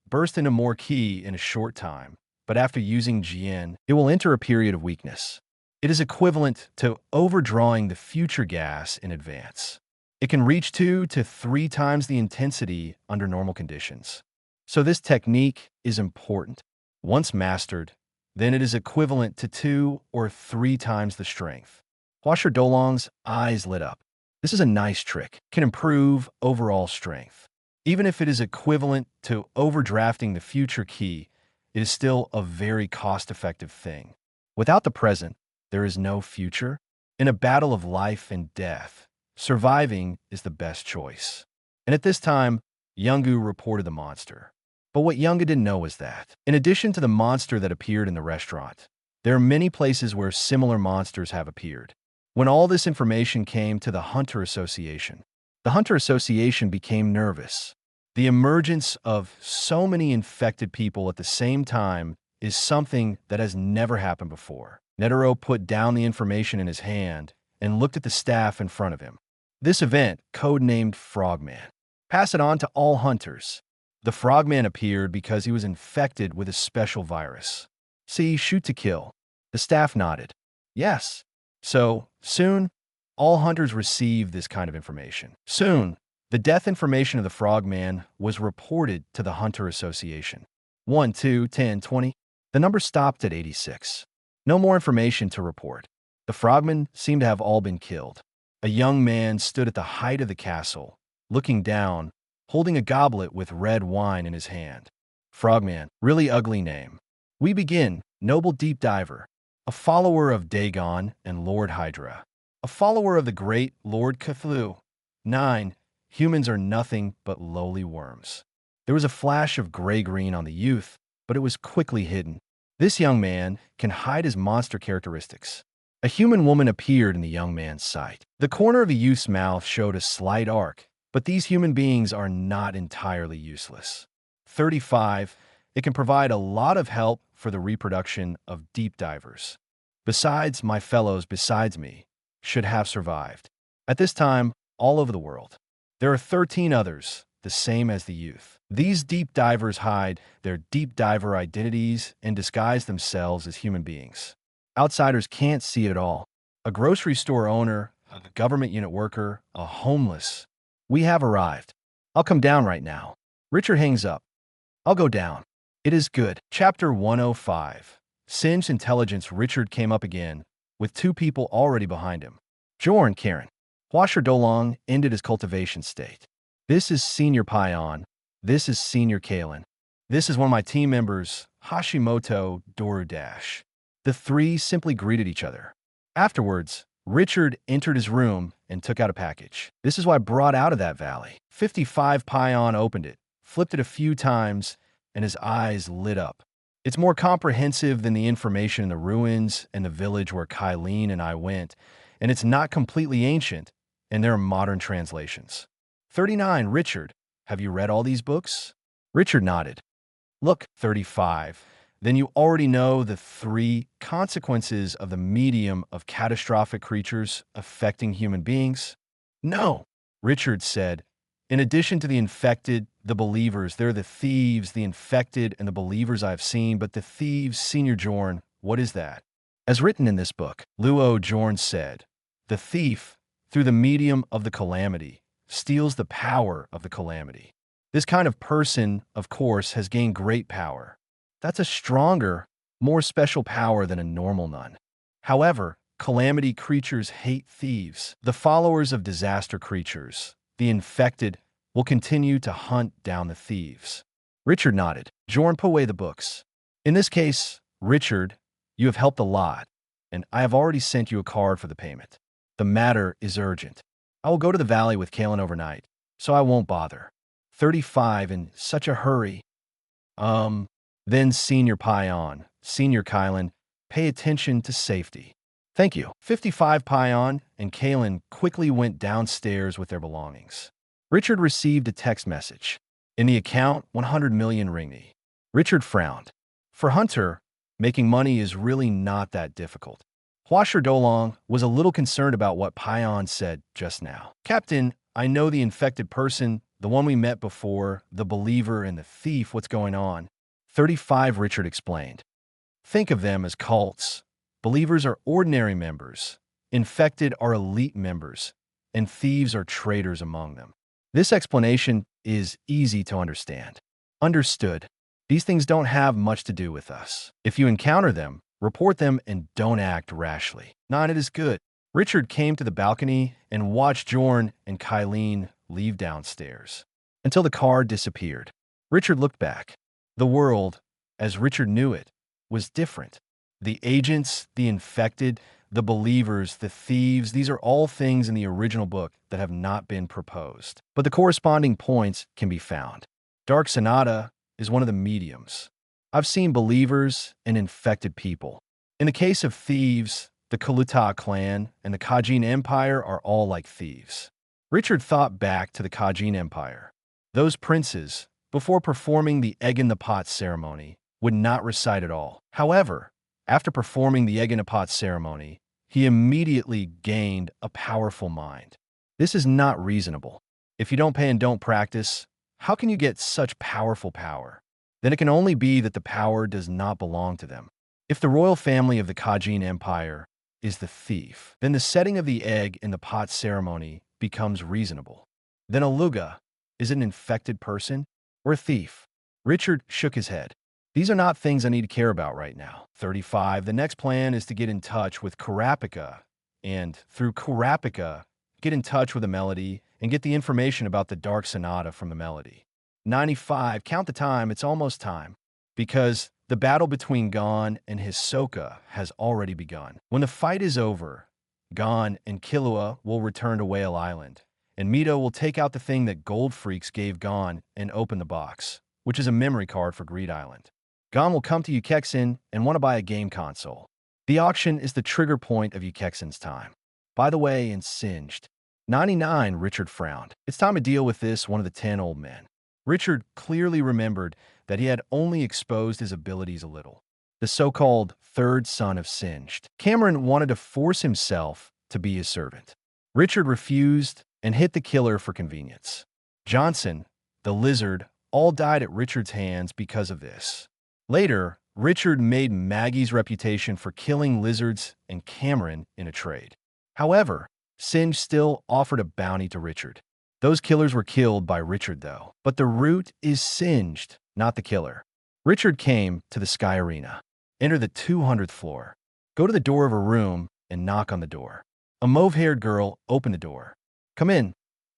burst into more ki in a short time, but after using Jian, it will enter a period of weakness. It is equivalent to overdrawing the future gas in advance. It can reach 2 to 3 times the intensity under normal conditions. So this technique is important. Once mastered, then it is equivalent to 2 or 3 times the strength. Huasher Dolong's eyes lit up. This is a nice trick. Can improve overall strength. Even if it is equivalent to overdrafting the future ki, it is still a very cost-effective thing. Without the present, there is no future. In a battle of life and death, surviving is the best choice. And at this time, Youngu reported the monster. But what Youngu didn't know was that, in addition to the monster that appeared in the restaurant, there are many places where similar monsters have appeared. When all this information came to the Hunter Association, the Hunter Association became nervous. The emergence of so many infected people at the same time is something that has never happened before. Netero put down the information in his hand and looked at the staff in front of him. This event, codenamed Frogman. Pass it on to all hunters. The Frogman appeared because he was infected with a special virus. See, shoot to kill. The staff nodded. Yes. So, soon, all hunters received this kind of information. Soon, the death information of the Frogman was reported to the Hunter Association. 1, 2, 10, 20. The number stopped at 86. No more information to report. The frogmen seemed to have all been killed. A young man stood at the height of the castle, looking down, holding a goblet with red wine in his hand. Frogman, really ugly name. We begin, noble deep diver, a follower of Dagon and Lord Hydra, a follower of the great Lord Cthulhu. 9. Humans are nothing but lowly worms. There was a flash of gray-green on the youth, but it was quickly hidden. This young man can hide his monster characteristics. A human woman appeared in the young man's sight. The corner of the youth's mouth showed a slight arc, but these human beings are not entirely useless. 35. It can provide a lot of help for the reproduction of deep divers. Besides, my fellows besides me should have survived. At this time, all over the world, there are 13 others, the same as the youth. These deep divers hide their deep diver identities and disguise themselves as human beings. Outsiders can't see it at all. A grocery store owner, a government unit worker, a homeless. We have arrived. I'll come down right now. Richard hangs up. I'll go down. It is good. Chapter 105. Singed intelligence. Richard came up again, with 2 people already behind him. Jorn Karen. Huasher Dolong ended his cultivation state. This is Senior Pion. This is Senior Kalen. This is one of my team members, Hashimoto Dorudash. The 3 simply greeted each other. Afterwards, Richard entered his room and took out a package. This is what I brought out of that valley. 55 Pion opened it, flipped it a few times, and his eyes lit up. It's more comprehensive than the information in the ruins and the village where Kylene and I went, and it's not completely ancient, and there are modern translations. 39. Richard, have you read all these books? Richard nodded. Look, 35. Then you already know the 3 consequences of the medium of catastrophic creatures affecting human beings? No, Richard said. In addition to the infected, the believers, there are the thieves, the infected, and the believers I have seen, but the thieves, Senior Jorn, what is that? As written in this book, Luo Jorn said, the thief, through the medium of the calamity, steals the power of the calamity. This kind of person, of course, has gained great power. That's a stronger, more special power than a normal nun. However, calamity creatures hate thieves. The followers of disaster creatures, the infected, will continue to hunt down the thieves. Richard nodded. Jorn, put away the books. In this case, Richard, you have helped a lot, and I have already sent you a card for the payment. The matter is urgent. I will go to the valley with Kalen overnight, so I won't bother. 35 in such a hurry. Then Senior Pion, Senior Kylan, pay attention to safety. Thank you. 55 Pion and Kalen quickly went downstairs with their belongings. Richard received a text message. In the account, 100 million ringgit. Richard frowned. For Hunter, making money is really not that difficult. Huasher Dolong was a little concerned about what Pion said just now. Captain, I know the infected person, the one we met before, the believer and the thief, what's going on? 35, Richard explained. Think of them as cults. Believers are ordinary members. Infected are elite members. And thieves are traitors among them. This explanation is easy to understand. Understood. These things don't have much to do with us. If you encounter them, report them and don't act rashly. None, it is good. Richard came to the balcony and watched Jorn and Kylene leave downstairs until the car disappeared. Richard looked back. The world, as Richard knew it, was different. The agents, the infected, the believers, the thieves, these are all things in the original book that have not been proposed. But the corresponding points can be found. Dark Sonata is one of the mediums. I've seen believers and infected people. In the case of thieves, the Kaluta clan and the Kajin Empire are all like thieves. Richard thought back to the Kajin Empire. Those princes, before performing the egg in the pot ceremony, would not recite at all. However, after performing the egg in a pot ceremony, he immediately gained a powerful mind. This is not reasonable. If you don't pay and don't practice, how can you get such powerful power? Then it can only be that the power does not belong to them. If the royal family of the Kajin Empire is the thief, then the setting of the egg in the pot ceremony becomes reasonable. Then Aluga is an infected person or a thief? Richard shook his head. These are not things I need to care about right now. 35. The next plan is to get in touch with Kurapika, and through Kurapika, get in touch with the melody and get the information about the Dark Sonata from the melody. 95. Count the time, it's almost time. Because the battle between Gon and Hisoka has already begun. When the fight is over, Gon and Killua will return to Whale Island, and Mito will take out the thing that Gold Freaks gave Gon and open the box, which is a memory card for Greed Island. Gon will come to Ukexin and want to buy a game console. The auction is the trigger point of Ukexin's time. By the way, in Singed. 99, Richard frowned. It's time to deal with this, one of the 10 old men. Richard clearly remembered that he had only exposed his abilities a little. The so-called third son of Singed. Cameron wanted to force himself to be his servant. Richard refused and hit the killer for convenience. Johnson, the lizard, all died at Richard's hands because of this. Later, Richard made Maggie's reputation for killing lizards and Cameron in a trade. However, Singe still offered a bounty to Richard. Those killers were killed by Richard, though. But the root is Singed, not the killer. Richard came to the Sky Arena. Enter the 200th floor. Go to the door of a room and knock on the door. A mauve-haired girl opened the door. Come in.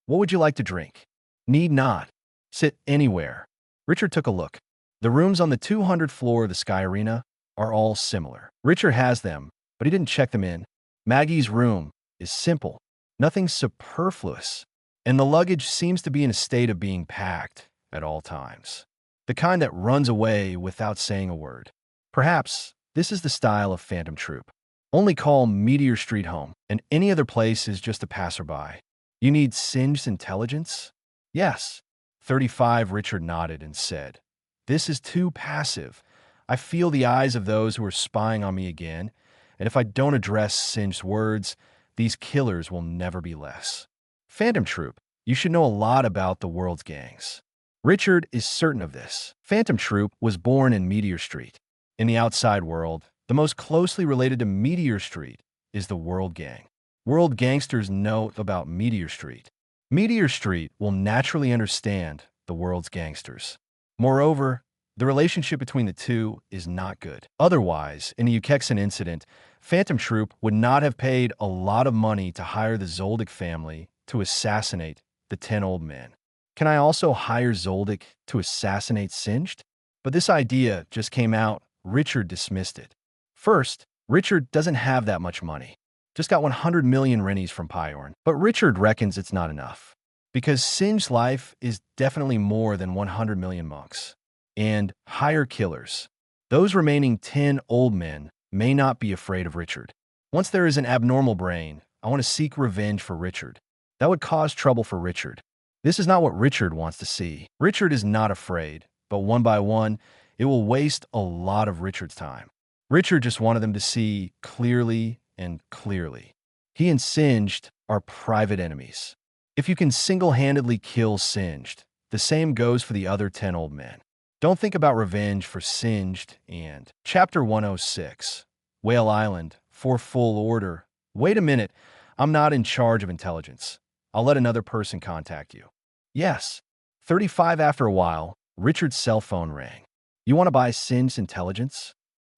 What would you like to drink? Need not. Sit anywhere. Richard took a look. The rooms on the 200th floor of the Sky Arena are all similar. Richard has them, but he didn't check them in. Maggie's room is simple, nothing superfluous, and the luggage seems to be in a state of being packed at all times. The kind that runs away without saying a word. Perhaps this is the style of Phantom Troop. Only call Meteor Street home, and any other place is just a passerby. You need Singed's intelligence? Yes. 35, Richard nodded and said, This is too passive. I feel the eyes of those who are spying on me again, and if I don't address Singed's words, these killers will never be less. Phantom Troop, you should know a lot about the world's gangs. Richard is certain of this. Phantom Troop was born in Meteor Street. In the outside world, the most closely related to Meteor Street is the World Gang. World gangsters know about Meteor Street. Meteor Street will naturally understand the world's gangsters. Moreover, the relationship between the two is not good. Otherwise, in the Ukexin incident, Phantom Troop would not have paid a lot of money to hire the Zoldyck family to assassinate the 10 old men. Can I also hire Zoldyck to assassinate Singed? But this idea just came out. Richard dismissed it. First, Richard doesn't have that much money. Just got 100 million rennies from Piorn. But Richard reckons it's not enough. Because Singe's life is definitely more than 100 million monks. And higher killers. Those remaining 10 old men may not be afraid of Richard. Once there is an abnormal brain, I want to seek revenge for Richard. That would cause trouble for Richard. This is not what Richard wants to see. Richard is not afraid, but one by one, it will waste a lot of Richard's time. Richard just wanted them to see clearly and clearly. He and Singed are private enemies. If you can single-handedly kill Singed, the same goes for the other 10 old men. Don't think about revenge for Singed and Chapter 106. Whale Island, for full order. Wait a minute, I'm not in charge of intelligence. I'll let another person contact you. Yes. 35 after a while, Richard's cell phone rang. You want to buy Singed's intelligence?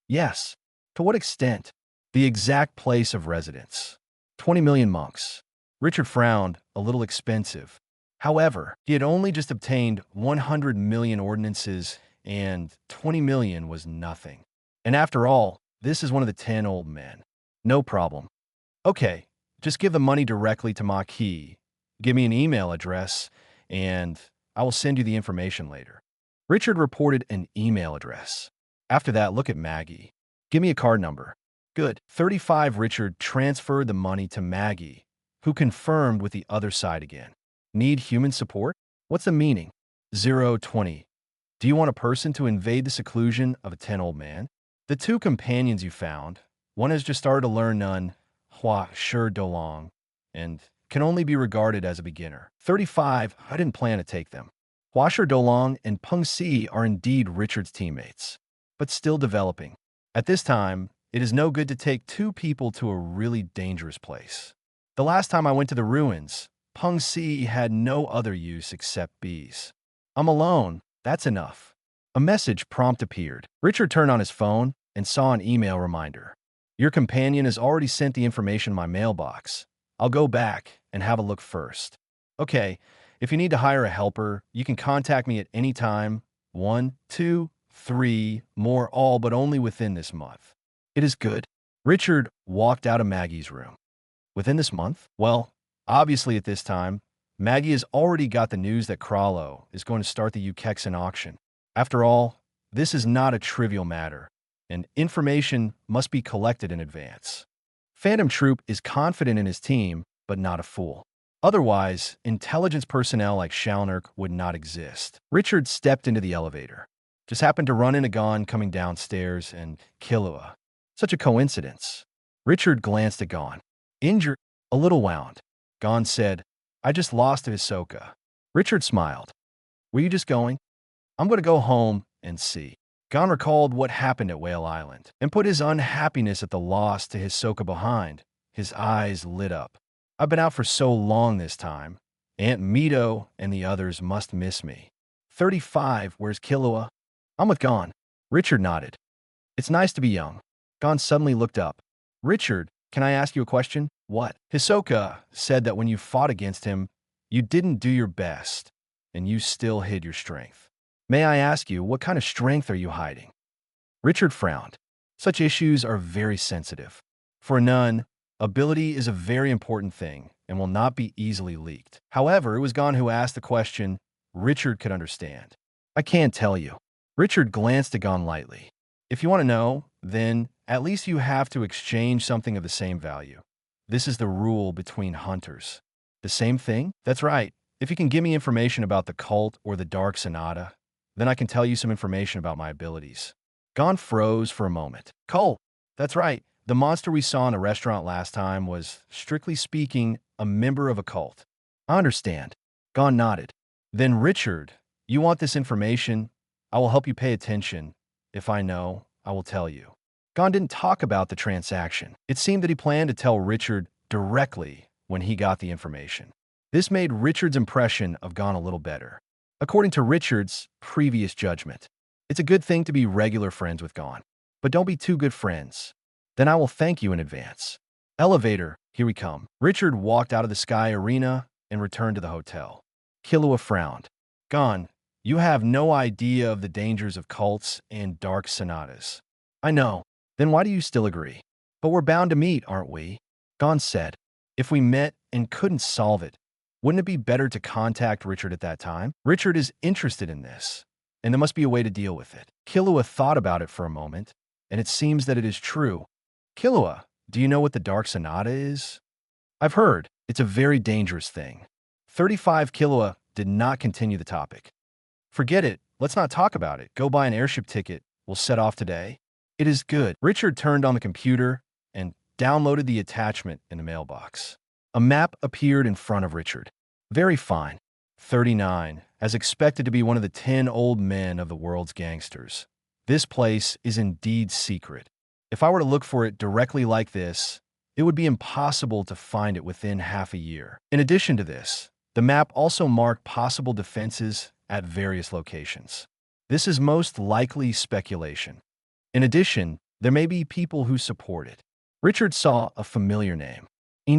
Yes. To what extent? The exact place of residence. 20 million monks. Richard frowned, a little expensive. However, he had only just obtained 100 million ordinances, and 20 million was nothing. And after all, this is one of the 10 old men. No problem. Okay, just give the money directly to Maki. Give me an email address, and I will send you the information later. Richard reported an email address. After that, look at Maggie. Give me a card number. Good. 35. Richard transferred the money to Maggie, who confirmed with the other side again. Need human support? What's the meaning? 020. Do you want a person to invade the seclusion of a 10 old man? The two companions you found, one has just started to learn none, Hua Shi Dolong, and can only be regarded as a beginner. 35. I didn't plan to take them. Hua Shi Dolong and Peng Si are indeed Richard's teammates, but still developing. At this time, it is no good to take two people to a really dangerous place. The last time I went to the ruins, Peng Si had no other use except bees. I'm alone. That's enough. A message prompt appeared. Richard turned on his phone and saw an email reminder. Your companion has already sent the information in my mailbox. I'll go back and have a look first. Okay, if you need to hire a helper, you can contact me at any time. 1, 2, 3, more all but only within this month. It is good. Richard walked out of Maggie's room. Within this month? Well, obviously at this time, Maggie has already got the news that Crusoe is going to start the Ukexan auction. After all, this is not a trivial matter, and information must be collected in advance. Phantom Troop is confident in his team, but not a fool. Otherwise, intelligence personnel like Shalnirk would not exist. Richard stepped into the elevator. Just happened to run into Gon coming downstairs and Killua. Such a coincidence. Richard glanced at Gon. Injured, a little wound. Gon said, I just lost to Hisoka. Richard smiled. Were you just going? I'm going to go home and see. Gon recalled what happened at Whale Island and put his unhappiness at the loss to Hisoka behind. His eyes lit up. I've been out for so long this time. Aunt Mito and the others must miss me. 35, where's Killua? I'm with Gon. Richard nodded. It's nice to be young. Gon suddenly looked up. Richard, can I ask you a question? What? Hisoka said that when you fought against him, you didn't do your best, and you still hid your strength. May I ask you, what kind of strength are you hiding? Richard frowned. Such issues are very sensitive. For a nun, ability is a very important thing and will not be easily leaked. However, it was Gon who asked the question Richard could understand. I can't tell you. Richard glanced at Gon lightly. If you want to know, then at least you have to exchange something of the same value. This is the rule between hunters. The same thing? That's right. If you can give me information about the cult or the Dark Sonata, then I can tell you some information about my abilities. Gon froze for a moment. Cult! That's right. The monster we saw in the restaurant last time was, strictly speaking, a member of a cult. I understand. Gon nodded. Then Richard, you want this information? I will help you pay attention. If I know, I will tell you. Gon didn't talk about the transaction. It seemed that he planned to tell Richard directly when he got the information. This made Richard's impression of Gon a little better. According to Richard's previous judgment, it's a good thing to be regular friends with Gon, but don't be too good friends. Then I will thank you in advance. Elevator, here we come. Richard walked out of the Sky Arena and returned to the hotel. Killua frowned. Gon, you have no idea of the dangers of cults and dark sonatas. I know. Then why do you still agree? But we're bound to meet, aren't we? Gon said, if we met and couldn't solve it, wouldn't it be better to contact Richard at that time? Richard is interested in this, and there must be a way to deal with it. Killua thought about it for a moment, and it seems that it is true. Killua, do you know what the Dark Sonata is? I've heard. It's a very dangerous thing. 35 Killua did not continue the topic. Forget it. Let's not talk about it. Go buy an airship ticket. We'll set off today. It is good. Richard turned on the computer and downloaded the attachment in the mailbox. A map appeared in front of Richard. Very fine. 39, as expected to be one of the 10 old men of the world's gangsters. This place is indeed secret. If I were to look for it directly like this, it would be impossible to find it within half a year. In addition to this, the map also marked possible defenses at various locations. This is most likely speculation. In addition, there may be people who support it. Richard saw a familiar name.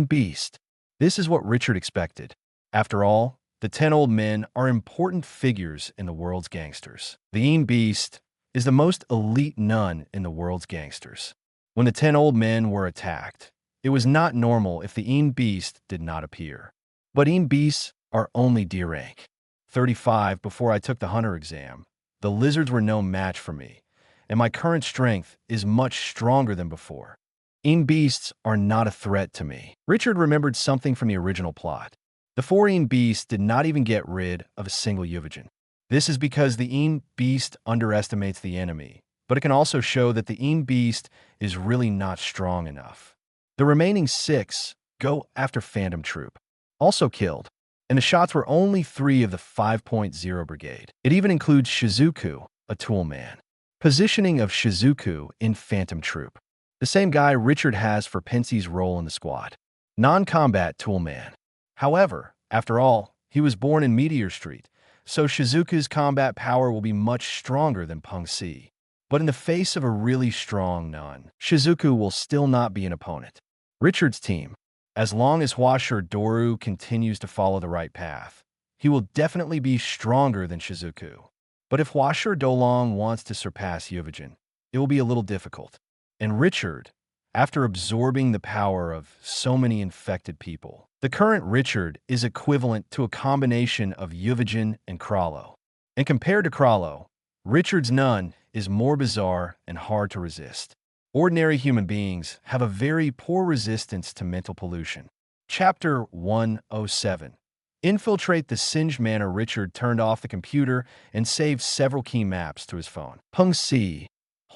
Beast. This is what Richard expected. After all, the 10 old men are important figures in the world's gangsters. The Beast is the most elite nun in the world's gangsters. When the 10 old men were attacked, it was not normal if the Beast did not appear. But Beasts are only D rank. 35 before I took the hunter exam. The lizards were no match for me, and my current strength is much stronger than before. Beasts are not a threat to me. Richard remembered something from the original plot. The 4 Beasts did not even get rid of a single Yuvajin. This is because the Beast underestimates the enemy, but it can also show that the Beast is really not strong enough. The remaining 6 go after Phantom Troop, also killed, and the shots were only 3 of the 5.0 brigade. It even includes Shizuku, a tool man. Positioning of Shizuku in Phantom Troop. The same guy Richard has for Pensie's role in the squad. Non-combat toolman. However, after all, he was born in Meteor Street, so Shizuku's combat power will be much stronger than Peng Si. But in the face of a really strong nun, Shizuku will still not be an opponent. Richard's team. As long as Huasher Doru continues to follow the right path, he will definitely be stronger than Shizuku. But if Huasher Dolong wants to surpass Yuvajin, it will be a little difficult. And Richard, after absorbing the power of so many infected people, the current Richard is equivalent to a combination of Yuvajin and Krallo. And compared to Krallo, Richard's nun is more bizarre and hard to resist. Ordinary human beings have a very poor resistance to mental pollution. Chapter 107. Infiltrate the Singed Manor. Richard turned off the computer and saved several key maps to his phone. Peng Si,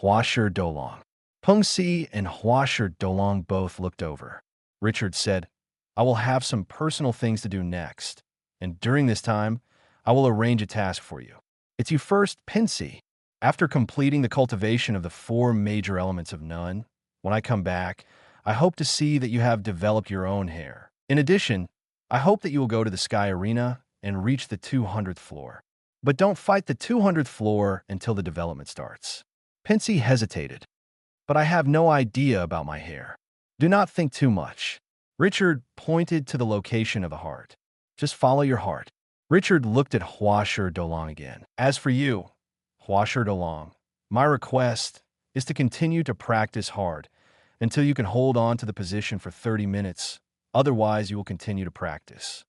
Huasher Dolong. Peng Si and Huasher Dolong both looked over. Richard said, I will have some personal things to do next, and during this time, I will arrange a task for you. It's you first, Pensy. After completing the cultivation of the 4 major elements of Nun, when I come back, I hope to see that you have developed your own hair. In addition, I hope that you will go to the Sky Arena and reach the 200th floor. But don't fight the 200th floor until the development starts. Pensy hesitated. But I have no idea about my hair. Do not think too much. Richard pointed to the location of the heart. Just follow your heart. Richard looked at Huasher Dolong again. As for you, Huasher Dolong, my request is to continue to practice hard until you can hold on to the position for 30 minutes. Otherwise, you will continue to practice.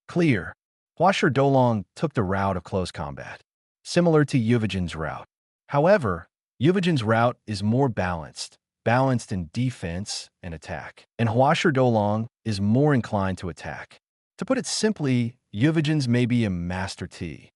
Clear. Huasher Dolong took the route of close combat, similar to Yuvajin's route. However, Yuvajin's route is more balanced in defense and attack, and Huasher Dolong is more inclined to attack. To put it simply, Yuvajin's may be a master T.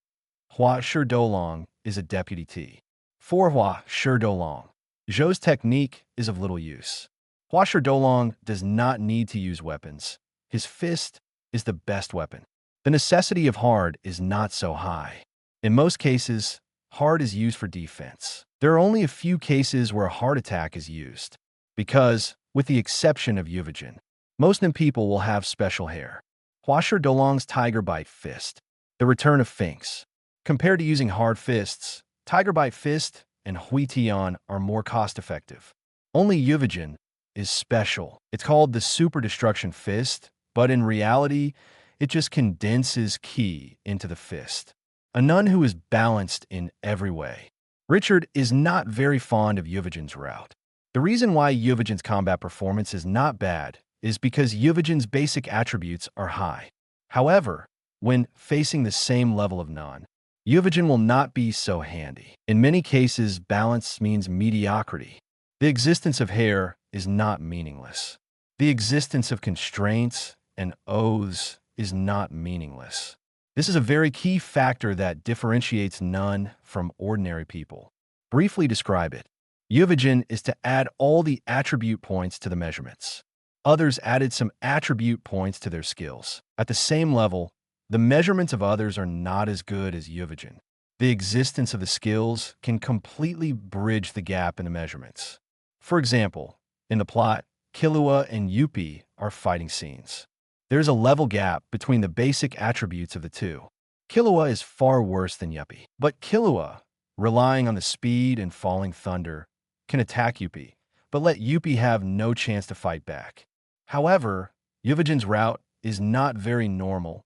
Huasher Dolong is a deputy T. For Huasher Dolong, Zhou's technique is of little use. Huasher Dolong does not need to use weapons. His fist is the best weapon. The necessity of hard is not so high. In most cases, hard is used for defense. There are only a few cases where a hard attack is used, because, with the exception of Yuvajin, most Nim people will have special hair. Huasher Dolong's Tiger Bite Fist. The return of Finks. Compared to using hard fists, Tiger Bite Fist and Hui Tian are more cost-effective. Only Yuvajin is special. It's called the Super Destruction Fist, but in reality, it just condenses ki into the fist. A nun who is balanced in every way. Richard is not very fond of Yuvajin's route. The reason why Yuvajin's combat performance is not bad is because Yuvijan's basic attributes are high. However, when facing the same level of non, Yuvijan will not be so handy. In many cases, balance means mediocrity. The existence of hair is not meaningless. The existence of constraints and oaths is not meaningless. This is a very key factor that differentiates none from ordinary people. Briefly describe it. Yuvijan is to add all the attribute points to the measurements. Others added some attribute points to their skills. At the same level, the measurements of others are not as good as Yuvijan. The existence of the skills can completely bridge the gap in the measurements. For example, in the plot, Killua and Yuppie are fighting scenes. There's a level gap between the basic attributes of the two. Killua is far worse than Yuppie, but Killua, relying on the speed and falling thunder, can attack Yuppie, but let Yuppie have no chance to fight back. However, Yuvijan's route is not very normal.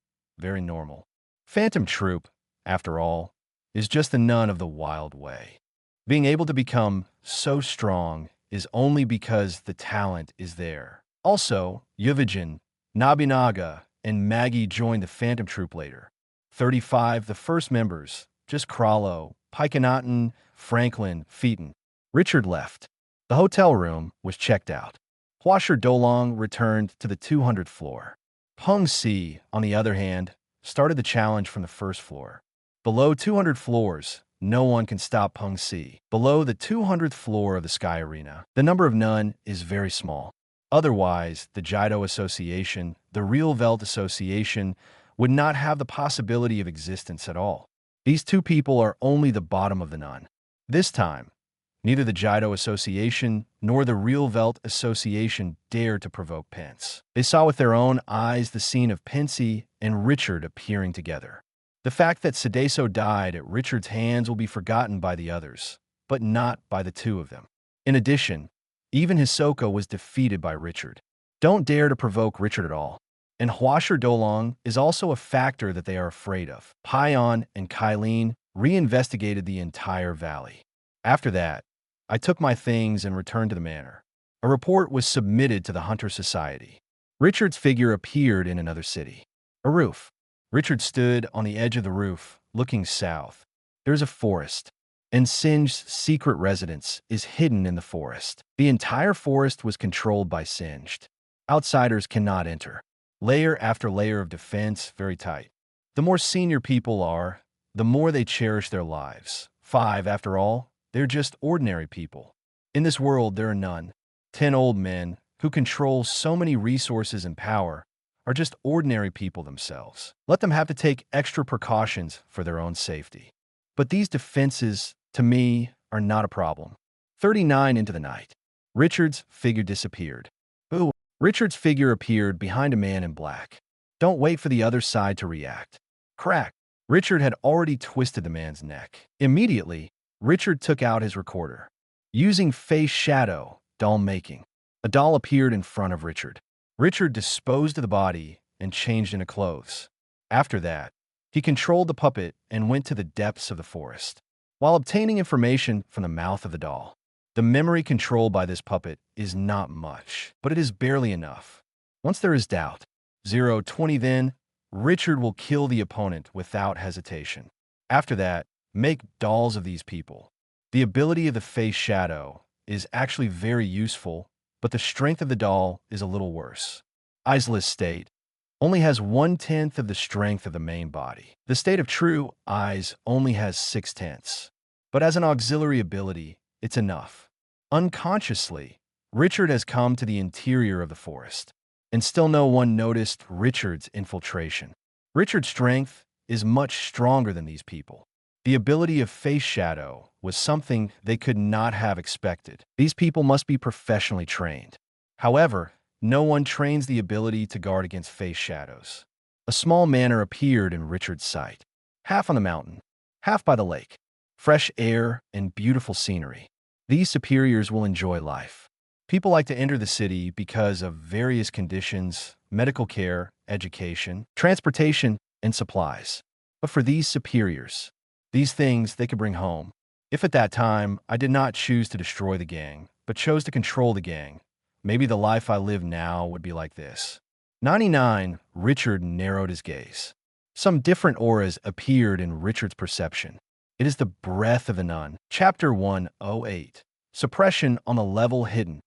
Phantom Troop, after all, is just the nun of the wild way. Being able to become so strong is only because the talent is there. Also, Yuvijan, Nabinaga, and Maggie joined the Phantom Troop later. 35, the first members, just Krallo, Pikanaton, Franklin, Featon. Richard left. The hotel room was checked out. Huasher Dolong returned to the 200th floor. Peng Si, on the other hand, started the challenge from the first floor. Below 200 floors, no one can stop Peng Si. Below the 200th floor of the Sky Arena, the number of none is very small. Otherwise, the Jaido Association, the Real Welt Association, would not have the possibility of existence at all. These two people are only the bottom of the none. This time, neither the Jaido Association nor the Real Welt Association dared to provoke Pence. They saw with their own eyes the scene of Pensy and Richard appearing together. The fact that Sedeso died at Richard's hands will be forgotten by the others, but not by the two of them. In addition, even Hisoka was defeated by Richard. Don't dare to provoke Richard at all. And Huasher Dolong is also a factor that they are afraid of. Paimon and Kylene reinvestigated the entire valley. After that, I took my things and returned to the manor. A report was submitted to the Hunter Society. Richard's figure appeared in another city. A roof. Richard stood on the edge of the roof, looking south. There's a forest, and Singe's secret residence is hidden in the forest. The entire forest was controlled by Singed. Outsiders cannot enter. Layer after layer of defense, very tight. The more senior people are, the more they cherish their lives. 5, after all, they're just ordinary people. In this world, there are none. 10 old men who control so many resources and power are just ordinary people themselves. Let them have to take extra precautions for their own safety. But these defenses, to me, are not a problem. 39 into the night. Richard's figure disappeared. Ooh. Richard's figure appeared behind a man in black. Don't wait for the other side to react. Crack. Richard had already twisted the man's neck. Immediately, Richard took out his recorder. Using face shadow, doll making, a doll appeared in front of Richard. Richard disposed of the body and changed into clothes. After that, he controlled the puppet and went to the depths of the forest. While obtaining information from the mouth of the doll, the memory controlled by this puppet is not much, but it is barely enough. Once there is doubt, 0-20 then, Richard will kill the opponent without hesitation. After that, make dolls of these people. The ability of the face shadow is actually very useful, but the strength of the doll is a little worse. Eyeless state only has 1/10 of the strength of the main body. The state of true eyes only has 6/10. But as an auxiliary ability, it's enough. Unconsciously, Richard has come to the interior of the forest, and still no one noticed Richard's infiltration. Richard's strength is much stronger than these people. The ability of face shadow was something they could not have expected. These people must be professionally trained. However, no one trains the ability to guard against face shadows. A small manor appeared in Richard's sight, half on the mountain, half by the lake. Fresh air and beautiful scenery. These superiors will enjoy life. People like to enter the city because of various conditions, medical care, education, transportation, and supplies. But for these superiors, these things they could bring home. If at that time I did not choose to destroy the gang, but chose to control the gang, maybe the life I live now would be like this. 99. Richard narrowed his gaze. Some different auras appeared in Richard's perception. It is the breath of a nun. Chapter 108. Suppression on the level hidden.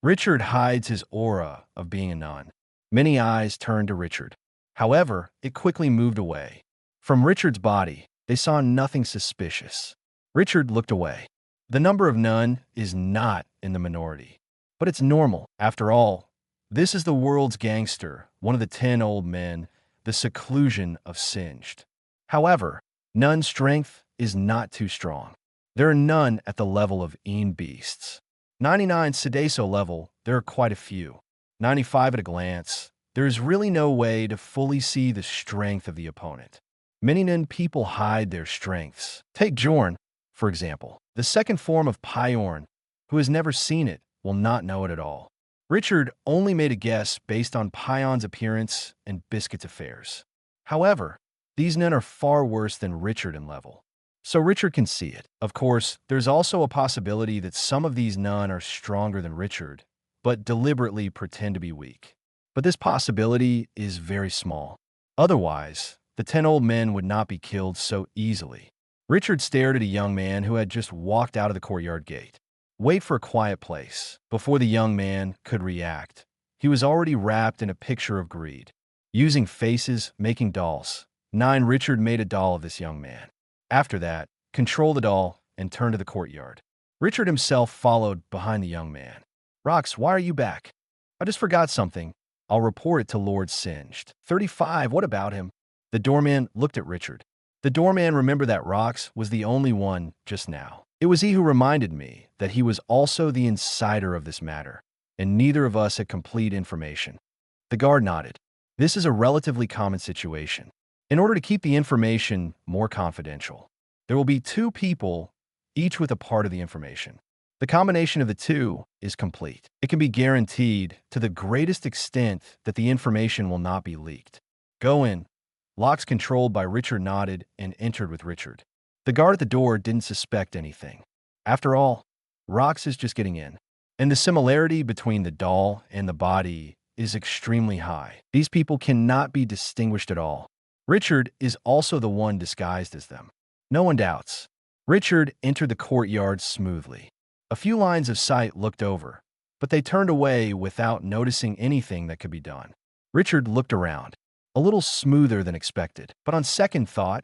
Richard hides his aura of being a nun. Many eyes turned to Richard. However, it quickly moved away. From Richard's body, they saw nothing suspicious. Richard looked away. The number of nun is not in the minority. But it's normal. After all, this is the world's gangster, one of the 10 old men, the seclusion of Singed. However, nun's strength is not too strong. There are none at the level of beasts. 99 Sedeso level, there are quite a few. 95 at a glance, there is really no way to fully see the strength of the opponent. Many nun people hide their strengths. Take Jorn, for example. The second form of Piorn, who has never seen it, will not know it at all. Richard only made a guess based on Pion's appearance and Biscuit's affairs. However, these nun are far worse than Richard in level. So Richard can see it. Of course, there's also a possibility that some of these nun are stronger than Richard, but deliberately pretend to be weak. But this possibility is very small. Otherwise, the 10 old men would not be killed so easily. Richard stared at a young man who had just walked out of the courtyard gate. Wait for a quiet place. Before the young man could react, he was already wrapped in a picture of greed. Using faces, making dolls. 9 Richard made a doll of this young man. After that, control the doll and turn to the courtyard. Richard himself followed behind the young man. Rox, why are you back? I just forgot something. I'll report it to Lord Singed. 35, what about him? The doorman looked at Richard. The doorman remembered that Rox was the only one just now. It was he who reminded me that he was also the insider of this matter, and neither of us had complete information. The guard nodded. This is a relatively common situation. In order to keep the information more confidential, there will be 2 people, each with a part of the information. The combination of the 2 is complete. It can be guaranteed to the greatest extent that the information will not be leaked. Go in. Locks controlled by Richard nodded and entered with Richard. The guard at the door didn't suspect anything. After all, Rox is just getting in. And the similarity between the doll and the body is extremely high. These people cannot be distinguished at all. Richard is also the one disguised as them. No one doubts. Richard entered the courtyard smoothly. A few lines of sight looked over, but they turned away without noticing anything that could be done. Richard looked around, a little smoother than expected, but on second thought,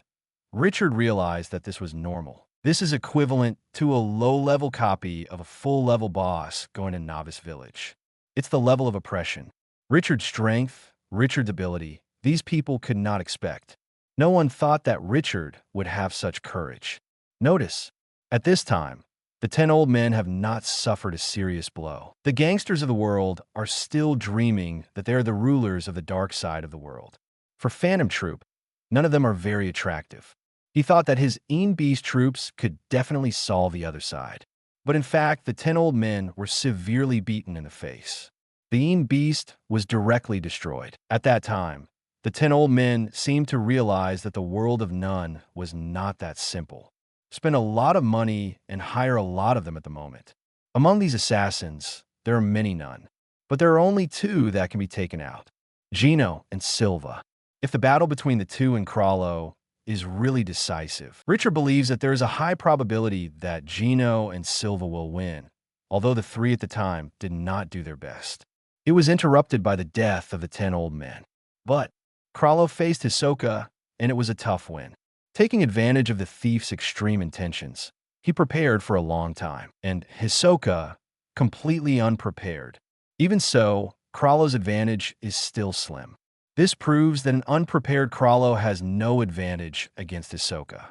Richard realized that this was normal. This is equivalent to a low-level copy of a full-level boss going to Novice Village. It's the level of oppression. Richard's strength, Richard's ability, these people could not expect. No one thought that Richard would have such courage. Notice, at this time, the 10 old men have not suffered a serious blow. The gangsters of the world are still dreaming that they are the rulers of the dark side of the world. For Phantom Troop, none of them are very attractive. He thought that his Beast troops could definitely solve the other side. But in fact, the 10 old men were severely beaten in the face. The Beast was directly destroyed. At that time, the 10 old men seemed to realize that the world of none was not that simple. Spend a lot of money and hire a lot of them at the moment. Among these assassins, there are many none. But there are only 2 that can be taken out. Gino and Silva. If the battle between the 2 and Crusoe is really decisive, Richard believes that there is a high probability that Gino and Silva will win, although the 3 at the time did not do their best. It was interrupted by the death of the 10 old men. But Crusoe faced Hisoka, and it was a tough win. Taking advantage of the thief's extreme intentions, he prepared for a long time, and Hisoka completely unprepared. Even so, Crusoe's advantage is still slim. This proves that an unprepared Crusoe has no advantage against Hisoka.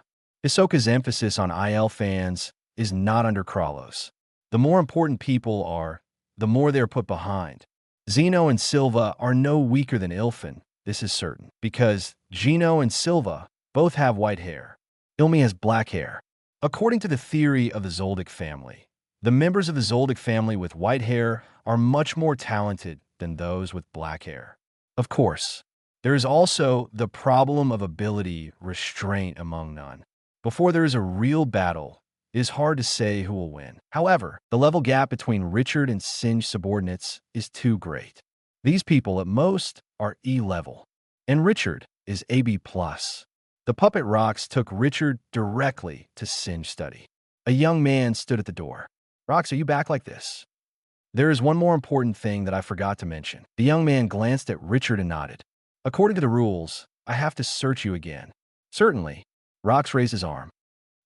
Hisoka's emphasis on IL fans is not under Crusoe's. The more important people are, the more they are put behind. Zeno and Silva are no weaker than Ilfin, this is certain, because Gino and Silva both have white hair. Ilmi has black hair. According to the theory of the Zoldyck family, the members of the Zoldyck family with white hair are much more talented than those with black hair. Of course, there is also the problem of ability restraint among none. Before there is a real battle, it is hard to say who will win. However, the level gap between Richard and Singed subordinates is too great. These people at most are E level, and Richard is AB+. The puppet rocks took Richard directly to Singed study. A young man stood at the door. "Rox, are you back like this?" "There is one more important thing that I forgot to mention." The young man glanced at Richard and nodded. "According to the rules, I have to search you again." "Certainly." Rox raised his arm.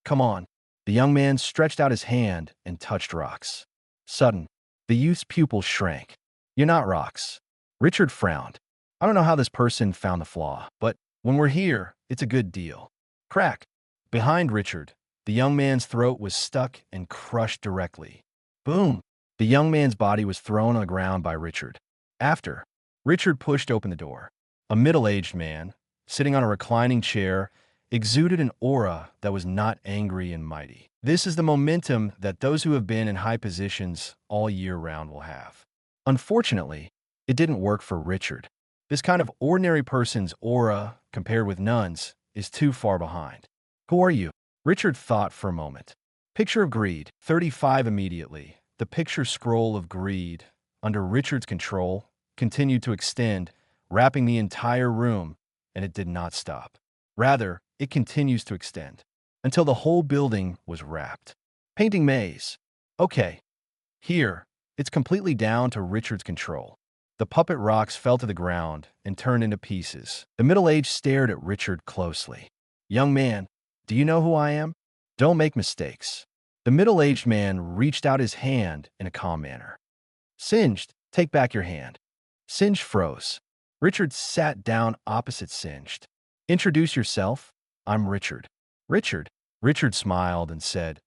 "Come on." The young man stretched out his hand and touched Rox. Sudden, the youth's pupils shrank. "You're not Rox." Richard frowned. "I don't know how this person found the flaw, but when we're here, it's a good deal." Crack! Behind Richard, the young man's throat was stuck and crushed directly. Boom! The young man's body was thrown on the ground by Richard. After, Richard pushed open the door. A middle-aged man, sitting on a reclining chair, exuded an aura that was not angry and mighty. This is the momentum that those who have been in high positions all year round will have. Unfortunately, it didn't work for Richard. This kind of ordinary person's aura, compared with nuns, is too far behind. "Who are you?" Richard thought for a moment. Picture of greed. 35 immediately. The picture scroll of greed, under Richard's control, continued to extend, wrapping the entire room, and it did not stop. Rather, it continues to extend, until the whole building was wrapped. Painting maze. Okay. Here, it's completely down to Richard's control. The puppet rocks fell to the ground and turned into pieces. The middle-aged stared at Richard closely. "Young man, do you know who I am? Don't make mistakes." The middle-aged man reached out his hand in a calm manner. "Singed, take back your hand." Singed froze. Richard sat down opposite Singed. "Introduce yourself. I'm Richard." "Richard?" Richard smiled and said,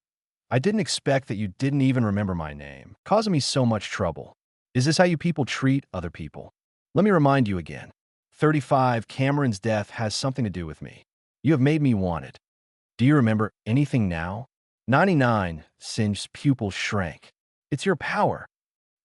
"I didn't expect that you didn't even remember my name, causing me so much trouble. Is this how you people treat other people? Let me remind you again. 35, Cameron's death has something to do with me. You have made me wanted. Do you remember anything now?" 99, Singed's pupils shrank. "It's your power.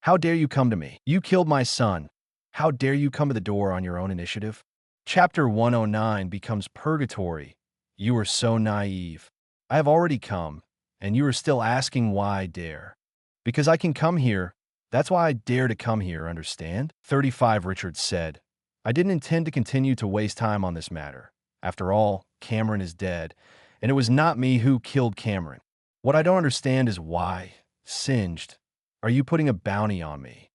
How dare you come to me? You killed my son. How dare you come to the door on your own initiative?" Chapter 109 becomes purgatory. You are so naive. I have already come, and you are still asking why I dare. Because I can come here, that's why I dare to come here, understand? 35, Richard said. "I didn't intend to continue to waste time on this matter. After all, Cameron is dead, and it was not me who killed Cameron. What I don't understand is why, Singed, are you putting a bounty on me?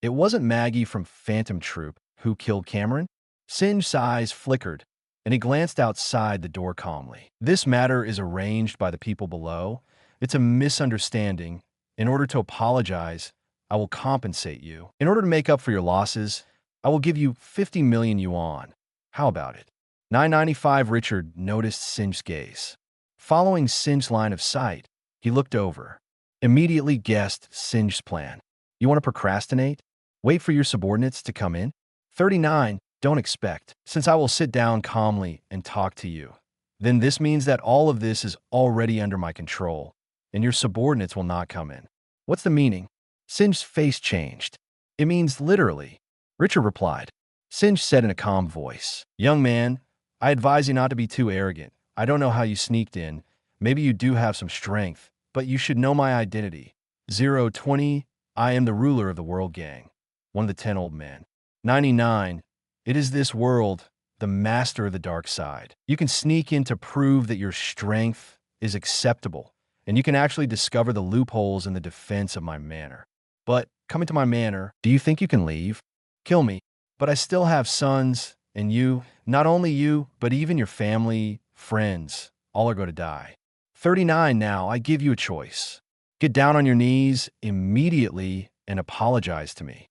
It wasn't Maggie from Phantom Troop who killed Cameron?" Singed's eyes flickered, and he glanced outside the door calmly. "This matter is arranged by the people below. It's a misunderstanding. In order to apologize, I will compensate you. In order to make up for your losses, I will give you 50 million yuan. How about it?" 995 Richard noticed Singed's gaze. Following Singed's line of sight, he looked over. Immediately guessed Singed's plan. "You want to procrastinate? Wait for your subordinates to come in?" 39, "Don't expect, since I will sit down calmly and talk to you. Then this means that all of this is already under my control, and your subordinates will not come in." "What's the meaning?" Singed's face changed. "It means literally," Richard replied. Singed said in a calm voice, "Young man, I advise you not to be too arrogant. I don't know how you sneaked in. Maybe you do have some strength, but you should know my identity. 020, I am the ruler of the world gang." One of the 10 old men. 99, "It is this world, the master of the dark side. You can sneak in to prove that your strength is acceptable, and you can actually discover the loopholes in the defense of my manor. But, coming to my manor, do you think you can leave? Kill me, but I still have sons, and you, not only you, but even your family, friends, all are going to die. 39 now, I give you a choice. Get down on your knees immediately and apologize to me.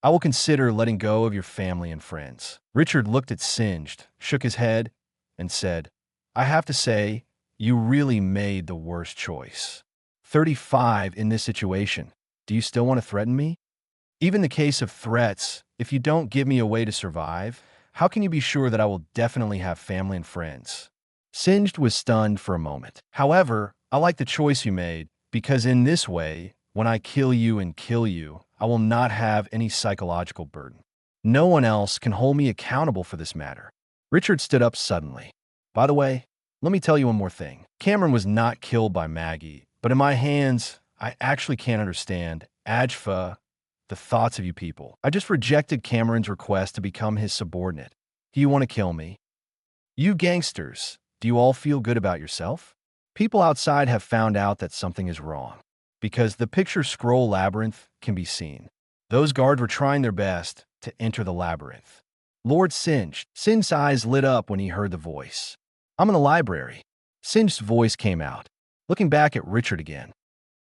I will consider letting go of your family and friends." Richard looked at Singed, shook his head, and said, "I have to say, you really made the worst choice. 35 in this situation. Do you still want to threaten me? Even in the case of threats, if you don't give me a way to survive, how can you be sure that I will definitely have family and friends?" Singed was stunned for a moment. "However, I like the choice you made, because in this way, when I kill you and kill you, I will not have any psychological burden. No one else can hold me accountable for this matter." Richard stood up suddenly. "By the way, Let me tell you one more thing. Cameron was not killed by Maggie, but in my hands, I actually can't understand, Ajfa, the thoughts of you people. I just rejected Cameron's request to become his subordinate. Do you want to kill me? You gangsters, do you all feel good about yourself? People outside have found out that something is wrong, because the picture scroll labyrinth can be seen. Those guards were trying their best to enter the labyrinth. Lord Singed. Singed's eyes lit up when he heard the voice. I'm in the library. Singed's voice came out, looking back at Richard again.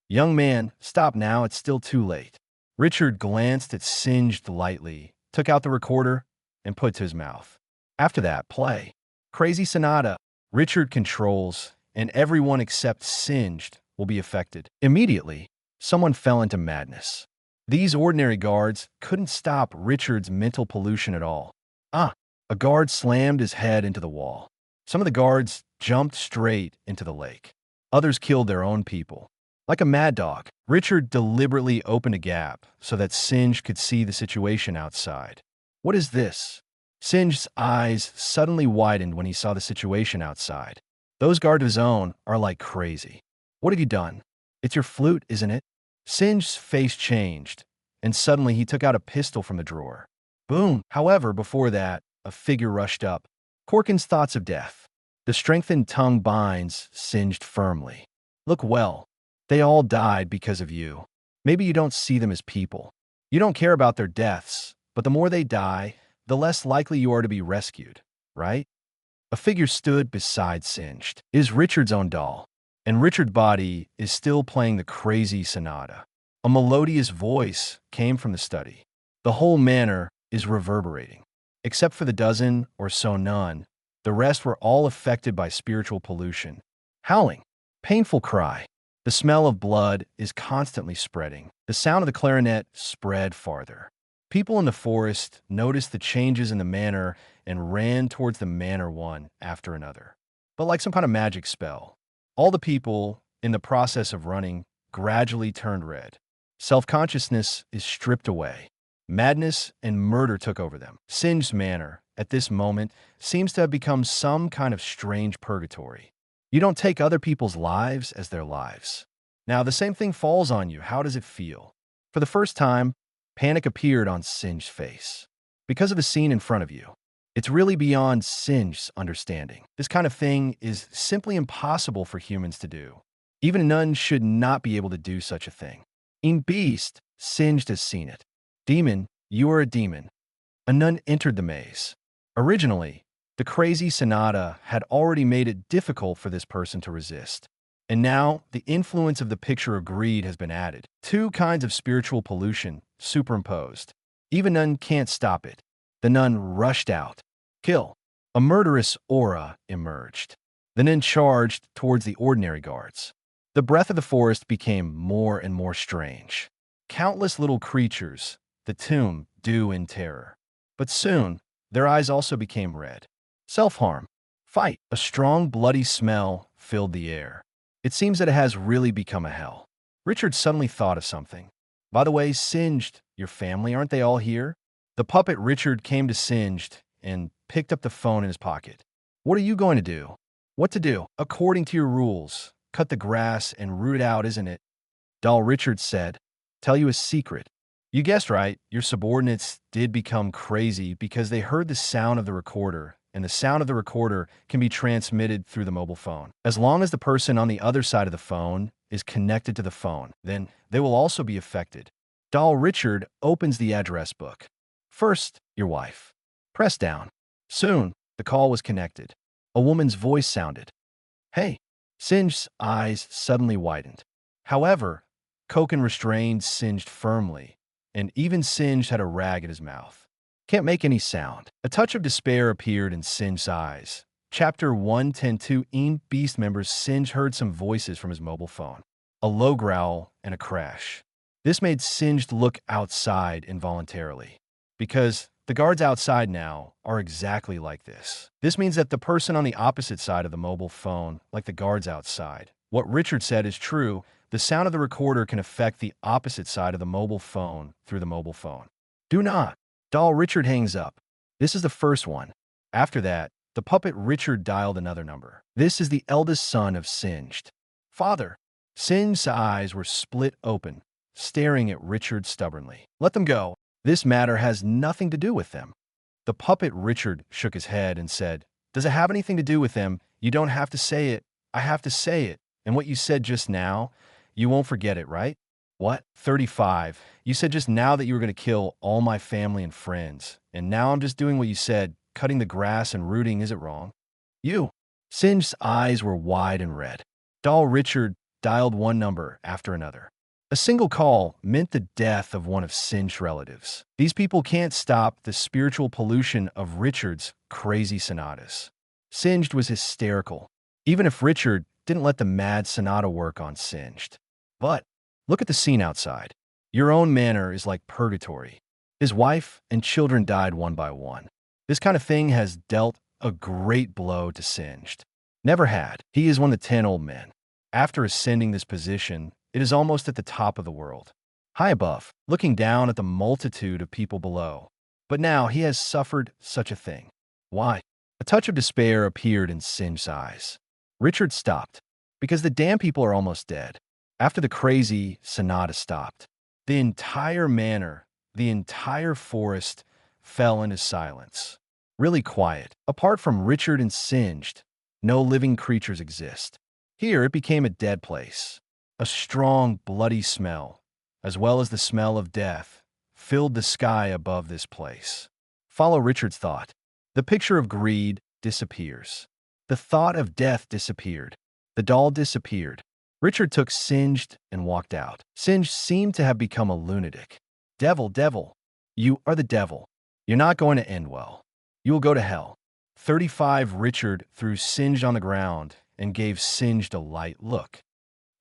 Young man, stop now, it's still too late. Richard glanced at Singed lightly, took out the recorder, and put it to his mouth. After that, play. Crazy Sonata. Richard controls, and everyone except Singed will be affected. Immediately, someone fell into madness. These ordinary guards couldn't stop Richard's mental pollution at all. A guard slammed his head into the wall. Some of the guards jumped straight into the lake. Others killed their own people. Like a mad dog, Richard deliberately opened a gap so that Singed could see the situation outside. What is this? Singed's eyes suddenly widened when he saw the situation outside. Those guards of his own are like crazy. What have you done? It's your flute, isn't it? Singed's face changed, and suddenly he took out a pistol from the drawer. Boom! However, before that, a figure rushed up. Corkin's thoughts of death. The strengthened tongue binds Singed firmly. Look well. They all died because of you. Maybe you don't see them as people. You don't care about their deaths, but the more they die, the less likely you are to be rescued, right? A figure stood beside Singed. It is Richard's own doll, and Richard's body is still playing the crazy sonata. A melodious voice came from the study. The whole manor is reverberating. Except for the dozen or so nun, the rest were all affected by spiritual pollution. Howling, painful cry. The smell of blood is constantly spreading. The sound of the clarinet spread farther. People in the forest noticed the changes in the manor and ran towards the manor one after another. But like some kind of magic spell, all the people, in the process of running, gradually turned red. Self-consciousness is stripped away. Madness and murder took over them. Singed's manor, at this moment, seems to have become some kind of strange purgatory. You don't take other people's lives as their lives. Now, the same thing falls on you. How does it feel? For the first time, panic appeared on Singed's face. Because of the scene in front of you, it's really beyond Singed's understanding. This kind of thing is simply impossible for humans to do. Even a nun should not be able to do such a thing. In Beast, Singed has seen it. Demon, you are a demon. A nun entered the maze. Originally, the crazy sonata had already made it difficult for this person to resist. And now, the influence of the picture of greed has been added. Two kinds of spiritual pollution superimposed. Even nun can't stop it. The nun rushed out. Kill. A murderous aura emerged. The nun charged towards the ordinary guards. The breath of the forest became more and more strange. Countless little creatures, the tomb, do in terror. But soon, their eyes also became red. Self-harm. Fight. A strong, bloody smell filled the air. It seems that it has really become a hell. Richard suddenly thought of something. By the way, Singed, your family, aren't they all here? The puppet Richard came to Singed and picked up the phone in his pocket. What are you going to do? What to do? According to your rules. Cut the grass and root it out, isn't it? Doll Richard said. Tell you a secret. You guessed right, your subordinates did become crazy because they heard the sound of the recorder, and the sound of the recorder can be transmitted through the mobile phone. As long as the person on the other side of the phone is connected to the phone, then they will also be affected. Doll Richard opens the address book. First, your wife. Press down. Soon, the call was connected. A woman's voice sounded. Hey. Singed's eyes suddenly widened. However, Koken restrained Singed firmly, and even Singed had a rag in his mouth. Can't make any sound. A touch of despair appeared in Singed's eyes. Chapter 110-2 In Beast members. Singed heard some voices from his mobile phone. A low growl and a crash. This made Singed look outside involuntarily, because the guards outside now are exactly like this. This means that the person on the opposite side of the mobile phone, like the guards outside. What Richard said is true. The sound of the recorder can affect the opposite side of the mobile phone through the mobile phone. Do not. Doll Richard hangs up. This is the first one. After that, The puppet Richard dialed another number. This is the eldest son of Singed. Father. Singed's eyes were split open, staring at Richard stubbornly. Let them go. This matter has nothing to do with them. The puppet Richard shook his head and said, Does it have anything to do with them? You don't have to say it. I have to say it. And what you said just now, you won't forget it, right? What? 35. You said just now that you were going to kill all my family and friends. And now I'm just doing what you said. Cutting the grass and rooting, is it wrong? You. Singed's eyes were wide and red. Doll Richard dialed one number after another. A single call meant the death of one of Singed's relatives. These people can't stop the spiritual pollution of Richard's crazy sonatas. Singed was hysterical, even if Richard didn't let the mad sonata work on Singed. But look at the scene outside. Your own manor is like purgatory. His wife and children died one by one. This kind of thing has dealt a great blow to Singed. Never had. He is one of the 10 old men. After ascending this position, it is almost at the top of the world, high above, looking down at the multitude of people below. But now he has suffered such a thing. Why? A touch of despair appeared in Singed's eyes. Richard stopped, because the damn people are almost dead. After the crazy sonata stopped, the entire manor, the entire forest fell into silence. Really quiet. Apart from Richard and Singed, no living creatures exist. Here it became a dead place. A strong, bloody smell, as well as the smell of death, filled the sky above this place. Follow Richard's thought. The picture of greed disappears. The thought of death disappeared. The doll disappeared. Richard took Singed and walked out. Singed seemed to have become a lunatic. Devil, devil, you are the devil. You're not going to end well. You will go to hell. 35 Richard threw Singed on the ground and gave Singed a light look.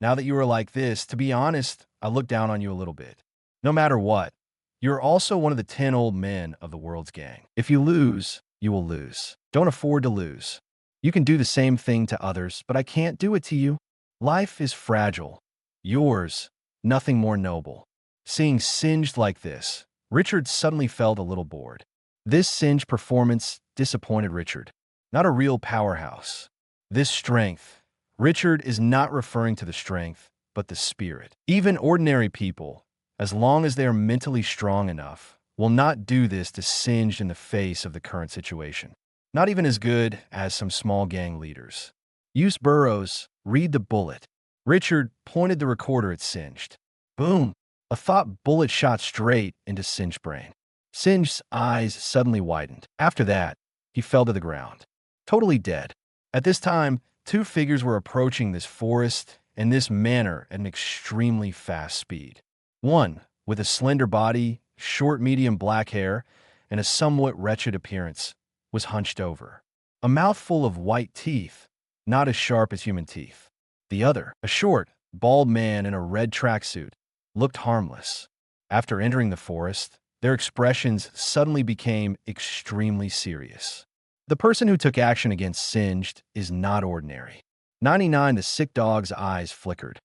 Now that you are like this, to be honest, I look down on you a little bit. No matter what, you're also one of the 10 old men of the world's gang. If you lose, you will lose. Don't afford to lose. You can do the same thing to others, but I can't do it to you. Life is fragile. Yours, nothing more noble. Seeing Singed like this, Richard suddenly felt a little bored. This Singed performance disappointed Richard. Not a real powerhouse. This strength. Richard is not referring to the strength, but the spirit. Even ordinary people, as long as they are mentally strong enough, will not do this to Singed in the face of the current situation. Not even as good as some small gang leaders. Use burrows, read the bullet. Richard pointed the recorder at Singed. Boom! A thought bullet shot straight into Singed's brain. Singed's eyes suddenly widened. After that, he fell to the ground, totally dead. At this time, 2 figures were approaching this forest and this manor at an extremely fast speed. One, with a slender body, short medium black hair, and a somewhat wretched appearance, was hunched over. A mouthful of white teeth, not as sharp as human teeth. The other, a short, bald man in a red tracksuit, looked harmless. After entering the forest, their expressions suddenly became extremely serious. The person who took action against Singed is not ordinary. 99 The sick dog's eyes flickered.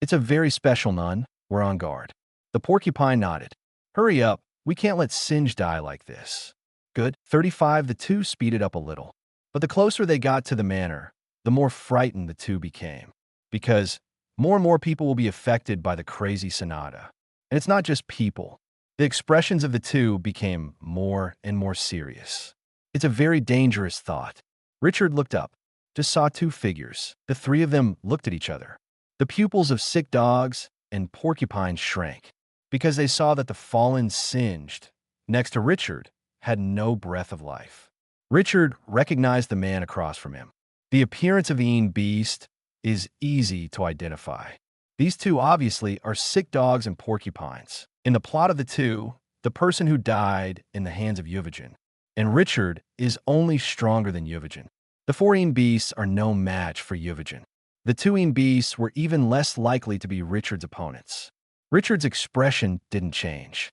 It's a very special nun. We're on guard. The porcupine nodded. Hurry up. We can't let Singed die like this. Good. 35 The two speeded up a little. But the closer they got to the manor, the more frightened the two became. Because more and more people will be affected by the crazy sonata. And it's not just people. The expressions of the two became more and more serious. It's a very dangerous thought. Richard looked up, just saw 2 figures. The 3 of them looked at each other. The pupils of sick dogs and porcupines shrank, because they saw that the fallen Singed, next to Richard, had no breath of life. Richard recognized the man across from him. The appearance of the beast is easy to identify. These 2 obviously are sick dogs and porcupines. In the plot of the 2, the person who died in the hands of Yuvajin, and Richard is only stronger than Yuvajin. The 4 beasts are no match for Yuvajin. The 2 beasts were even less likely to be Richard's opponents. Richard's expression didn't change.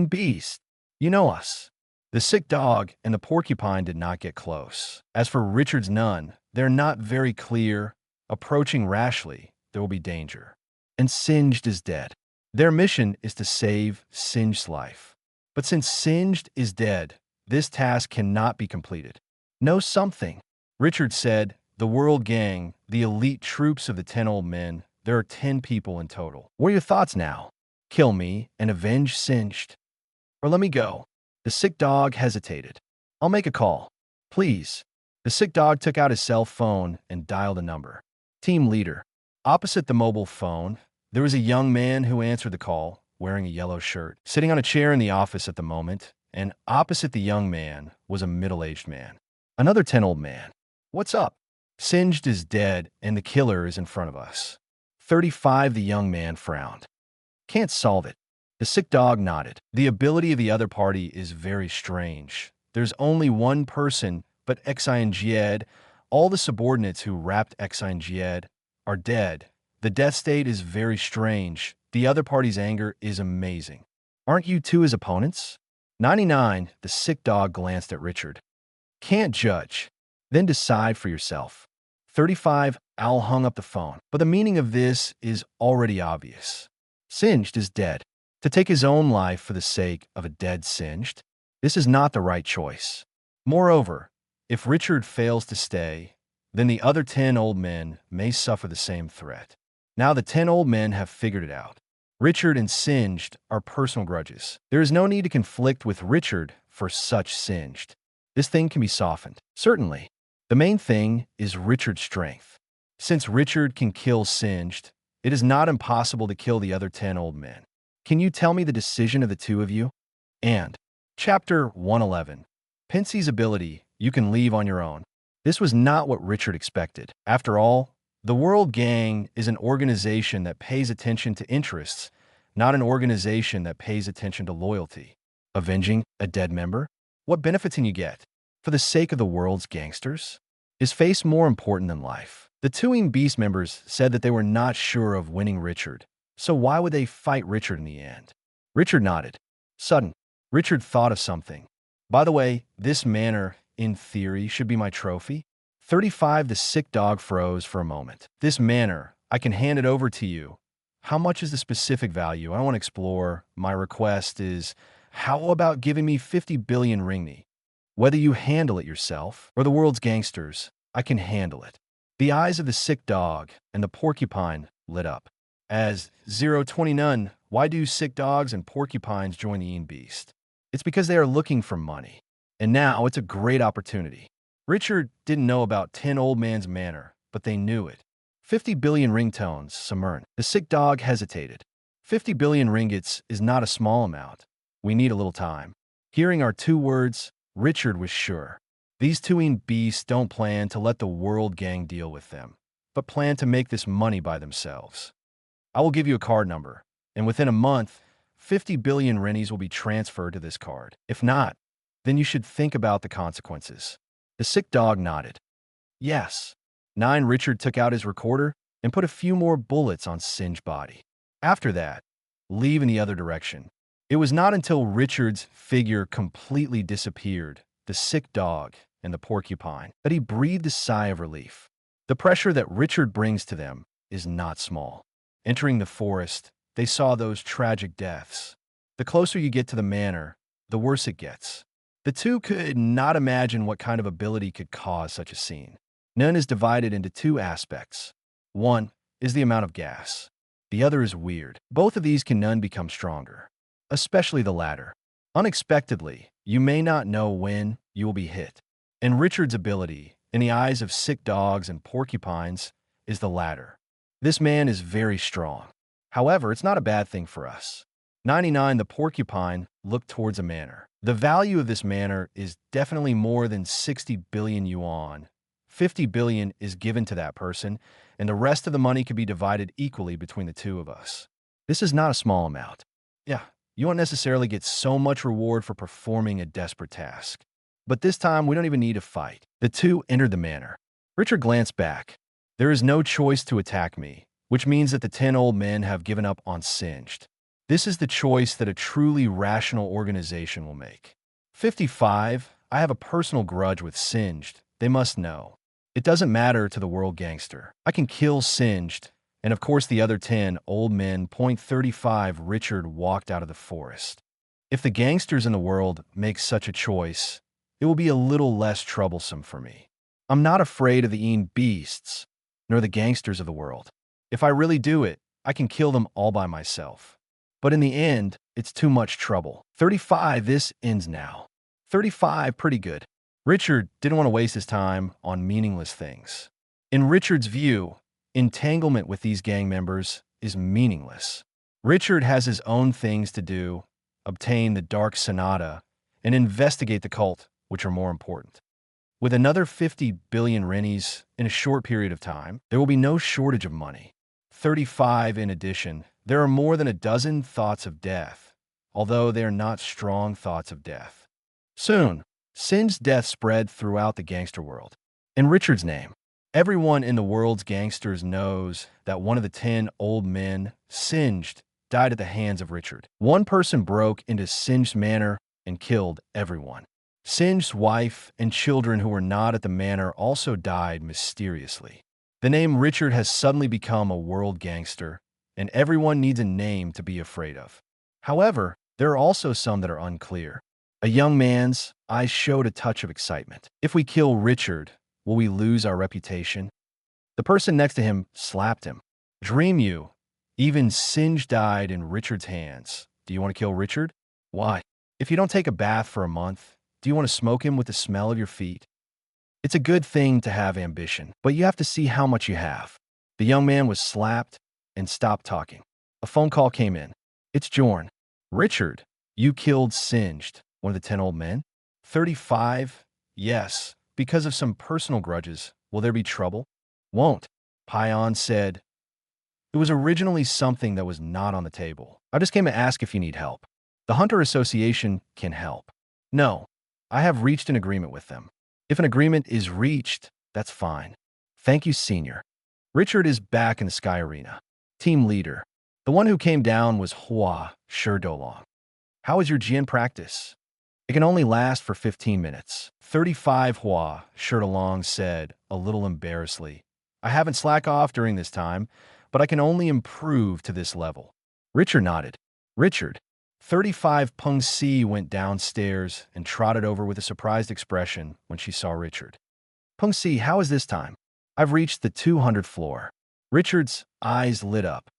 Beast, you know us. The sick dog and the porcupine did not get close. As for Richard's nun, they're not very clear. Approaching rashly, there will be danger. And Singed is dead. Their mission is to save Singed's life. But since Singed is dead, this task cannot be completed. Know something? Richard said, the World Gang, the elite troops of the 10 old men, there are 10 people in total. What are your thoughts now? Kill me and avenge Singed? Or let me go? The sick dog hesitated. I'll make a call. Please. The sick dog took out his cell phone and dialed a number. Team leader. Opposite the mobile phone, there was a young man who answered the call, wearing a yellow shirt, sitting on a chair in the office at the moment, and opposite the young man was a middle-aged man. Another 10 old man. What's up? Singed is dead, and the killer is in front of us. 35, the young man frowned. Can't solve it. The sick dog nodded. The ability of the other party is very strange. There's only one person, but Exinged, all the subordinates who wrapped Exinged are dead. The death state is very strange. The other party's anger is amazing. Aren't you two his opponents? 99, the sick dog glanced at Richard. Can't judge. Then decide for yourself. 35, Al hung up the phone. But the meaning of this is already obvious. Singed is dead. To take his own life for the sake of a dead Singed, this is not the right choice. Moreover, if Richard fails to stay, then the other 10 old men may suffer the same threat. Now the 10 old men have figured it out. Richard and Singed are personal grudges. There is no need to conflict with Richard for such Singed. This thing can be softened. Certainly. The main thing is Richard's strength. Since Richard can kill Singed, it is not impossible to kill the other 10 old men. Can you tell me the decision of the two of you? And Chapter 111. Pincy's ability, you can leave on your own. This was not what Richard expected. After all, the World Gang is an organization that pays attention to interests, not an organization that pays attention to loyalty. Avenging a dead member? What benefit can you get? For the sake of the world's gangsters? Is face more important than life? The two Beast members said that they were not sure of winning Richard, so why would they fight Richard in the end? Richard nodded. Sudden. Richard thought of something. By the way, this manor, in theory, should be my trophy. 35, the sick dog froze for a moment. This manor, I can hand it over to you. How much is the specific value? I want to explore. My request is, how about giving me 50 billion ringney? Whether you handle it yourself or the world's gangsters, I can handle it. The eyes of the sick dog and the porcupine lit up. As 029, why do sick dogs and porcupines join the Beast? It's because they are looking for money. And now it's a great opportunity. Richard didn't know about 10 old man's manor, but they knew it. 50 billion ringtones, Samern. The sick dog hesitated. 50 billion ringgits is not a small amount. We need a little time. Hearing our two words, Richard was sure. These two beasts don't plan to let the World Gang deal with them, but plan to make this money by themselves. I will give you a card number, and within a month, 50 billion rennies will be transferred to this card. If not, then you should think about the consequences. The sick dog nodded. Yes. 9, Richard took out his recorder and put a few more bullets on Singed body. After that, leave in the other direction. It was not until Richard's figure completely disappeared, the sick dog and the porcupine, that he breathed a sigh of relief. The pressure that Richard brings to them is not small. Entering the forest, they saw those tragic deaths. The closer you get to the manor, the worse it gets. The two could not imagine what kind of ability could cause such a scene. None is divided into two aspects. One is the amount of gas. The other is weird. Both of these can none become stronger, especially the latter. Unexpectedly, you may not know when you will be hit. And Richard's ability, in the eyes of sick dogs and porcupines, is the latter. This man is very strong. However, it's not a bad thing for us. 99, the porcupine looked towards a manor. The value of this manor is definitely more than 60 billion yuan. 50 billion is given to that person, and the rest of the money can be divided equally between the two of us. This is not a small amount. Yeah, you won't necessarily get so much reward for performing a desperate task. But this time, we don't even need to fight. The two entered the manor. Richard glanced back. There is no choice to attack me, which means that the 10 old men have given up on Singed. This is the choice that a truly rational organization will make. 55, I have a personal grudge with Singed. They must know. It doesn't matter to the world gangster. I can kill Singed, and of course the other 10 old men. 35, Richard walked out of the forest. If the gangsters in the world make such a choice, it will be a little less troublesome for me. I'm not afraid of the ean beasts, nor the gangsters of the world. If I really do it, I can kill them all by myself. But in the end, it's too much trouble. 35, this ends now. 35, pretty good. Richard didn't want to waste his time on meaningless things. In Richard's view, entanglement with these gang members is meaningless. Richard has his own things to do, obtain the dark Sonata, and investigate the cult, which are more important. With another 50 billion rennies in a short period of time, there will be no shortage of money. 35 in addition, there are more than a dozen thoughts of death, although they are not strong thoughts of death. Soon, Sin's death spread throughout the gangster world. In Richard's name, everyone in the world's gangsters knows that one of the 10 old men, Singed, died at the hands of Richard. One person broke into Singed Manor and killed everyone. Singed's wife and children who were not at the manor also died mysteriously. The name Richard has suddenly become a world gangster, and everyone needs a name to be afraid of. However, there are also some that are unclear. A young man's eyes showed a touch of excitement. If we kill Richard, will we lose our reputation? The person next to him slapped him. Dream you, even Singe died in Richard's hands. Do you want to kill Richard? Why? If you don't take a bath for a month, do you want to smoke him with the smell of your feet? It's a good thing to have ambition, but you have to see how much you have. The young man was slapped and stopped talking. A phone call came in. It's Jorn. Richard, you killed Singed, one of the 10 old men? 35? Yes, because of some personal grudges. Will there be trouble? Won't. Pion said, it was originally something that was not on the table. I just came to ask if you need help. The Hunter Association can help. No, I have reached an agreement with them. If an agreement is reached, that's fine. Thank you, Senior. Richard is back in the Sky Arena. Team leader. The one who came down was Hua Sherdolong. How is your Jian practice? It can only last for 15 minutes. 35 Hua Sherdolong said, a little embarrassedly. I haven't slacked off during this time, but I can only improve to this level. Richard nodded. Richard. 35 Peng Si went downstairs and trotted over with a surprised expression when she saw Richard. Peng Si, how is this time? I've reached the 200th floor. Richard's eyes lit up.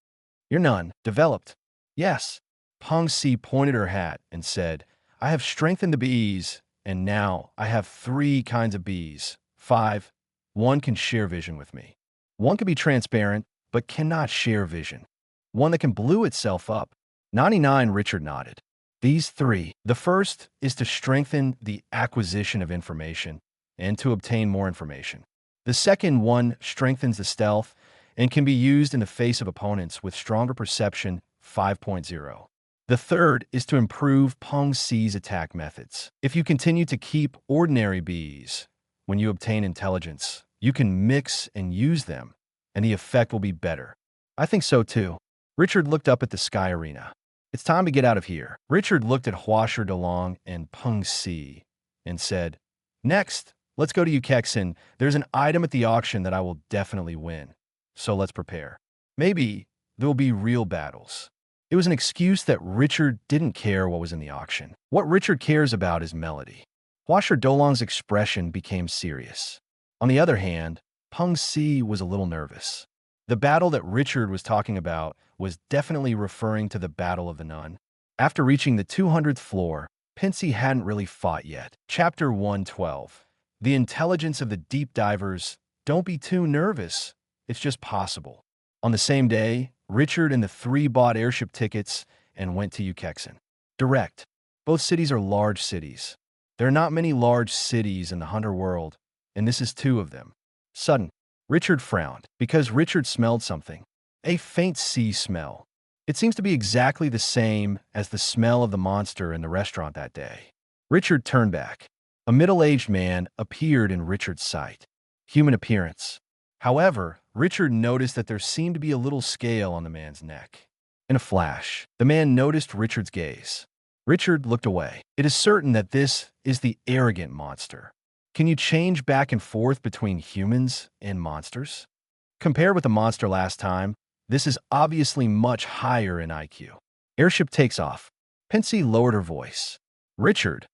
You're none. Developed. Yes. Peng Si pointed her hat and said, I have strengthened the bees, and now I have 3 kinds of bees. 5. One can share vision with me. One can be transparent, but cannot share vision. One that can blue itself up. 99, Richard nodded. These 3. The first is to strengthen the acquisition of information and to obtain more information. The second one strengthens the stealth and can be used in the face of opponents with stronger perception 5.0. The third is to improve Peng Si's attack methods. If you continue to keep ordinary bees, when you obtain intelligence, you can mix and use them, and the effect will be better. I think so too. Richard looked up at the Sky Arena. It's time to get out of here. Richard looked at Huasher DeLong and Peng Si and said, Next, let's go to Ukexin. There's an item at the auction that I will definitely win. So let's prepare. Maybe there will be real battles. It was an excuse that Richard didn't care what was in the auction. What Richard cares about is melody. Huasher Dolong's expression became serious. On the other hand, Peng Si was a little nervous. The battle that Richard was talking about was definitely referring to the Battle of the Nun. After reaching the 200th floor, Pensy hadn't really fought yet. Chapter 112. The intelligence of the deep divers. Don't be too nervous. It's just possible. On the same day, Richard and the 3 bought airship tickets and went to Ukexin. Direct. Both cities are large cities. There are not many large cities in the Hunter world, and this is 2 of them. Sudden. Richard frowned, because Richard smelled something. A faint sea smell. It seems to be exactly the same as the smell of the monster in the restaurant that day. Richard turned back. A middle-aged man appeared in Richard's sight. Human appearance. However, Richard noticed that there seemed to be a little scale on the man's neck. In a flash, the man noticed Richard's gaze. Richard looked away. It is certain that this is the arrogant monster. Can you change back and forth between humans and monsters? Compared with the monster last time, this is obviously much higher in IQ. Airship takes off. Pensy lowered her voice. Richard,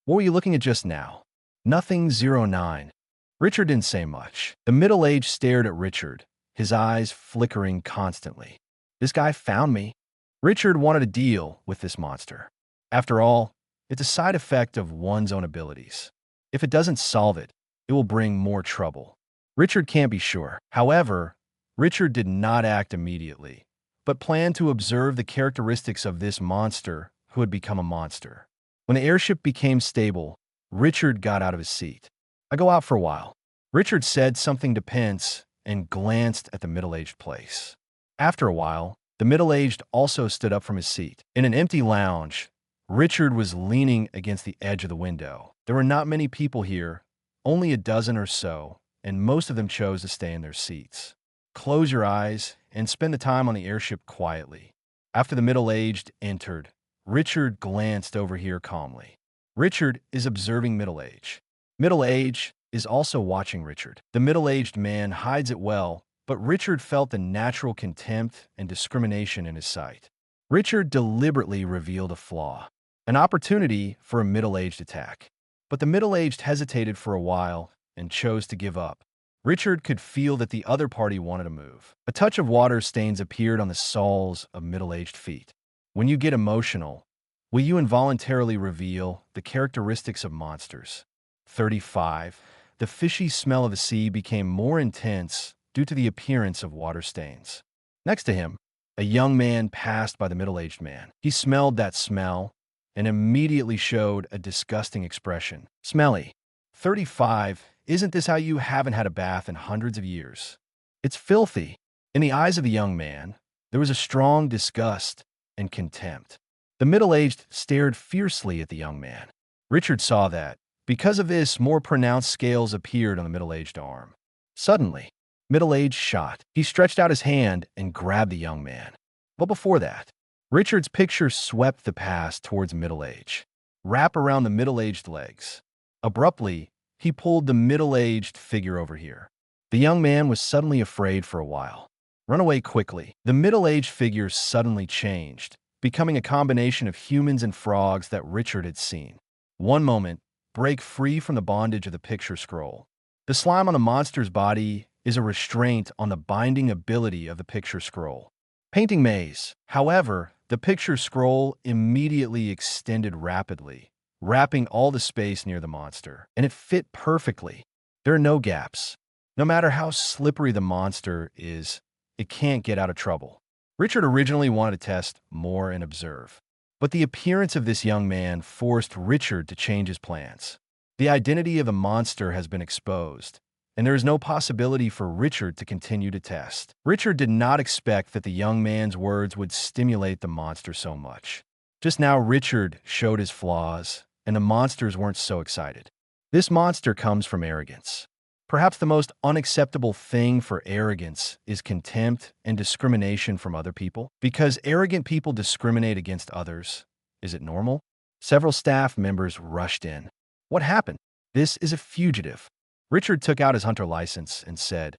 what were you looking at just now? Nothing 09. Richard didn't say much. The middle-aged stared at Richard, his eyes flickering constantly. This guy found me. Richard wanted to deal with this monster. After all, it's a side effect of one's own abilities. If it doesn't solve it, it will bring more trouble. Richard can't be sure. However, Richard did not act immediately, but planned to observe the characteristics of this monster who had become a monster. When the airship became stable, Richard got out of his seat. "I go out for a while." Richard said something to Pence and glanced at the middle-aged place. After a while, the middle-aged also stood up from his seat. In an empty lounge, Richard was leaning against the edge of the window. There were not many people here, only a dozen or so, and most of them chose to stay in their seats. Close your eyes and spend the time on the airship quietly. After the middle-aged entered, Richard glanced over here calmly. Richard is observing middle-age. Middle-age is also watching Richard. The middle-aged man hides it well, but Richard felt the natural contempt and discrimination in his sight. Richard deliberately revealed a flaw, an opportunity for a middle-aged attack. But the middle-aged hesitated for a while and chose to give up. Richard could feel that the other party wanted to move. A touch of water stains appeared on the soles of middle-aged feet. When you get emotional, will you involuntarily reveal the characteristics of monsters? 35. The fishy smell of the sea became more intense due to the appearance of water stains. Next to him, a young man passed by the middle-aged man. He smelled that smell and immediately showed a disgusting expression. "Smelly." 35. Isn't this how you haven't had a bath in hundreds of years? It's filthy. In the eyes of the young man, there was a strong disgust and contempt. The middle-aged stared fiercely at the young man. Richard saw that. Because of this, more pronounced scales appeared on the middle-aged arm. Suddenly, middle-aged shot. He stretched out his hand and grabbed the young man. But before that, Richard's picture swept the past towards middle-age. Wrap around the middle-aged legs. Abruptly, he pulled the middle-aged figure over here. The young man was suddenly afraid for a while. Run away quickly. The middle-aged figure suddenly changed, becoming a combination of humans and frogs that Richard had seen. One moment, break free from the bondage of the picture scroll. The slime on the monster's body is a restraint on the binding ability of the picture scroll. Painting maze. However, the picture scroll immediately extended rapidly, wrapping all the space near the monster, and it fit perfectly. There are no gaps. No matter how slippery the monster is, it can't get out of trouble. Richard originally wanted to test more and observe, but the appearance of this young man forced Richard to change his plans. The identity of the monster has been exposed, and there is no possibility for Richard to continue to test. Richard did not expect that the young man's words would stimulate the monster so much. Just now, Richard showed his flaws, and the monsters weren't so excited. This monster comes from arrogance. Perhaps the most unacceptable thing for arrogance is contempt and discrimination from other people. Because arrogant people discriminate against others, is it normal? Several staff members rushed in. What happened? This is a fugitive. Richard took out his hunter license and said,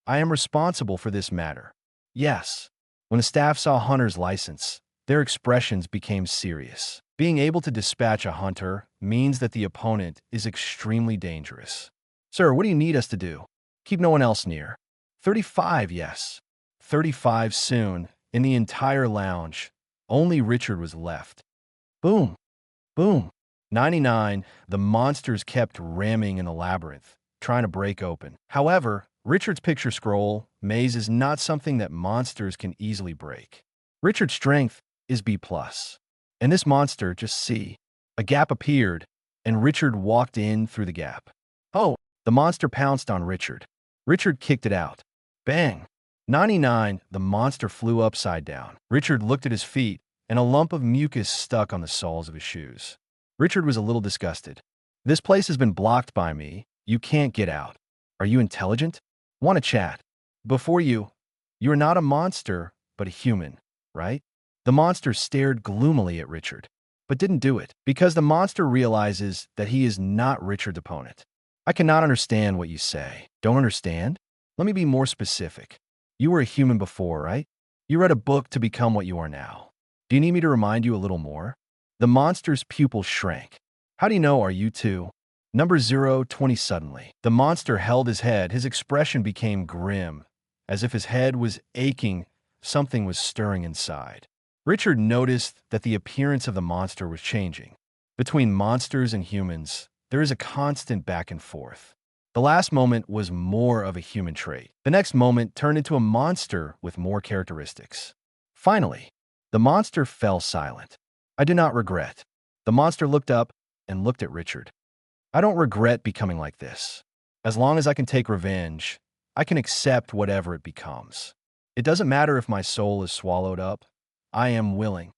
"I am responsible for this matter." Yes. When the staff saw Hunter's license, their expressions became serious. Being able to dispatch a hunter means that the opponent is extremely dangerous. "Sir, what do you need us to do?" "Keep no one else near." 35, yes. 35 soon, in the entire lounge, only Richard was left. Boom. Boom. 99, the monsters kept ramming in the labyrinth, trying to break open. However, Richard's picture scroll maze is not something that monsters can easily break. Richard's strength is B+. And this monster, just C. A gap appeared, and Richard walked in through the gap. Oh! The monster pounced on Richard. Richard kicked it out. Bang! 99, the monster flew upside down. Richard looked at his feet, and a lump of mucus stuck on the soles of his shoes. Richard was a little disgusted. "This place has been blocked by me. You can't get out. Are you intelligent? Want to chat? Before you are not a monster, but a human, right?" The monster stared gloomily at Richard, but didn't do it, because the monster realizes that he is not Richard's opponent. "I cannot understand what you say." "Don't understand? Let me be more specific. You were a human before, right? You read a book to become what you are now. Do you need me to remind you a little more?" The monster's pupil shrank. "How do you know? Are you too?" Number 020 suddenly. The monster held his head. His expression became grim, as if his head was aching. Something was stirring inside. Richard noticed that the appearance of the monster was changing. Between monsters and humans, there is a constant back and forth. The last moment was more of a human trait. The next moment turned into a monster with more characteristics. Finally, the monster fell silent. I do not regret. The monster looked up and looked at Richard. I don't regret becoming like this. As long as I can take revenge, I can accept whatever it becomes. It doesn't matter if my soul is swallowed up. I am willing.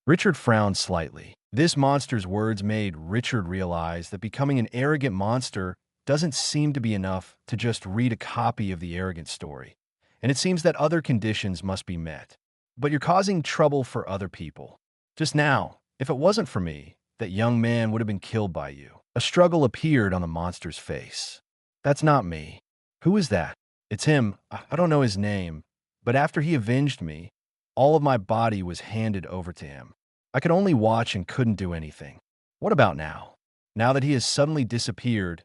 Richard frowned slightly. This monster's words made Richard realize that becoming an arrogant monster doesn't seem to be enough to just read a copy of the arrogant story. And it seems that other conditions must be met. But you're causing trouble for other people. Just now, if it wasn't for me, that young man would have been killed by you. A struggle appeared on the monster's face. That's not me. Who is that? It's him. I don't know his name. But after he avenged me, all of my body was handed over to him. I could only watch and couldn't do anything. What about now? Now that he has suddenly disappeared,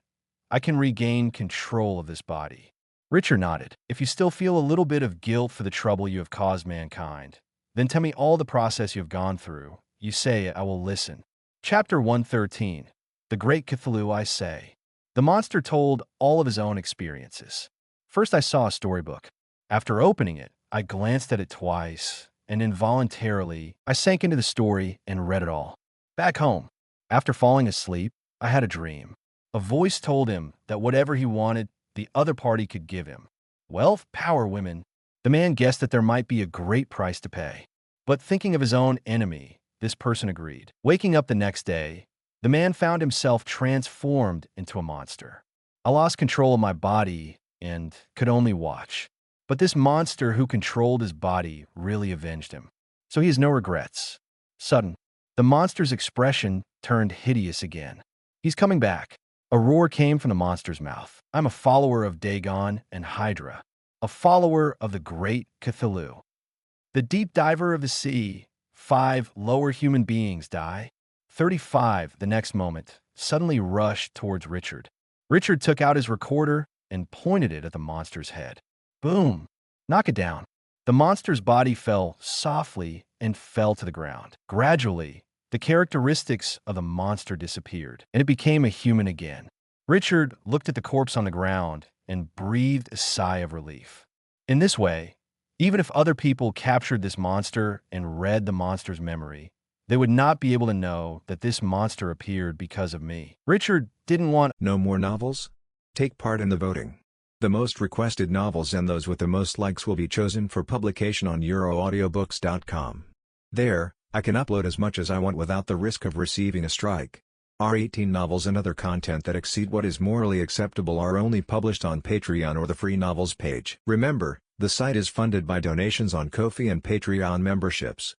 I can regain control of this body. Richard nodded. If you still feel a little bit of guilt for the trouble you have caused mankind, then tell me all the process you have gone through. You say it, I will listen. Chapter 113. The Great Cthulhu, I say. The monster told all of his own experiences. First, I saw a storybook. After opening it, I glanced at it twice, and involuntarily, I sank into the story and read it all. Back home, after falling asleep, I had a dream. A voice told him that whatever he wanted, the other party could give him. Wealth, power, women. The man guessed that there might be a great price to pay. But thinking of his own enemy, this person agreed. Waking up the next day, the man found himself transformed into a monster. I lost control of my body and could only watch. But this monster who controlled his body really avenged him. So he has no regrets. Sudden, the monster's expression turned hideous again. He's coming back. A roar came from the monster's mouth. I'm a follower of Dagon and Hydra, a follower of the great Cthulhu. The deep diver of the sea. 5 lower human beings die. 35, the next moment, suddenly rushed towards Richard. Richard took out his recorder and pointed it at the monster's head. Boom! Knock it down. The monster's body fell softly and fell to the ground. Gradually, the characteristics of the monster disappeared, and it became a human again. Richard looked at the corpse on the ground and breathed a sigh of relief. In this way, even if other people captured this monster and read the monster's memory, they would not be able to know that this monster appeared because of me. Richard didn't want No more novels? Take part in the voting. The most requested novels and those with the most likes will be chosen for publication on euroaudiobooks.com. There, I can upload as much as I want without the risk of receiving a strike. Our 18 novels and other content that exceed what is morally acceptable are only published on Patreon or the free novels page. Remember, the site is funded by donations on Ko-fi and Patreon memberships.